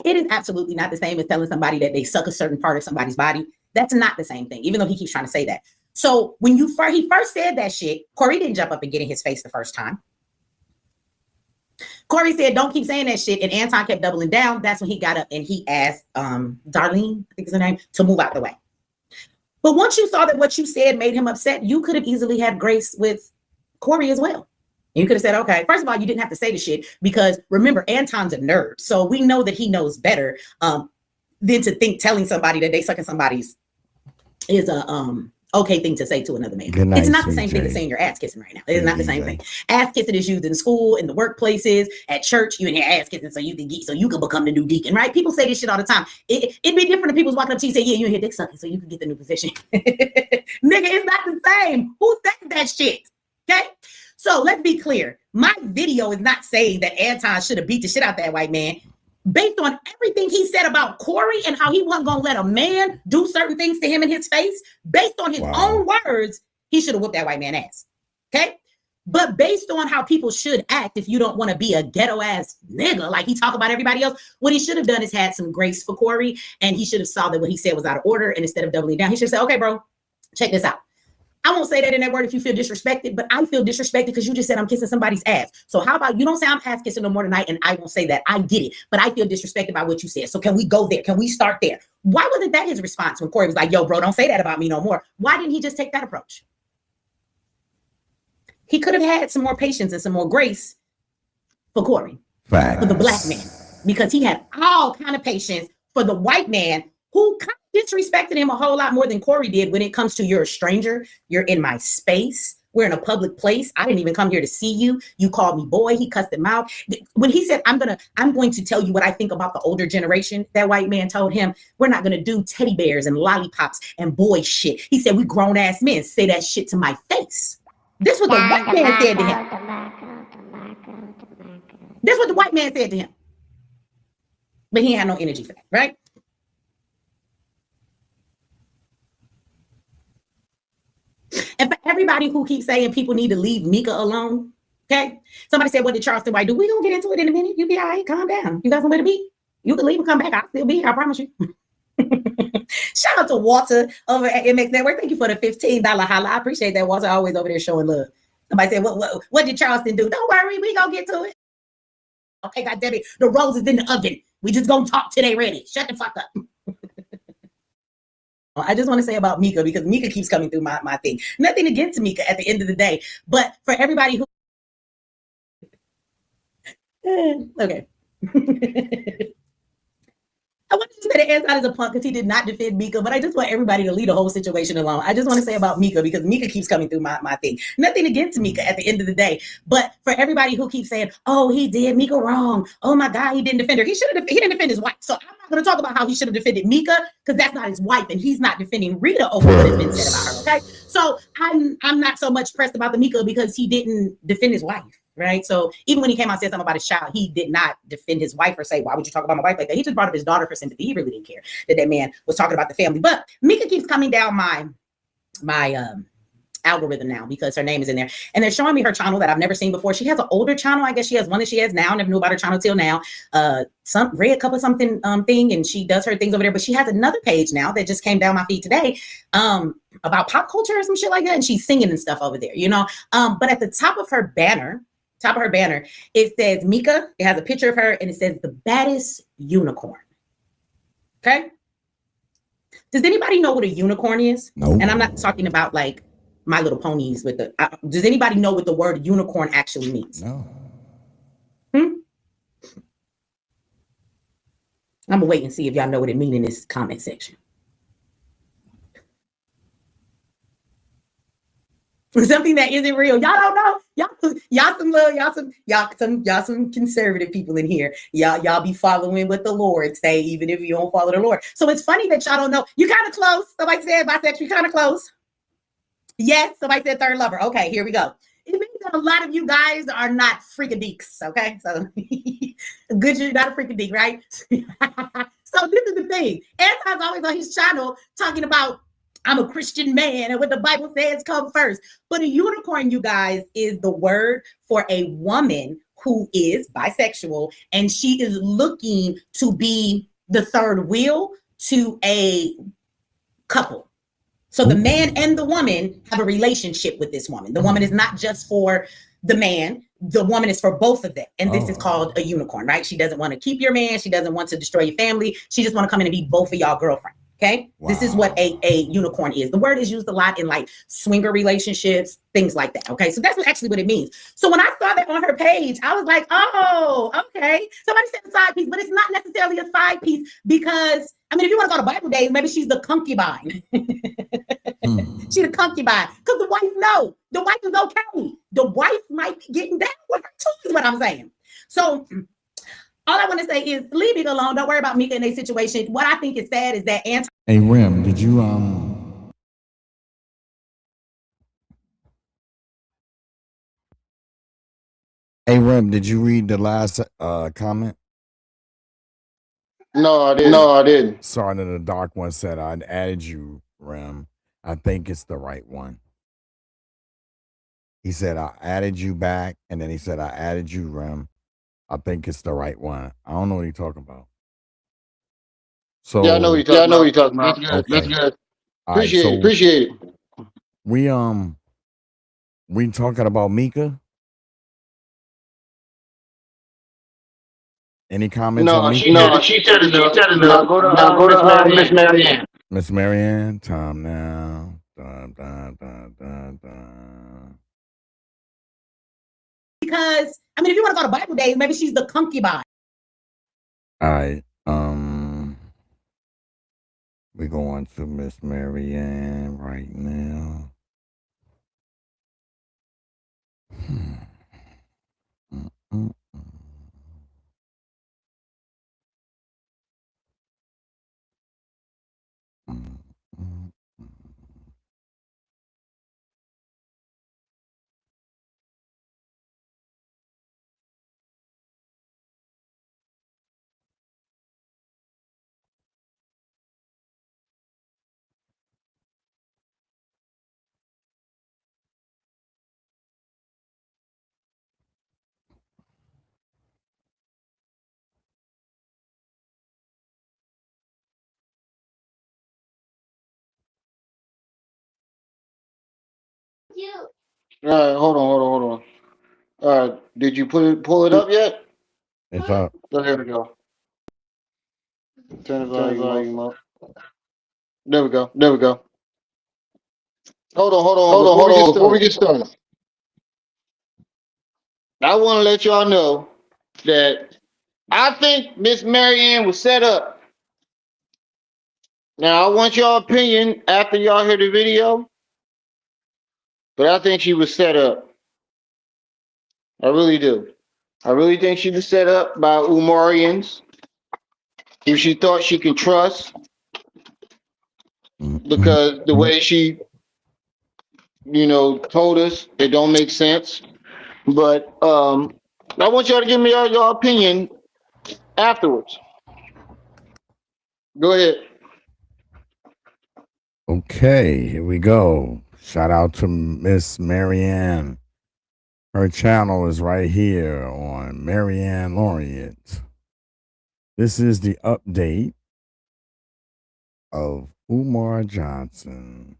It is absolutely not the same as telling somebody that they suck a certain part of somebody's body. That's not the same thing, even though he keeps trying to say that. So when he first said that shit, Corey didn't jump up and get in his face the first time. Corey said, don't keep saying that shit. And Anton kept doubling down. That's when he got up and he asked Darlene, I think is her name, to move out the way. But once you saw that what you said made him upset, you could have easily had grace with Corey as well. You could have said, okay, first of all, you didn't have to say the shit because remember, Anton's a nerd. So we know that he knows better than to think telling somebody that they sucking somebody's is a okay thing to say to another man. Good night, It's not the same thing as CJ. saying you're ass kissing right now. It's not the same DJ. thing. Ass kissing is used in school, in the workplaces, at church. You in here ass kissing so you can become the new deacon, right? People say this shit all the time. It'd be different if people was walking up to you and say, yeah, you in here dick sucking so you can get the new position. Nigga, it's not the same. Who said that shit? Okay? So let's be clear. My video is not saying that Anton should have beat the shit out that white man. Based on everything he said about Corey and how he wasn't going to let a man do certain things to him in his face, based on his own words, he should have whooped that white man ass. Okay? But based on how people should act, if you don't want to be a ghetto ass nigga, like he talk about everybody else, what he should have done is had some grace for Corey, and he should have saw that what he said was out of order, and instead of doubling down, he should have said, okay, bro, check this out. I won't say that in that word if you feel disrespected, but I feel disrespected because you just said I'm kissing somebody's ass. So how about you don't say I'm ass kissing no more tonight, and I won't say that. I get it, but I feel disrespected by what you said. So can we go there? Can we start there? Why wasn't that his response when Corey was like, yo, bro, don't say that about me no more? Why didn't he just take that approach? He could have had some more patience and some more grace for Corey, for the black man, because he had all kind of patience for the white man who kind of disrespected him a whole lot more than Corey did when it comes to you're a stranger, you're in my space, we're in a public place. I didn't even come here to see you. You called me boy. He cussed him out. When he said, I'm going to tell you what I think about the older generation, that white man told him, we're not going to do teddy bears and lollipops and boy shit. He said, we grown ass men say that shit to my face. This what the white man said to him. This what the white man said to him. But he had no energy for that, right? And for everybody who keeps saying people need to leave Mika alone, okay? Somebody said, what did Charleston White do? We're going to get into it in a minute. You be all right. Calm down. You got somewhere to be? You can leave and come back. I'll still be here. I promise you. Shout out to Walter over at MX Network. Thank you for the $15 holla. I appreciate that. Walter always over there showing love. Somebody said, what did Charleston do? Don't worry. We going to get to it. Okay, goddamn it. The rose is in the oven. We just going to talk till they ready. Shut the fuck up. I just want to say about Mika, because Mika keeps coming through my thing. Nothing against Mika at the end of the day, but for everybody who okay. I want to say that Anton is a punk because he did not defend Mika, but I just want everybody to leave the whole situation alone. I just want to say about Mika because Mika keeps coming through my thing. Nothing against Mika at the end of the day, but for everybody who keeps saying, "Oh, he did Mika wrong. Oh my God, he didn't defend her. He didn't defend his wife." So I'm not going to talk about how he should have defended Mika because that's not his wife, and he's not defending Rita over what has been said about her. Okay, so I'm not so much pressed about the Mika because he didn't defend his wife. Right. So even when he came out and said something about his child, he did not defend his wife or say, why would you talk about my wife like that? He just brought up his daughter for sympathy. He really didn't care that man was talking about the family. But Mika keeps coming down my algorithm now because her name is in there. And they're showing me her channel that I've never seen before. She has an older channel. I guess she has one that she has now. I never knew about her channel till now. Some red cup or something thing, and she does her things over there. But she has another page now that just came down my feed today about pop culture or some shit like that. And she's singing and stuff over there, you know. But at the top of her banner, it says Mika. It has a picture of her and it says the baddest unicorn. Okay. Does anybody know what a unicorn is? No. And I'm not talking about like My Little Ponies with the. Does anybody know what the word unicorn actually means? No. I'm gonna wait and see if y'all know what it means in this comment section. Something that isn't real. Y'all don't know. Y'all some conservative people in here. Y'all be following what the Lord say, even if you don't follow the Lord. So it's funny that y'all don't know. You kind of close. Somebody said bisexual, kind of close. Yes, somebody said third lover. Okay, here we go. It means that a lot of you guys are not freakadeeks, okay? So good, you're not a freakadeek, right? So this is the thing. Anton's always on his channel talking about I'm a Christian man and what the Bible says come first. But a unicorn, you guys, is the word for a woman who is bisexual and she is looking to be the third wheel to a couple. So the man and the woman have a relationship with this woman. The woman is not just for the man. The woman is for both of them. And this is called a unicorn, right? She doesn't want to keep your man. She doesn't want to destroy your family. She just want to come in and be both of y'all girlfriend. Okay. Wow. This is what a unicorn is. The word is used a lot in like swinger relationships, things like that. Okay. So that's actually what it means. So when I saw that on her page, I was like, oh, okay. Somebody said a side piece, but it's not necessarily a side piece because, I mean, if you want to go to Bible days, maybe she's the concubine. She's the concubine because the wife, no, the wife is okay. The wife might be getting down with her too, is what I'm saying. So all I want to say is leave Mika alone. Don't worry about Mika in a situation. What I think is sad is that Anton. Hey, Rim, did you Hey, Rim, did you read the last comment? No, I didn't. No, I didn't. Sergeant of the Dark One said I'd added you, Rim. I think it's the right one. He said I added you back, and then he said I added you, Rim. I think it's the right one. I don't know what he's talking about. So Yeah, I know what you're talking about. That's good. Okay. That's good. All right, Appreciate it. We talking about Mika. Any comments on Mika? No, she said it. Now go to Miss Marianne. Miss Marianne, time now. Dun, dun, dun, dun, dun. Because, I mean, if you want to go to Bible days, maybe she's the concubine. All right. We go on to Miss Marianne right now. All right, hold on. Did you pull it up yet? It's up. So there we go. Turn the volume up. There we go. Hold on. Before we get started, I want to let y'all know that I think Miss Marianne was set up Now I want y'all opinion after y'all hear the video, but I think she was set up. I really do. I really think she was set up by Umarians who she thought she could trust because the way she, told us it don't make sense. But I want y'all to give me your opinion afterwards. Go ahead. Okay, here we go. Shout out to Miss Marianne. Her channel is right here on Marianne Laureate. This is the update of Umar Johnson.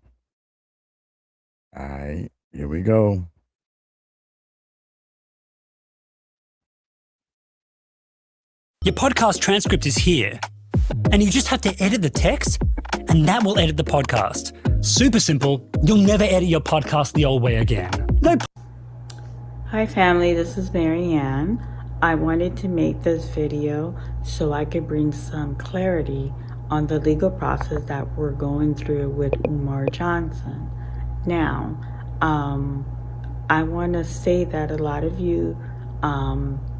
All right, here we go. Your podcast transcript is here, and you just have to edit the text, and that will edit the podcast. Super simple. You'll never edit your podcast the old way again. No. Hi family, this is Marianne. I wanted to make this video so I could bring some clarity on the legal process that we're going through with Umar Johnson. Now, I want to say that a lot of you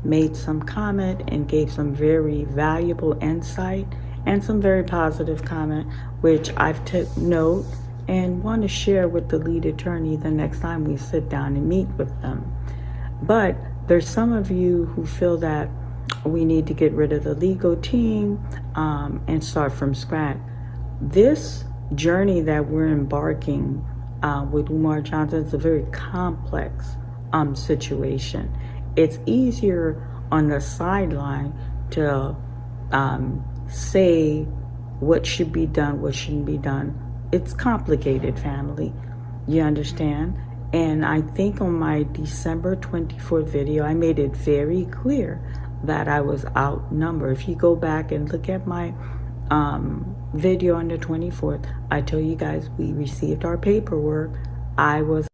made some comment and gave some very valuable insight and some very positive comment, which I've took note and want to share with the lead attorney the next time we sit down and meet with them. But there's some of you who feel that we need to get rid of the legal team and start from scratch. This journey that we're embarking with Umar Johnson is a very complex situation. It's easier on the sideline to say what should be done, what shouldn't be done. It's complicated, family. You understand? And I think on my December 24th video, I made it very clear that I was outnumbered. If you go back and look at my video on the 24th, I told you guys we received our paperwork. I was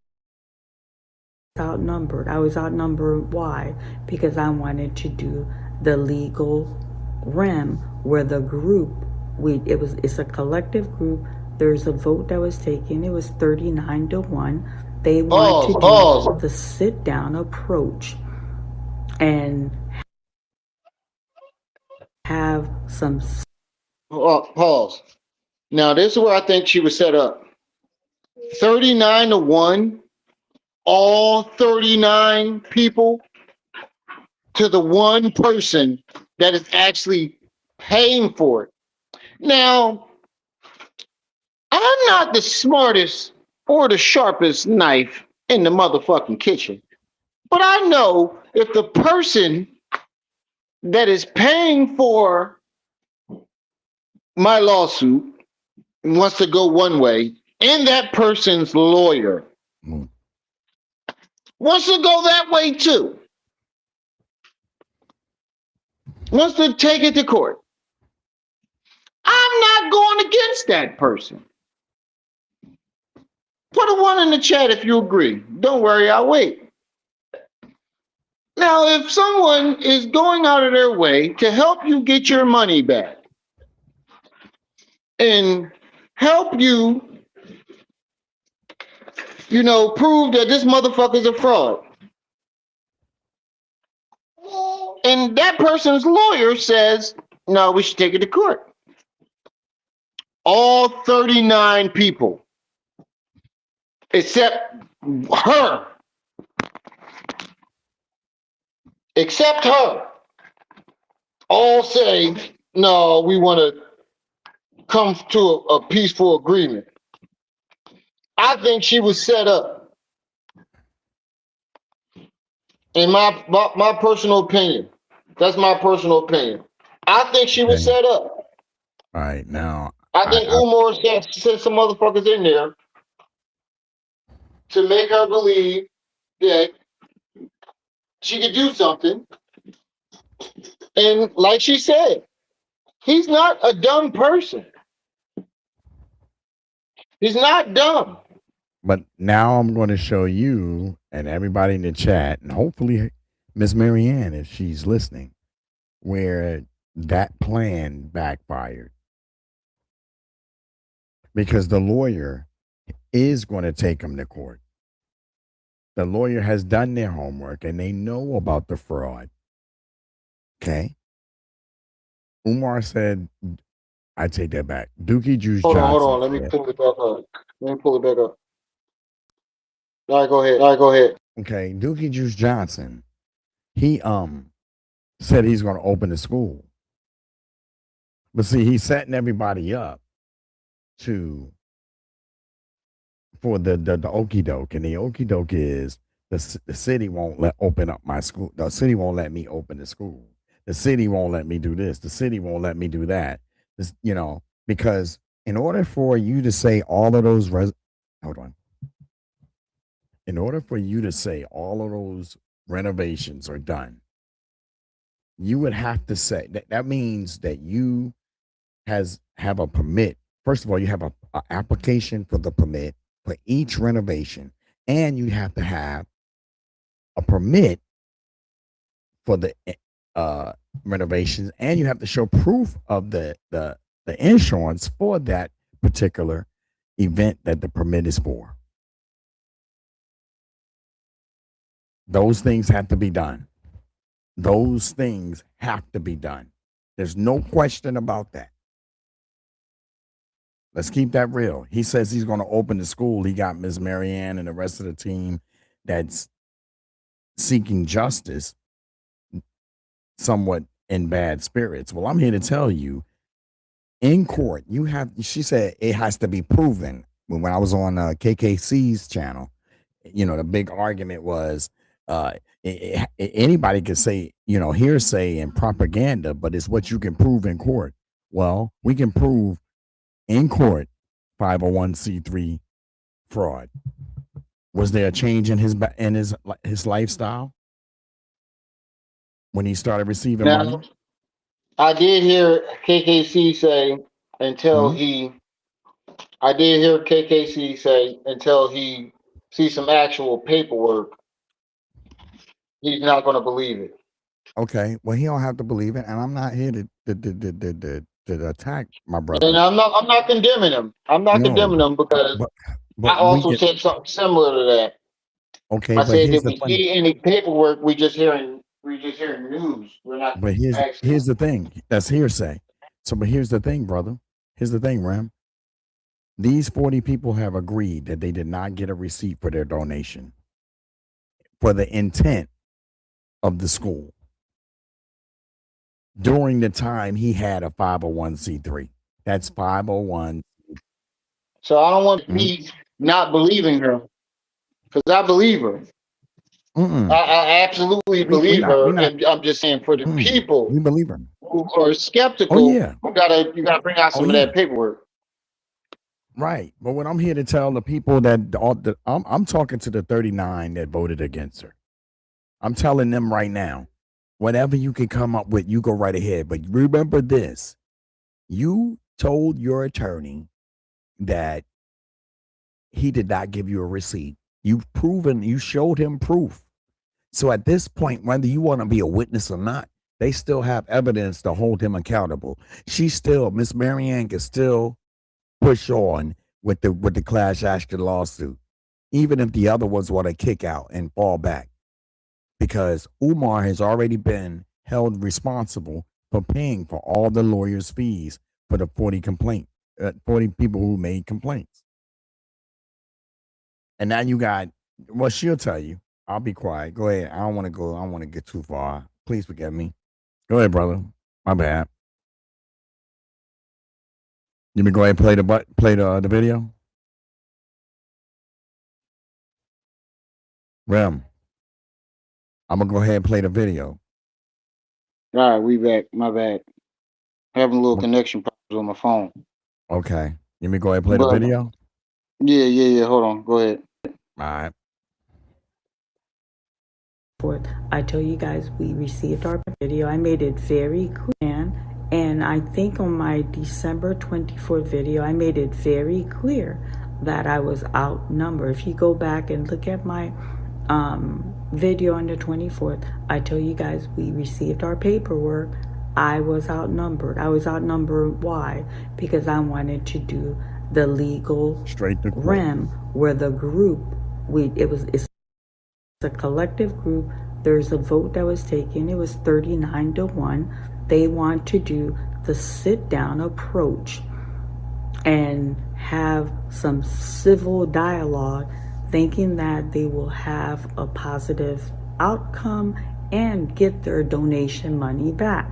outnumbered. I was outnumbered. Why? Because I wanted to do the legal REM where the group, it's a collective group. There's a vote that was taken. It was 39-1. They wanted to do the sit-down approach and have some. Pause. Now, this is where I think she was set up. 39-1, all 39 people to the one person that is actually paying for it. Now, I'm not the smartest or the sharpest knife in the motherfucking kitchen, but I know if the person that is paying for my lawsuit wants to go one way, and that person's lawyer wants to go that way too, wants to take it to court, I'm not going against that person. Put a 1 in the chat if you agree. Don't worry, I'll wait. Now, if someone is going out of their way to help you get your money back and help you, prove that this motherfucker's a fraud, and that person's lawyer says, no, we should take it to court. All 39 people, except her, all say, no, we want to come to a peaceful agreement. I think she was set up. In my personal opinion. That's my personal opinion. I think she was set up. All right, now. I think Umar sent some motherfuckers in there to make her believe that she could do something. And like she said, he's not a dumb person. He's not dumb. But now I'm going to show you and everybody in the chat, and hopefully Miss Marianne, if she's listening, where that plan backfired. because the lawyer is going to take him to court. The lawyer has done their homework and they know about the fraud. Okay. Umar said, I take that back. Dookie Juice Hold on, hold Johnson on. Let me said, pull it back up. Let me pull it back up. All right, go ahead. All right, go ahead. okay, Dookie Juice Johnson, he said he's going to open the school. But see, he's setting everybody up for the okie doke. And the okie doke is the city won't open up my school. The city won't let me open the school. The city won't let me do this. The city won't let me do that. This, because in order for you to say all of those in order for you to say all of those renovations are done, you would have to say that means that you have a permit. First of all, you have a application for the permit for each renovation, and you have to have a permit for the renovations, and you have to show proof of the insurance for that particular event that the permit is for. Those things have to be done. Those things have to be done. There's no question about that. Let's keep that real. He says he's going to open the school. He got Ms. Marianne and the rest of the team that's seeking justice somewhat in bad spirits. Well, I'm here to tell you, in court, she said it has to be proven. When I was on KKC's channel, the big argument was anybody could say, hearsay and propaganda, but it's what you can prove in court. Well, we can prove in court 501c3 fraud. Was there a change in his lifestyle when he started receiving money? Now, I did hear KKC say until he sees some actual paperwork, he's not going to believe it. Okay, well, he don't have to believe it, and I'm not here to attack my brother. And I'm not condemning him. I'm not condemning him because but I also said something similar to that. Okay, I but said here's that the we see any paperwork, we just hearing news. We're not. But here's the thing. That's hearsay. So, but here's the thing, brother. Here's the thing, Ram. These 40 people have agreed that they did not get a receipt for their donation for the intent of the school during the time he had a 501c3. That's 501. So I don't want me not believing her because I believe her. I absolutely believe her, and I'm just saying for the people we believe her who are skeptical, you gotta bring out some of that paperwork. Right, but what I'm here to tell the people that I'm talking to the 39 that voted against her. I'm telling them right now, whatever you can come up with, you go right ahead. But remember this: you told your attorney that he did not give you a receipt. You showed him proof. So at this point, whether you want to be a witness or not, they still have evidence to hold him accountable. Miss Marianne can still push on with the class action lawsuit, even if the other ones want to kick out and fall back, because Umar has already been held responsible for paying for all the lawyers' fees for the 40 people who made complaints. And now you got, well, she'll tell you. I'll be quiet. Go ahead. I don't want to get too far. Please forgive me. Go ahead, brother. My bad. You me go ahead and play the video? Rem, I'm going to go ahead and play the video. All right, we back. My bad. Having a little connection problems on my phone. Okay. You me go ahead and play the video? Yeah. Hold on. Go ahead. All right. I tell you guys, we received our video. I made it very clear. And I think on my December 24th video, I made it very clear that I was outnumbered. If you go back and look at my video on the 24th, I tell you guys, we received our paperwork. I was outnumbered. I was outnumbered. Why? Because I wanted to do the legal Straight to court. rim where the group it's a collective group. There's a vote that was taken. It was 39-1. They want to do the sit down approach and have some civil dialogue, thinking that they will have a positive outcome and get their donation money back.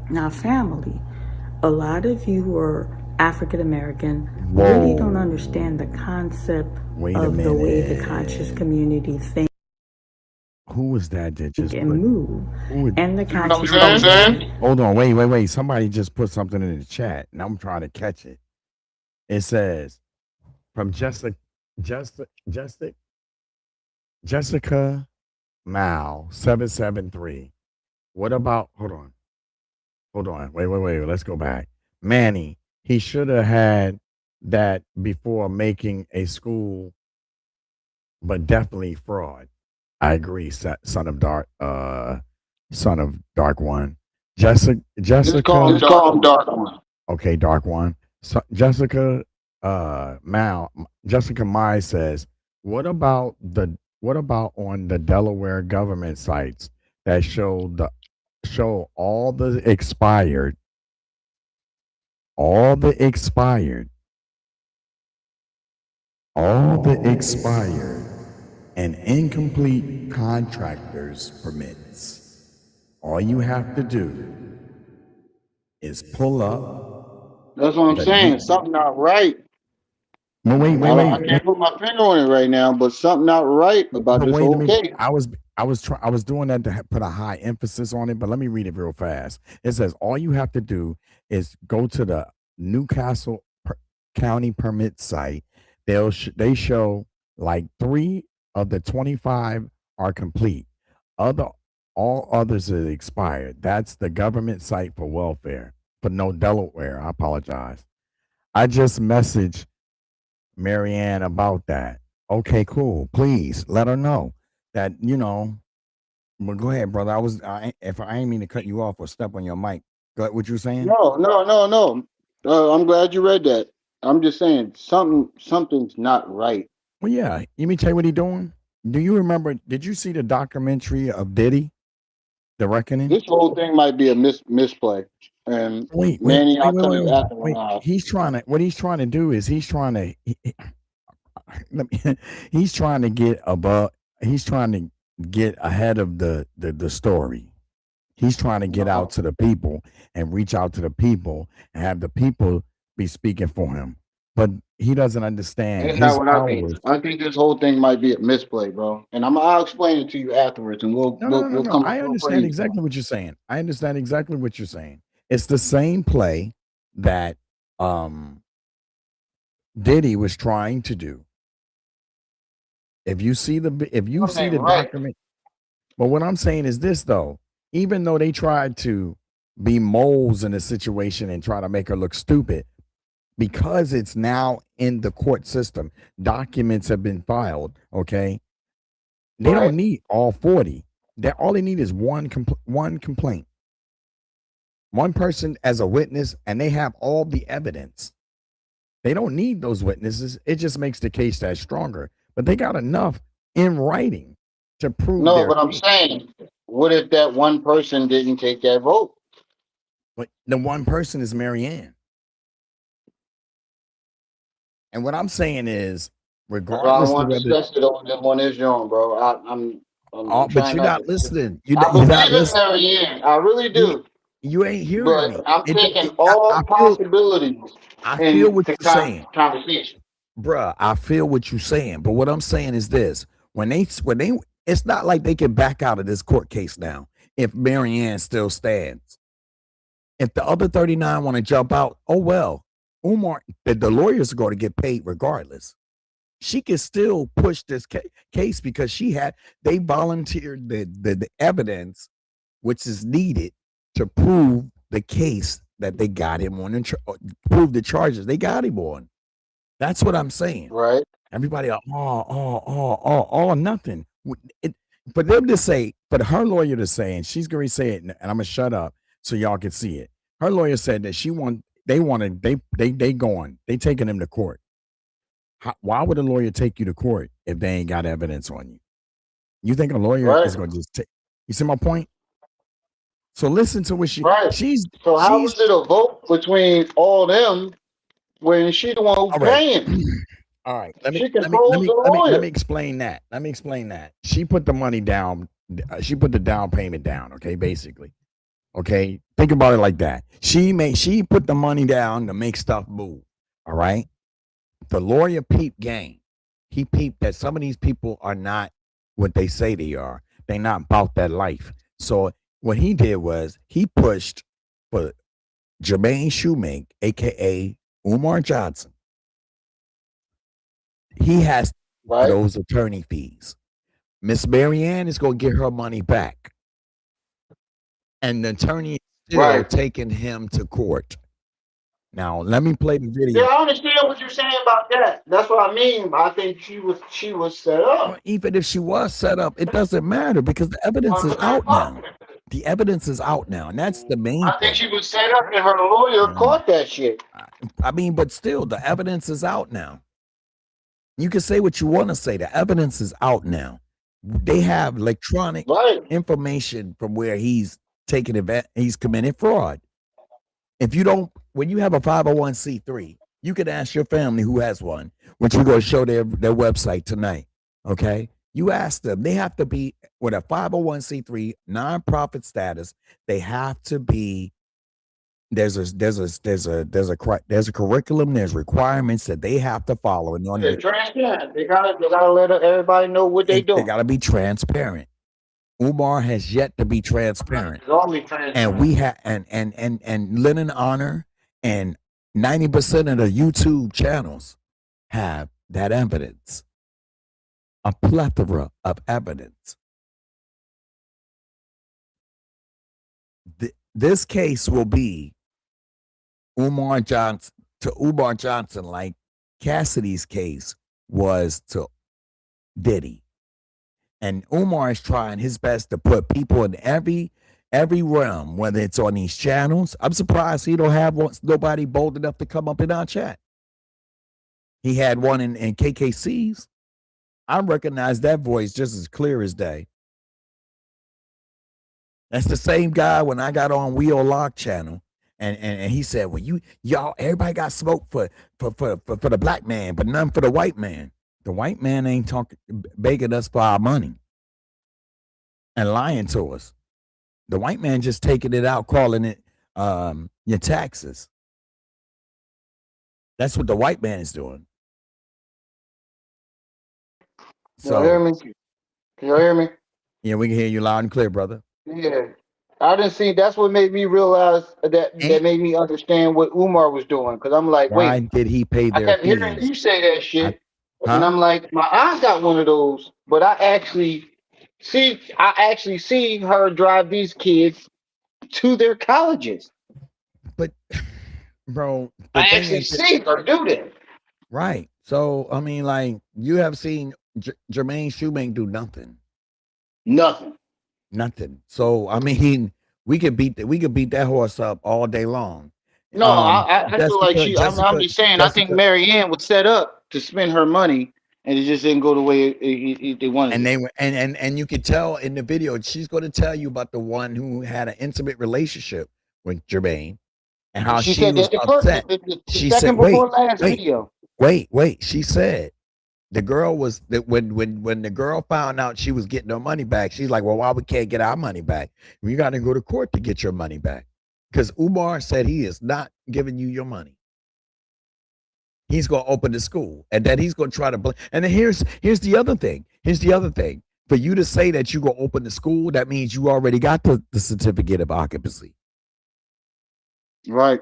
Now, family, a lot of you who are African American really don't understand the concept of the way the conscious community thinks. Who was that just and move? And the conscious community. Hold on, wait. Somebody just put something in the chat, and I'm trying to catch it. It says from Jessica Mal 773. What about? Hold on. Wait. Let's go back. Manny, he should have had that before making a school, but definitely fraud. I agree, son of Dark One. Jessica. Just call him Dark One. Okay, Dark One. So, Jessica Mai says, what about on the Delaware government sites that show all the expired and incomplete contractors permits. All you have to do is pull up. That's what I'm saying. Something not right. No, wait. I can't put my finger on it right now, but something not right about this whole case. I was doing that to put a high emphasis on it, but let me read it real fast. It says all you have to do is go to the Newcastle County permit site. They show like 3 of the 25 are complete. All others are expired. That's the government site for welfare. But no Delaware. I apologize. I just messaged Marianne about that. Okay, cool. Please let her know that, well, go ahead, brother. If I ain't mean to cut you off or step on your mic. Go ahead, what you saying? No. I'm glad you read that. I'm just saying something's not right. Well, yeah. Let me tell you what he doing. Do you remember? Did you see the documentary of Diddy, The Reckoning? This whole thing might be a misplay. And wait. He's trying to. What he's trying to do is he's trying to get above. He's trying to get ahead of the story. He's trying to get out to the people and reach out to the people and have the people be speaking for him. But he doesn't understand. That's not what I mean. I think this whole thing might be a misplay, bro. And I'll explain it to you afterwards, and we'll come. I understand exactly what you're saying. It's the same play that Diddy was trying to do. If you see the document, but what I'm saying is this though. Even though they tried to be moles in the situation and try to make her look stupid, because it's now in the court system, documents have been filed. Okay, they don't need all 40. All they need is one complaint, one person as a witness, and they have all the evidence. They don't need those witnesses. It just makes the case that stronger. But they got enough in writing to prove. No, but I'm saying, what if that one person didn't take that vote? But the one person is Marianne. And what I'm saying is, regardless I want to discuss it on this joint, bro. But you're not listening. I believe in Marianne. I really do. You ain't hearing me. I'm taking all possibilities. I feel what you're saying. Conversation. Bruh, I feel what you're saying. But what I'm saying is this. When they it's not like they can back out of this court case now if Marianne still stands. If the other 39 want to jump out, oh well. Umar, the lawyers are going to get paid regardless. She can still push this case because they volunteered the evidence which is needed to prove the case that they got him on and prove the charges they got him on. That's what I'm saying. Right. Everybody are all nothing. For them to say, for her lawyer to say, and she's going to say it, and I'm going to shut up. so y'all can see it. Her lawyer said that they taking him to court. Why would a lawyer take you to court if they ain't got evidence on you? You think a lawyer is going to just take? You see my point? So listen to what she's. So how is it a vote between all them when she the one who's paying? All right, let me explain that. Let me explain that. She put the money down. She put the down payment down. Okay, basically. Okay, think about it like that. She put the money down to make stuff move. All right. The lawyer peeped game. He peeped that some of these people are not what they say they are. They're not about that life. So what he did was he pushed for Jermaine Shoemake, aka Umar Johnson. He has those attorney fees. Miss Marianne is going to get her money back. And the attorney is still taking him to court. Now, let me play the video. Yeah, I understand what you're saying about that. That's what I mean. I think she was set up. Well, even if she was set up, it doesn't matter because the evidence is out now. The evidence is out now, and that's the main thing. I think she was set up and her lawyer caught that shit. I mean, but still, the evidence is out now. You can say what you want to say. The evidence is out now. They have electronic information from where he's taking advantage. He's committed fraud. If you don't, when you have a 501c3, you can ask your family who has one, which we're going to show their website tonight. Okay. You ask them, they have to be with a 501c3 nonprofit status. They have to be, there's a curriculum, there's requirements that they have to follow. And they're transparent. They gotta let everybody know what they do. They gotta be transparent. Umar has yet to be transparent. And we have and Lennon Honor and 90% of the YouTube channels have that evidence. A plethora of evidence. This case will be Umar Johnson like Cassidy's case was to Diddy. And Umar is trying his best to put people in every realm, whether it's on these channels. I'm surprised he don't have nobody bold enough to come up in our chat. He had one in KKC's. I recognize that voice just as clear as day. That's the same guy when I got on Wheel Lock channel, and he said, "Well, y'all, everybody got smoke for the black man, but none for the white man. The white man ain't begging us for our money and lying to us. The white man just taking it out, calling it your taxes. That's what the white man is doing." So, you hear me? Can you hear me? Yeah, we can hear you loud and clear, brother. Yeah. I didn't see. That's what made me realize that made me understand what Umar was doing. Because I'm like, wait. Why did he pay their fees? I kept hearing you say that shit. And I'm like, my aunt got one of those, but I actually see her drive these kids to their colleges. But, bro, I actually see her do that. Right. So, I mean, like, you have seen Jermaine Shoemake do nothing. Nothing. So, I mean, we could beat that horse up all day long. No, I feel like I'm just saying. I think Marianne was set up to spend her money, and it just didn't go the way they wanted. And they were, and you could tell in the video, she's going to tell you about the one who had an intimate relationship with Jermaine, and how she was upset. She said, "Wait." She said the girl was that when the girl found out she was getting her money back, she's like, "Well, why we can't get our money back? We got to go to court to get your money back." Because Umar said he is not giving you your money. He's going to open the school, and then he's going to try to. And then here's the other thing. For you to say that you're going to open the school, that means you already got the certificate of occupancy. Right.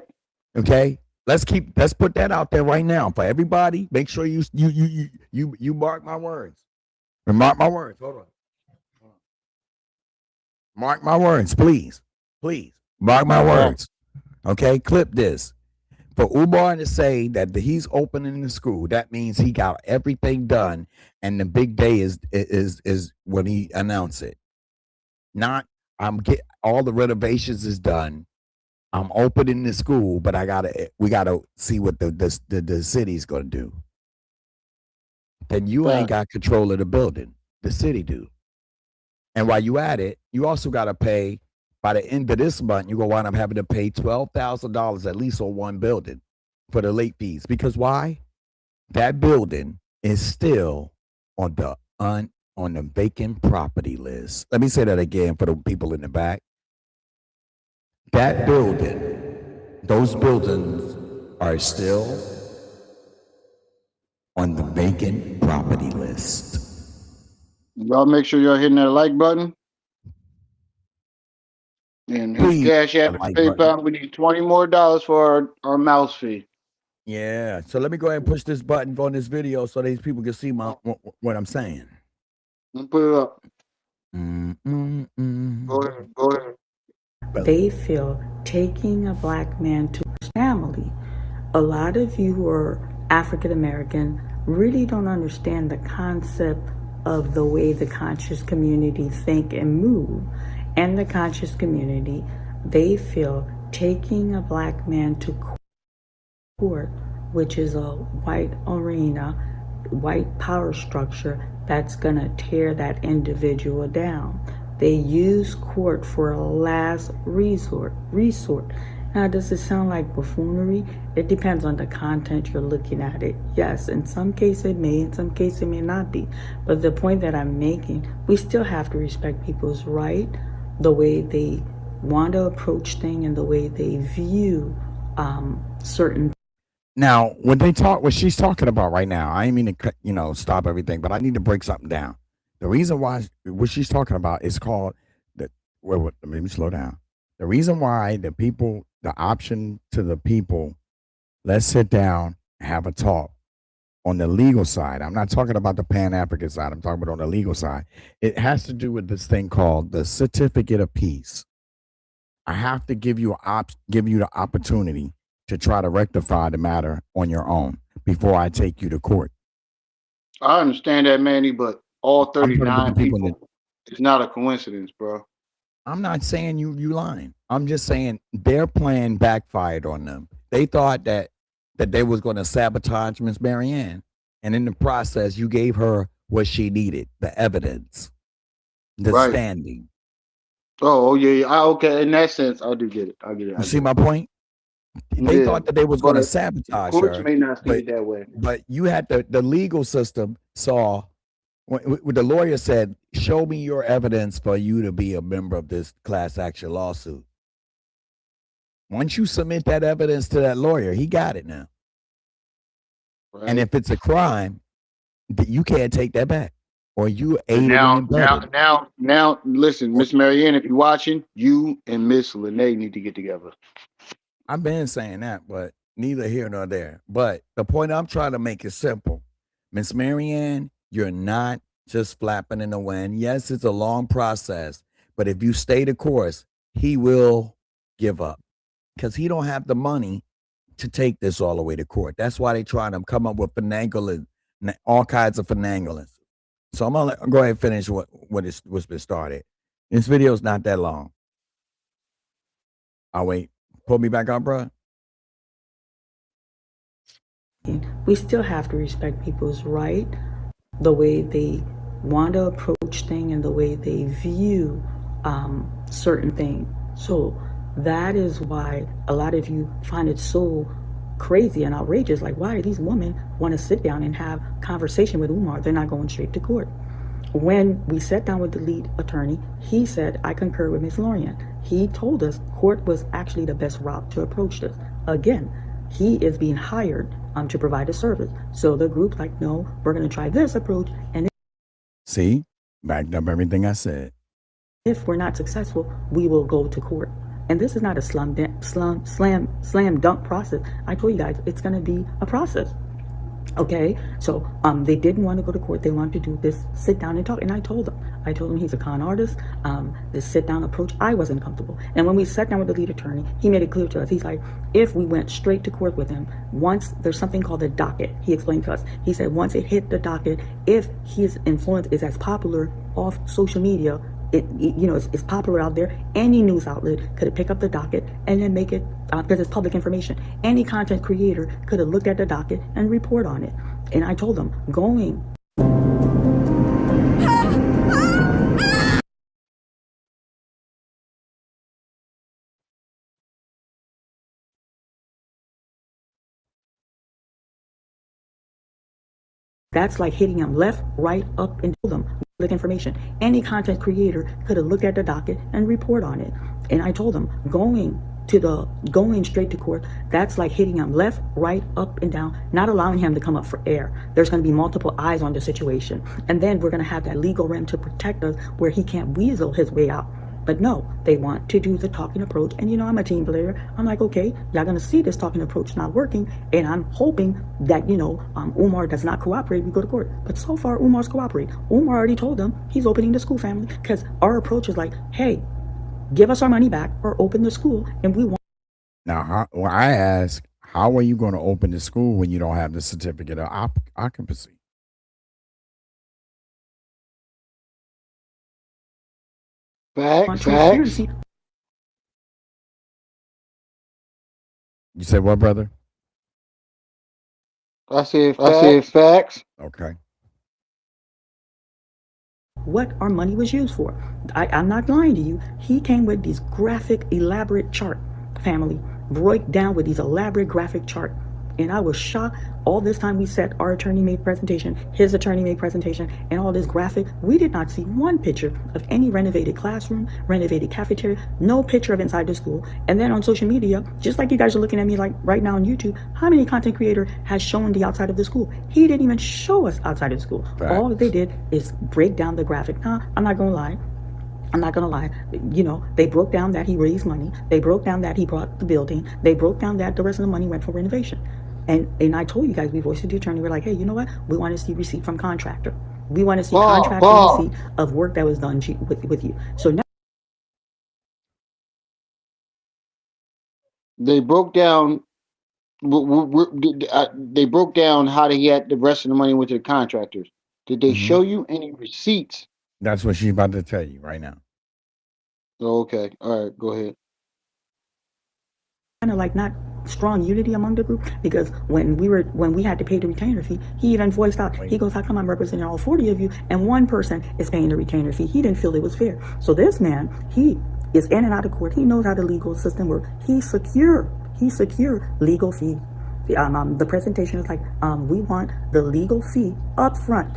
Okay. Let's put that out there right now for everybody. Make sure you mark my words. Mark my words. Hold on. Mark my words, please. Mark my words. Okay, clip this. For Umar to say that he's opening the school, that means he got everything done, and the big day is when he announced it. Not all the renovations is done. I'm opening the school, but we gotta see what the city's gonna do. Then you ain't got control of the building. The city do. And while you at it, you also gotta pay. By the end of this month, you're gonna wind up having to pay $12,000 at least on one building for the late fees. Because why? That building is still on the vacant property list. Let me say that again for the people in the back. That building, those buildings are still on the vacant property list. Y'all make sure y'all hitting that like button. And his Cash App and PayPal, we need $20 more for our mouse fee. Yeah. So let me go ahead and push this button on this video so these people can see what I'm saying. Let me put it up. Go ahead. They feel taking a black man to his family. A lot of you who are African American really don't understand the concept of the way the conscious community think and move. And the conscious community, they feel taking a black man to court, which is a white arena, white power structure that's gonna tear that individual down. They use court for a last resort. Now, does it sound like buffoonery? It depends on the content you're looking at it. Yes, in some cases it may, in some cases it may not be. But the point that I'm making, we still have to respect people's right, the way they want to approach things and the way they view certain. Now, what she's talking about right now, I ain't mean to stop everything, but I need to break something down. The reason why what she's talking about is called let me slow down. The reason why the option to the people, let's sit down and have a talk on the legal side. I'm not talking about the Pan-African side. I'm talking about on the legal side. It has to do with this thing called the certificate of peace. I have to give you the opportunity to try to rectify the matter on your own before I take you to court. I understand that, Manny, but all 39 people, it's not a coincidence, bro. I'm not saying you lying. I'm just saying their plan backfired on them. They thought that they was going to sabotage Miss Marianne, and in the process, you gave her what she needed, the evidence, the standing. Oh yeah. Okay, in that sense, I do get it. I get it. You see my point? They thought that they was going to sabotage her. May not see it that way. But you had the legal system saw. When the lawyer said, show me your evidence for you to be a member of this class action lawsuit. Once you submit that evidence to that lawyer, he got it now. Right. And if it's a crime, you can't take that back. Or you aided now, listen, Miss Marianne, if you're watching, you and Miss Lene need to get together. I've been saying that, but neither here nor there. But the point I'm trying to make is simple. Miss Marianne, you're not just flapping in the wind. Yes, it's a long process, but if you stay the course, he will give up because he don't have the money to take this all the way to court. That's why they trying to come up with finagling, all kinds of finagling. So I'm gonna go ahead and finish what's been started. This video is not that long. I'll wait. Pull me back up, bro. We still have to respect people's right, the way they want to approach things and the way they view certain things. So that is why a lot of you find it so crazy and outrageous. Like, why do these women want to sit down and have conversation with Umar? They're not going straight to court. When we sat down with the lead attorney, he said, I concur with Ms. Lorian. He told us court was actually the best route to approach this. Again, he is being hired to provide a service. So the group's like, no, we're going to try this approach. And see, backed up everything I said. If we're not successful, we will go to court. And this is not a slam dunk process. I told you guys, it's going to be a process. Okay, so they didn't want to go to court. They wanted to do this sit down and talk. And I told them he's a con artist. This sit down approach, I wasn't comfortable. And when we sat down with the lead attorney, he made it clear to us. He's like, if we went straight to court with him, once there's something called a docket, he explained to us. He said once it hit the docket, if his influence is as popular off social media, it's popular out there. Any news outlet could have picked up the docket and then make it, because it's public information. Any content creator could have looked at the docket and report on it. And I told them, going. That's like hitting them left, right, up, and to them. Public information. Any content creator could have looked at the docket and report on it. And I told them, going straight to court, that's like hitting him left, right, up, and down, not allowing him to come up for air. There's going to be multiple eyes on the situation. And then we're going to have that legal realm to protect us where he can't weasel his way out. But no, they want to do the talking approach. And I'm a team player. I'm like, okay, y'all going to see this talking approach not working. And I'm hoping that, Umar does not cooperate. We go to court. But so far, Umar's cooperating. Umar already told them he's opening the school, family, because our approach is like, hey, give us our money back or open the school. And we want. Now, I ask, how are you going to open the school when you don't have the certificate of occupancy? Facts. You said what, brother? I said facts. Okay. What our money was used for. I'm not lying to you. He came with these graphic, elaborate chart, family, broke down with these elaborate graphic chart. And I was shocked. All this time we said our attorney made presentation, his attorney made presentation, and all this graphic. We did not see one picture of any renovated classroom, renovated cafeteria, no picture of inside the school. And then on social media, just like you guys are looking at me like right now on YouTube, how many content creator has shown the outside of the school? He didn't even show us outside of the school. Facts. All they did is break down the graphic. Now, I'm not going to lie. They broke down that he raised money. They broke down that he bought the building. They broke down that the rest of the money went for renovation. And I told you guys, we voiced to the attorney. We're like, hey, you know what? We want to see receipt from contractor. We want to see contractor receipt of work that was done with you. So now they broke down. They broke down how they had the rest of the money went to the contractors. Did they show you any receipts? That's what she's about to tell you right now. Oh, okay. All right. Go ahead. kind of like not strong unity among the group, because when we had to pay the retainer fee, he even voiced out, he goes, how come I'm representing all 40 of you and one person is paying the retainer fee? He didn't feel it was fair. So this man, he is in and out of court. He knows how the legal system works. He's secure legal fee. The presentation is like, we want the legal fee up front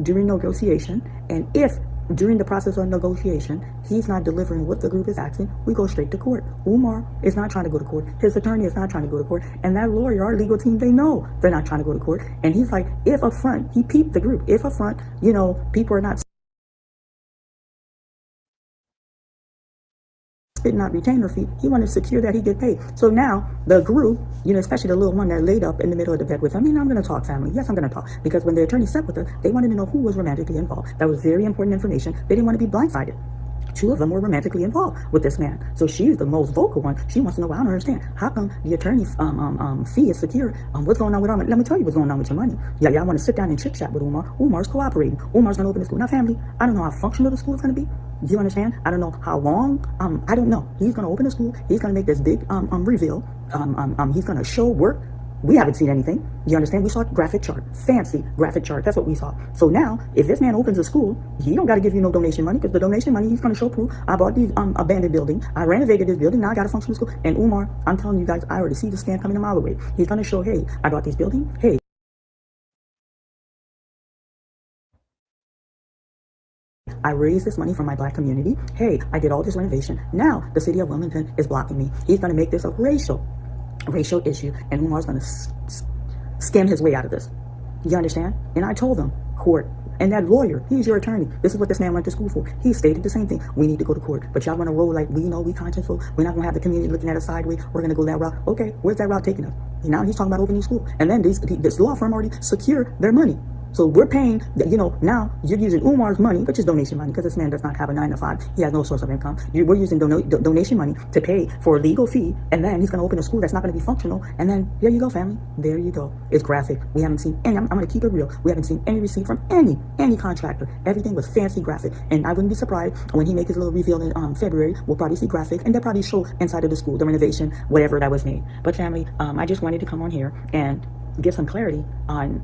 during negotiation, and if during the process of negotiation he's not delivering what the group is asking, we go straight to court. Umar is not trying to go to court. His attorney is not trying to go to court, and that lawyer, our legal team, they know they're not trying to go to court. And he's like, if up front, he peeped the group, if up front, people are not spitting out retainer fee, he wanted to secure that he get paid. So now the group, especially the little one that laid up in the middle of the bed with him, I'm going to talk, family. Yes, I'm going to talk, because when the attorney sat with her, they wanted to know who was romantically involved. That was very important information. They didn't want to be blindsided. 2 of them were romantically involved with this man. So she's the most vocal one. She wants to know, well, I don't understand. How come the attorney's fee is secure? What's going on with Umar? Let me tell you what's going on with your money. Yeah, y'all want to sit down and chit chat with Umar. Umar's cooperating. Umar's going to open the school. Now, family, I don't know how functional the school is going to be. Do you understand? I don't know how long. I don't know. He's going to open the school. He's going to make this big reveal. He's going to show work. We haven't seen anything. You understand? We saw a graphic chart, fancy graphic chart. That's what we saw. So now, if this man opens a school, he don't got to give you no donation money, because the donation money, he's going to show proof. I bought these abandoned building. I renovated this building. Now I got a functional school. And Umar, I'm telling you guys, I already see the scam coming a mile away. He's going to show, hey, I bought this building. Hey, I raised this money from my black community. Hey, I did all this renovation. Now the city of Wilmington is blocking me. He's going to make this a racial issue, and Umar's going to skim his way out of this. You understand? And I told them, court, and that lawyer, he's your attorney. This is what this man went to school for. He stated the same thing. We need to go to court, but y'all want to roll like we consciousful. We're not going to have the community looking at us sideways. We're going to go that route. Okay, where's that route taking us? And now he's talking about opening school, and then this law firm already secured their money. So we're paying, now you're using Umar's money, which is donation money, because this man does not have a 9 to 5. He has no source of income. We're using donation money to pay for a legal fee, and then he's going to open a school that's not going to be functional. And then there you go, family. There you go. It's graphic. We haven't seen any. I'm going to keep it real. We haven't seen any receipt from any contractor. Everything was fancy graphic, and I wouldn't be surprised when he makes his little reveal in February. We'll probably see graphic, and they'll probably show inside of the school the renovation, whatever that was made. But family, I just wanted to come on here and give some clarity on.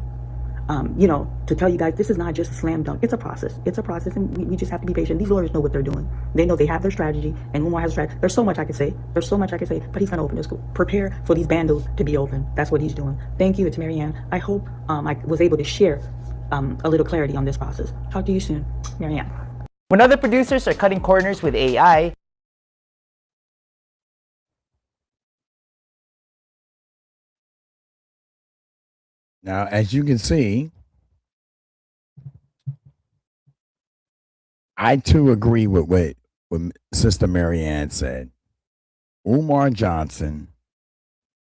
To tell you guys, this is not just a slam dunk. It's a process. It's a process, and we just have to be patient. These lawyers know what they're doing. They know they have their strategy, and Umar has a strategy. There's so much I could say. But he's going to open the school. Prepare for these bandos to be open. That's what he's doing. Thank you. It's Marianne. I hope I was able to share a little clarity on this process. Talk to you soon. Marianne. When other producers are cutting corners with AI, now, as you can see, I too agree with what Sister Marianne said. Umar Johnson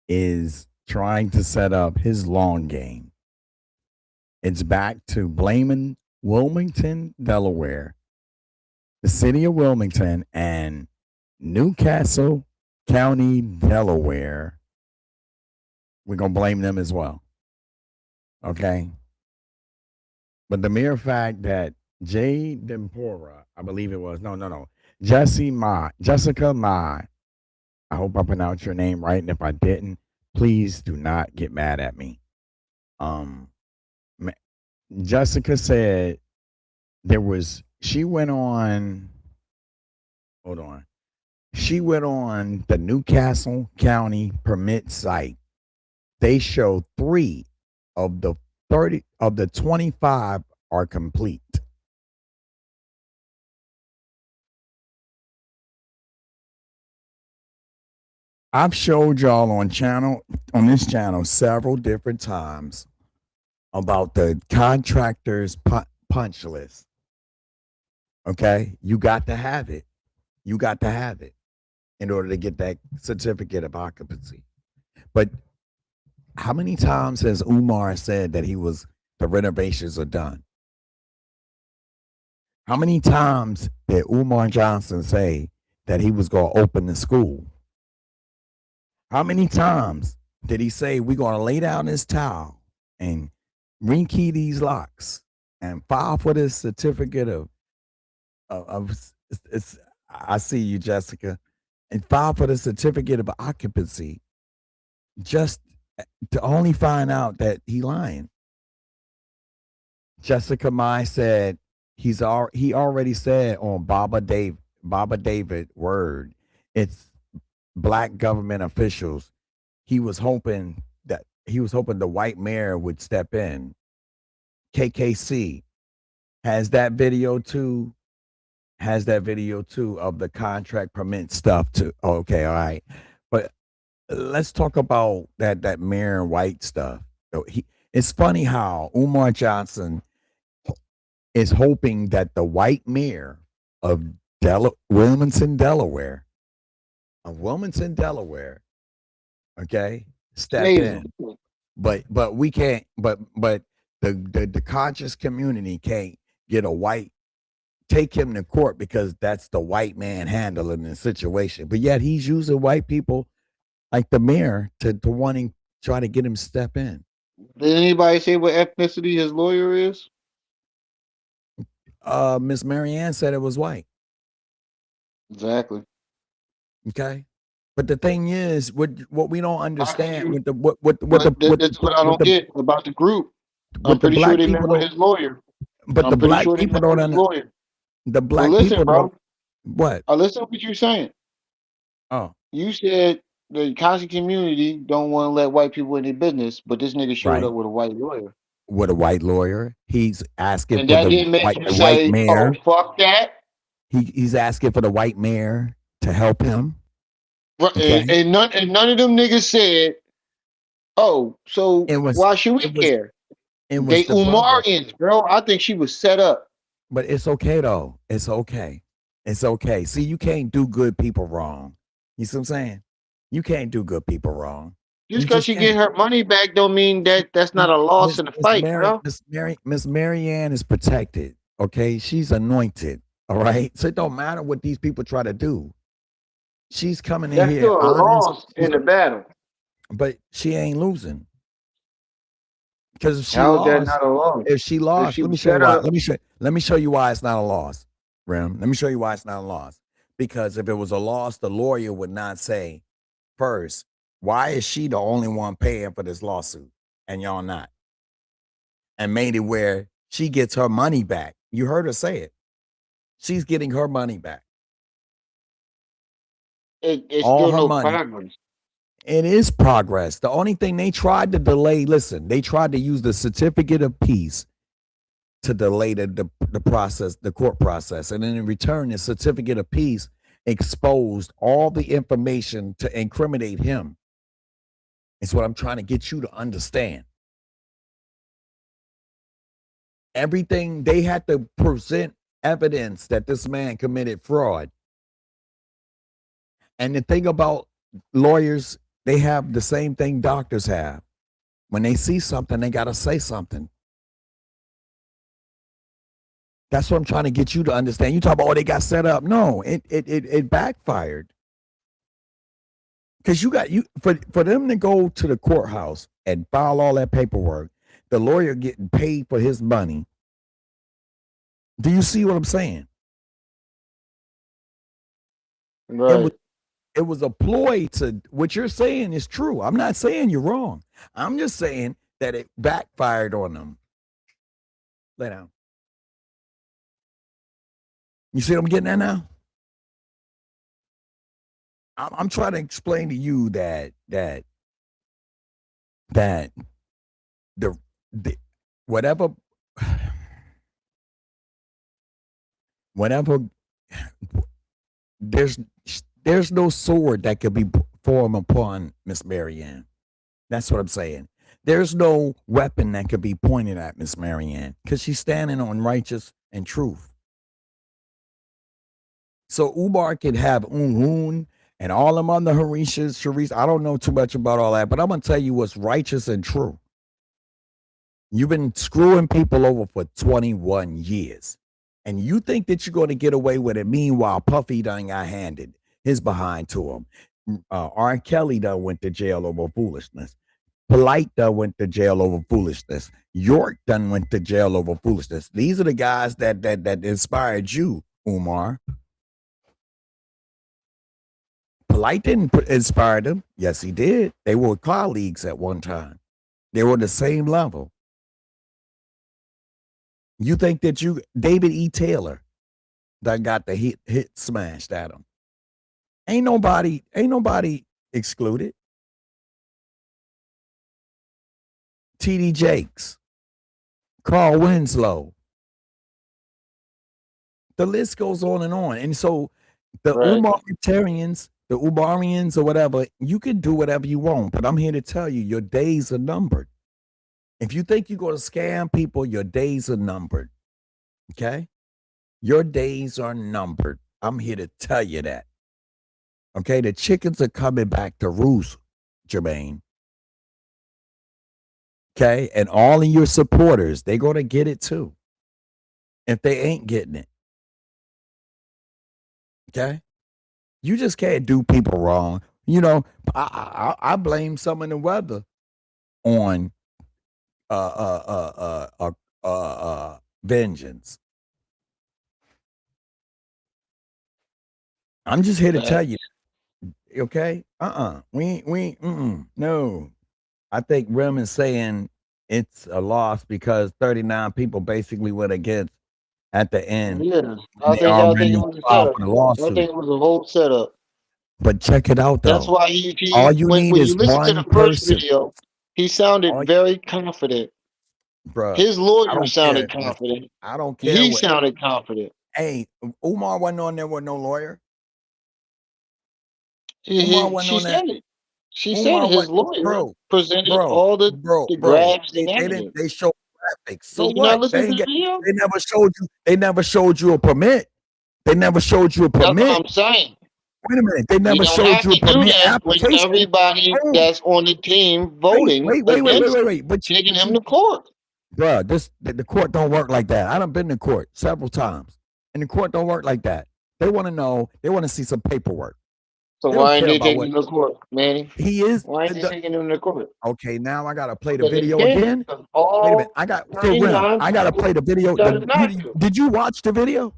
is trying to set up his long game. It's back to blaming Wilmington, Delaware, the city of Wilmington, and Newcastle County, Delaware. We're going to blame them as well. Okay. But the mere fact that Jay Dempora, I believe it was, no, Jessica Ma, I hope I pronounced your name right. And if I didn't, please do not get mad at me. Jessica said she went on the Newcastle County permit site. They show 3 of the 25 are complete. I've showed y'all on this channel several different times about the contractor's punch list. Okay, you got to have it. You got to have it in order to get that certificate of occupancy. But how many times has Umar said that the renovations are done? How many times did Umar Johnson say that he was going to open the school? How many times did he say we're going to lay down this towel and rekey these locks and file for this certificate of I see you, Jessica, and file for the certificate of occupancy just to only find out that he lying? Jessica Mai said he already said on Baba David word, it's black government officials. He was hoping the white mayor would step in. KKC has that video too. Of the contract permit stuff too. Okay, all right. But let's talk about that mayor white stuff. It's funny how Umar Johnson is hoping that the white mayor of Wilmington, Delaware, okay, step in. But we can't. But the conscious community can't get take him to court because that's the white man handling the situation. But yet he's using white people like the mayor to try to get him to step in. Did anybody say what ethnicity his lawyer is? Miss Marianne said it was white. Exactly. Okay. But the thing is, what we don't understand that's what I don't get about the group. I'm pretty sure they met with his lawyer. But the black people don't understand. The black people don't. What? I listen to what you're saying. Oh. You said the conscious community don't want to let white people in their business, but this nigga showed up with a white lawyer. With a white lawyer, he's asking and for that the didn't make white, him say, mayor. "Oh, fuck that." He's asking for the white mayor to help him. Okay. And none of them niggas said, "Oh, so why should we care?" They Umar in, bro. I think she was set up. But it's okay though. It's okay. It's okay. See, you can't do good people wrong. You see what I'm saying? You can't do good people wrong. Just because she get her money back don't mean that that's not a loss in the fight, bro. Miss Mary Ann is protected. Okay, she's anointed. All right, so it don't matter what these people try to do. She's coming in That's here still a loss in the battle. but she ain't losing. Because if she How is that lost, not a loss? if she lost, she let me was show you set why. up- Let me show you why it's not a loss, Rem. Let me show you why it's not a loss. Because if it was a loss, the lawyer would not say, first, why is she the only one paying for this lawsuit and y'all not? And made it where she gets her money back. You heard her say it. She's getting her money back. It's All still her no money. progress. It is progress. The only thing they tried to delay, listen, they tried to use the certificate of peace to delay the process, the court process. And then in return, the certificate of peace exposed all the information to incriminate him. It's what I'm trying to get you to understand. Everything, they had to present evidence that this man committed fraud. And the thing about lawyers, they have the same thing doctors have. When they see something, they got to say something. That's what I'm trying to get you to understand. You talk about, oh, they got set up. No, it backfired. Because for them to go to the courthouse and file all that paperwork, the lawyer getting paid for his money. Do you see what I'm saying? Right. It was a ploy to what you're saying is true. I'm not saying you're wrong. I'm just saying that it backfired on them. Lay down. You see what I'm getting at now? I'm trying to explain to you that the whatever there's no sword that could be formed upon Miss Mary Ann. That's what I'm saying. There's no weapon that could be pointed at Miss Mary Ann because she's standing on righteous and truth. So Umar could have and all them other Harishas, Sharice. I don't know too much about all that, but I'm gonna tell you what's righteous and true. You've been screwing people over for 21 years. And you think that you're going to get away with it. Meanwhile, Puffy done got handed his behind to him. R. Kelly done went to jail over foolishness. Polite done went to jail over foolishness. York done went to jail over foolishness. These are the guys that inspired you, Umar. Polite didn't inspire them. Yes, he did. They were colleagues at one time. They were the same level. You think that David E. Taylor that got the hit smashed at him. Ain't nobody excluded. T.D. Jakes, Carl Winslow. The list goes on and on. And so the Umaritarians, the Umarians or whatever, you can do whatever you want. But I'm here to tell you, your days are numbered. If you think you're going to scam people, your days are numbered. Okay? Your days are numbered. I'm here to tell you that. Okay? The chickens are coming back to roost, Jermaine. Okay? And all of your supporters, they're going to get it too. If they ain't getting it. Okay? You just can't do people wrong. You know, I blame some of the weather on vengeance. I'm just here to tell you, okay? No. I think Rem is saying it's a loss because 39 people basically went against at the end. Yeah, I think it was a setup. I think it was a whole setup. But check it out, though. That's why he all you when need is you listen to one the first person. video, he sounded very confident. Bruh, His lawyer sounded confident. I don't care. He sounded confident. Hey, Umar wasn't on there with no lawyer. She said it. She said his lawyer presented all the graphs and evidence. They showed graphics. So Did you not what? listen to the video? They never showed you a permit. They never showed you a permit. That's what I'm saying. Wait a minute. They You never don't showed have you a to do permit that when application. everybody Oh, that's on the team wait, voting wait, wait, wait, wait, against wait, wait. But taking him to court. bruh, the court don't work like that. I done been to court several times, and the court don't work like that. They want to know. They want to see some paperwork. So They don't why ain't care they about taking what him to court, Manny? he is. Why ain't they taking him to court? Okay, now I gotta play the Because they video can't. again. Because Wait a minute. all I got so Rim. 39 I gotta people play the video. decided not to. Did you watch the video?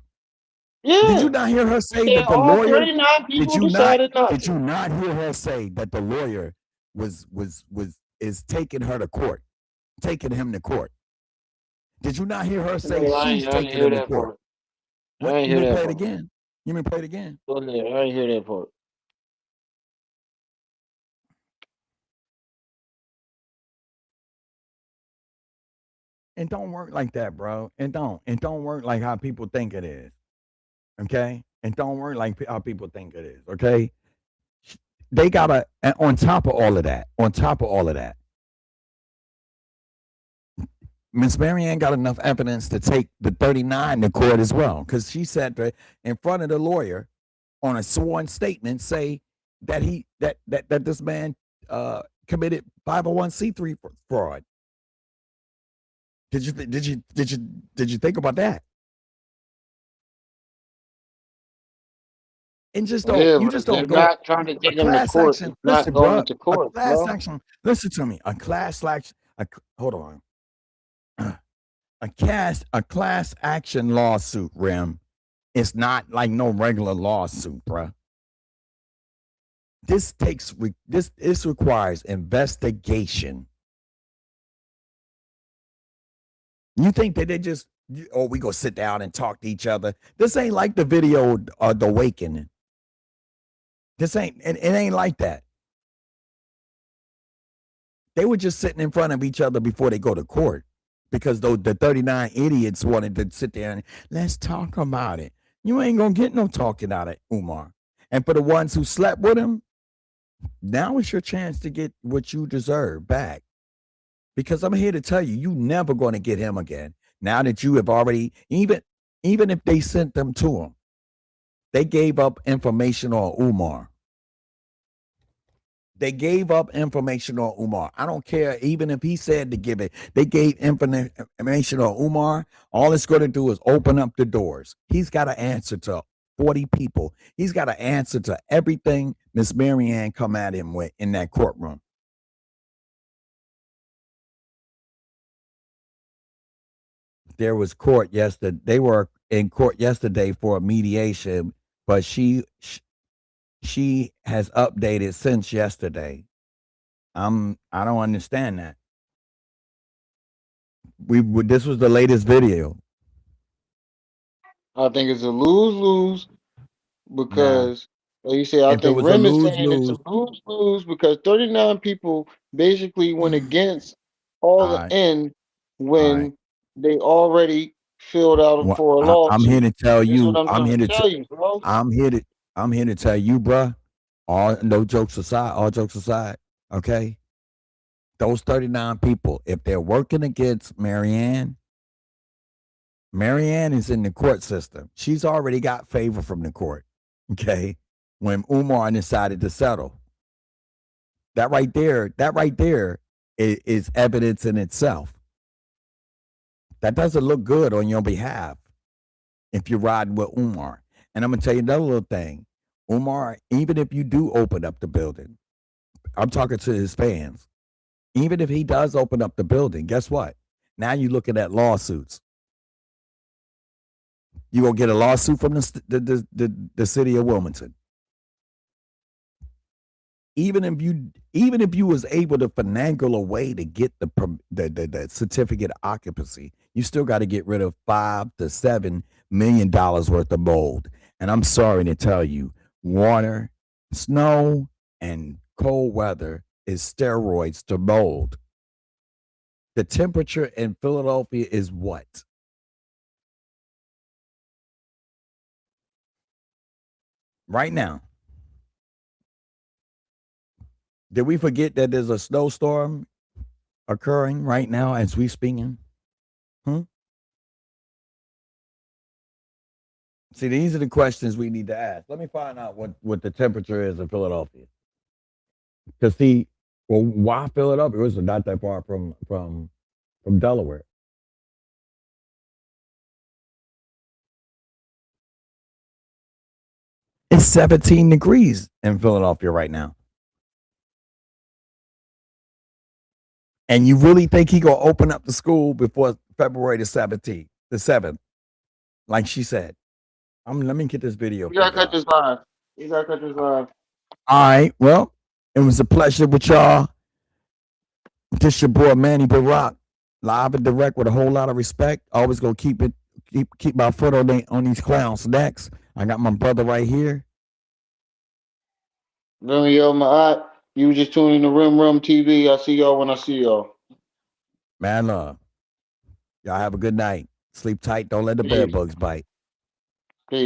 Yeah. Did you not hear her say Yeah, that the all lawyer? 39 people Did you decided not Did to. you not hear her say that the lawyer is taking her to court, taking him to court? Did you not hear her say No, I she's didn't taking hear him to that court? part. I What? didn't You hear may that play it part. again. You may play it again. Go ahead. I didn't hear that part. It don't work like that, bro. It don't. It don't work like how people think it is. Okay? It don't work like how people think it is. Okay? They gotta, and on top of all of that, Miss Marianne got enough evidence to take the 39 to court as well, because she said that in front of the lawyer on a sworn statement say that that this man committed 501c3 fraud. Did you think about that? And just don't Yeah, you but just if they're don't go not trying to a take him to class court, action. it's not Listen, going bro, to a court, class bro. action. Listen to me. A class action. Hold on. A class action lawsuit, Rim. It's not like no regular lawsuit, bruh. This requires investigation. You think that they just we go sit down and talk to each other? This ain't like the video The Awakening. This ain't it ain't like that. They were just sitting in front of each other before they go to court because the 39 idiots wanted to sit there and let's talk about it. You ain't gonna get no talking out of Umar. And for the ones who slept with him, now is your chance to get what you deserve back. Because I'm here to tell you, you never going to get him again. Now that you have already, even if they sent them to him, they gave up information on Umar. They gave up information on Umar. I don't care, even if he said to give it. They gave information on Umar. All it's going to do is open up the doors. He's got to answer to 40 people. He's got to answer to everything Miss Marianne come at him with in that courtroom. There was court yesterday. They were in court yesterday for a mediation, but she has updated since yesterday. I don't understand that. This was the latest video. I think it's a lose-lose because, like you say, I If it think was a Rim is saying it's lose-lose, a lose-lose because 39 people basically went against all the right, end all right. when they already filled out Well, for a I'm here lawsuit. to tell That's what you. I'm trying to tell you, bro. I'm here to tell you, bruh. No jokes aside. All jokes aside. Okay. Those 39 people, if they're working against Marianne is in the court system. She's already got favor from the court. Okay. When Umar decided to settle. That right there is evidence in itself. That doesn't look good on your behalf if you're riding with Umar. And I'm going to tell you another little thing. Umar, even if you do open up the building, I'm talking to his fans. Even if he does open up the building, guess what? Now you're looking at lawsuits. You're going to get a lawsuit from the city of Wilmington. Even if you was able to finagle a way to get the certificate of occupancy, you still got to get rid of $5 to $7 million worth of mold. And I'm sorry to tell you, water, snow, and cold weather is steroids to mold. The temperature in Philadelphia is what? Right now. Did we forget that there's a snowstorm occurring right now as we speaking? See, these are the questions we need to ask. Let me find out what the temperature is in Philadelphia. Because see, well, why Philadelphia? It was not that far from Delaware. It's 17 degrees in Philadelphia right now. And you really think he gonna open up the school before February the 17th, the 7th? Like she said. Let me get this video. You gotta cut this live. You gotta cut this live. All right. Well, it was a pleasure with y'all. This your boy Manny Barack, live and direct with a whole lot of respect. Always gonna keep my foot on these clowns' necks. I got my brother right here. Yo, my you was just tuning in to Rim TV. I see y'all when I see y'all. Man, love. Y'all have a good night. Sleep tight. Don't let the bed bugs bite.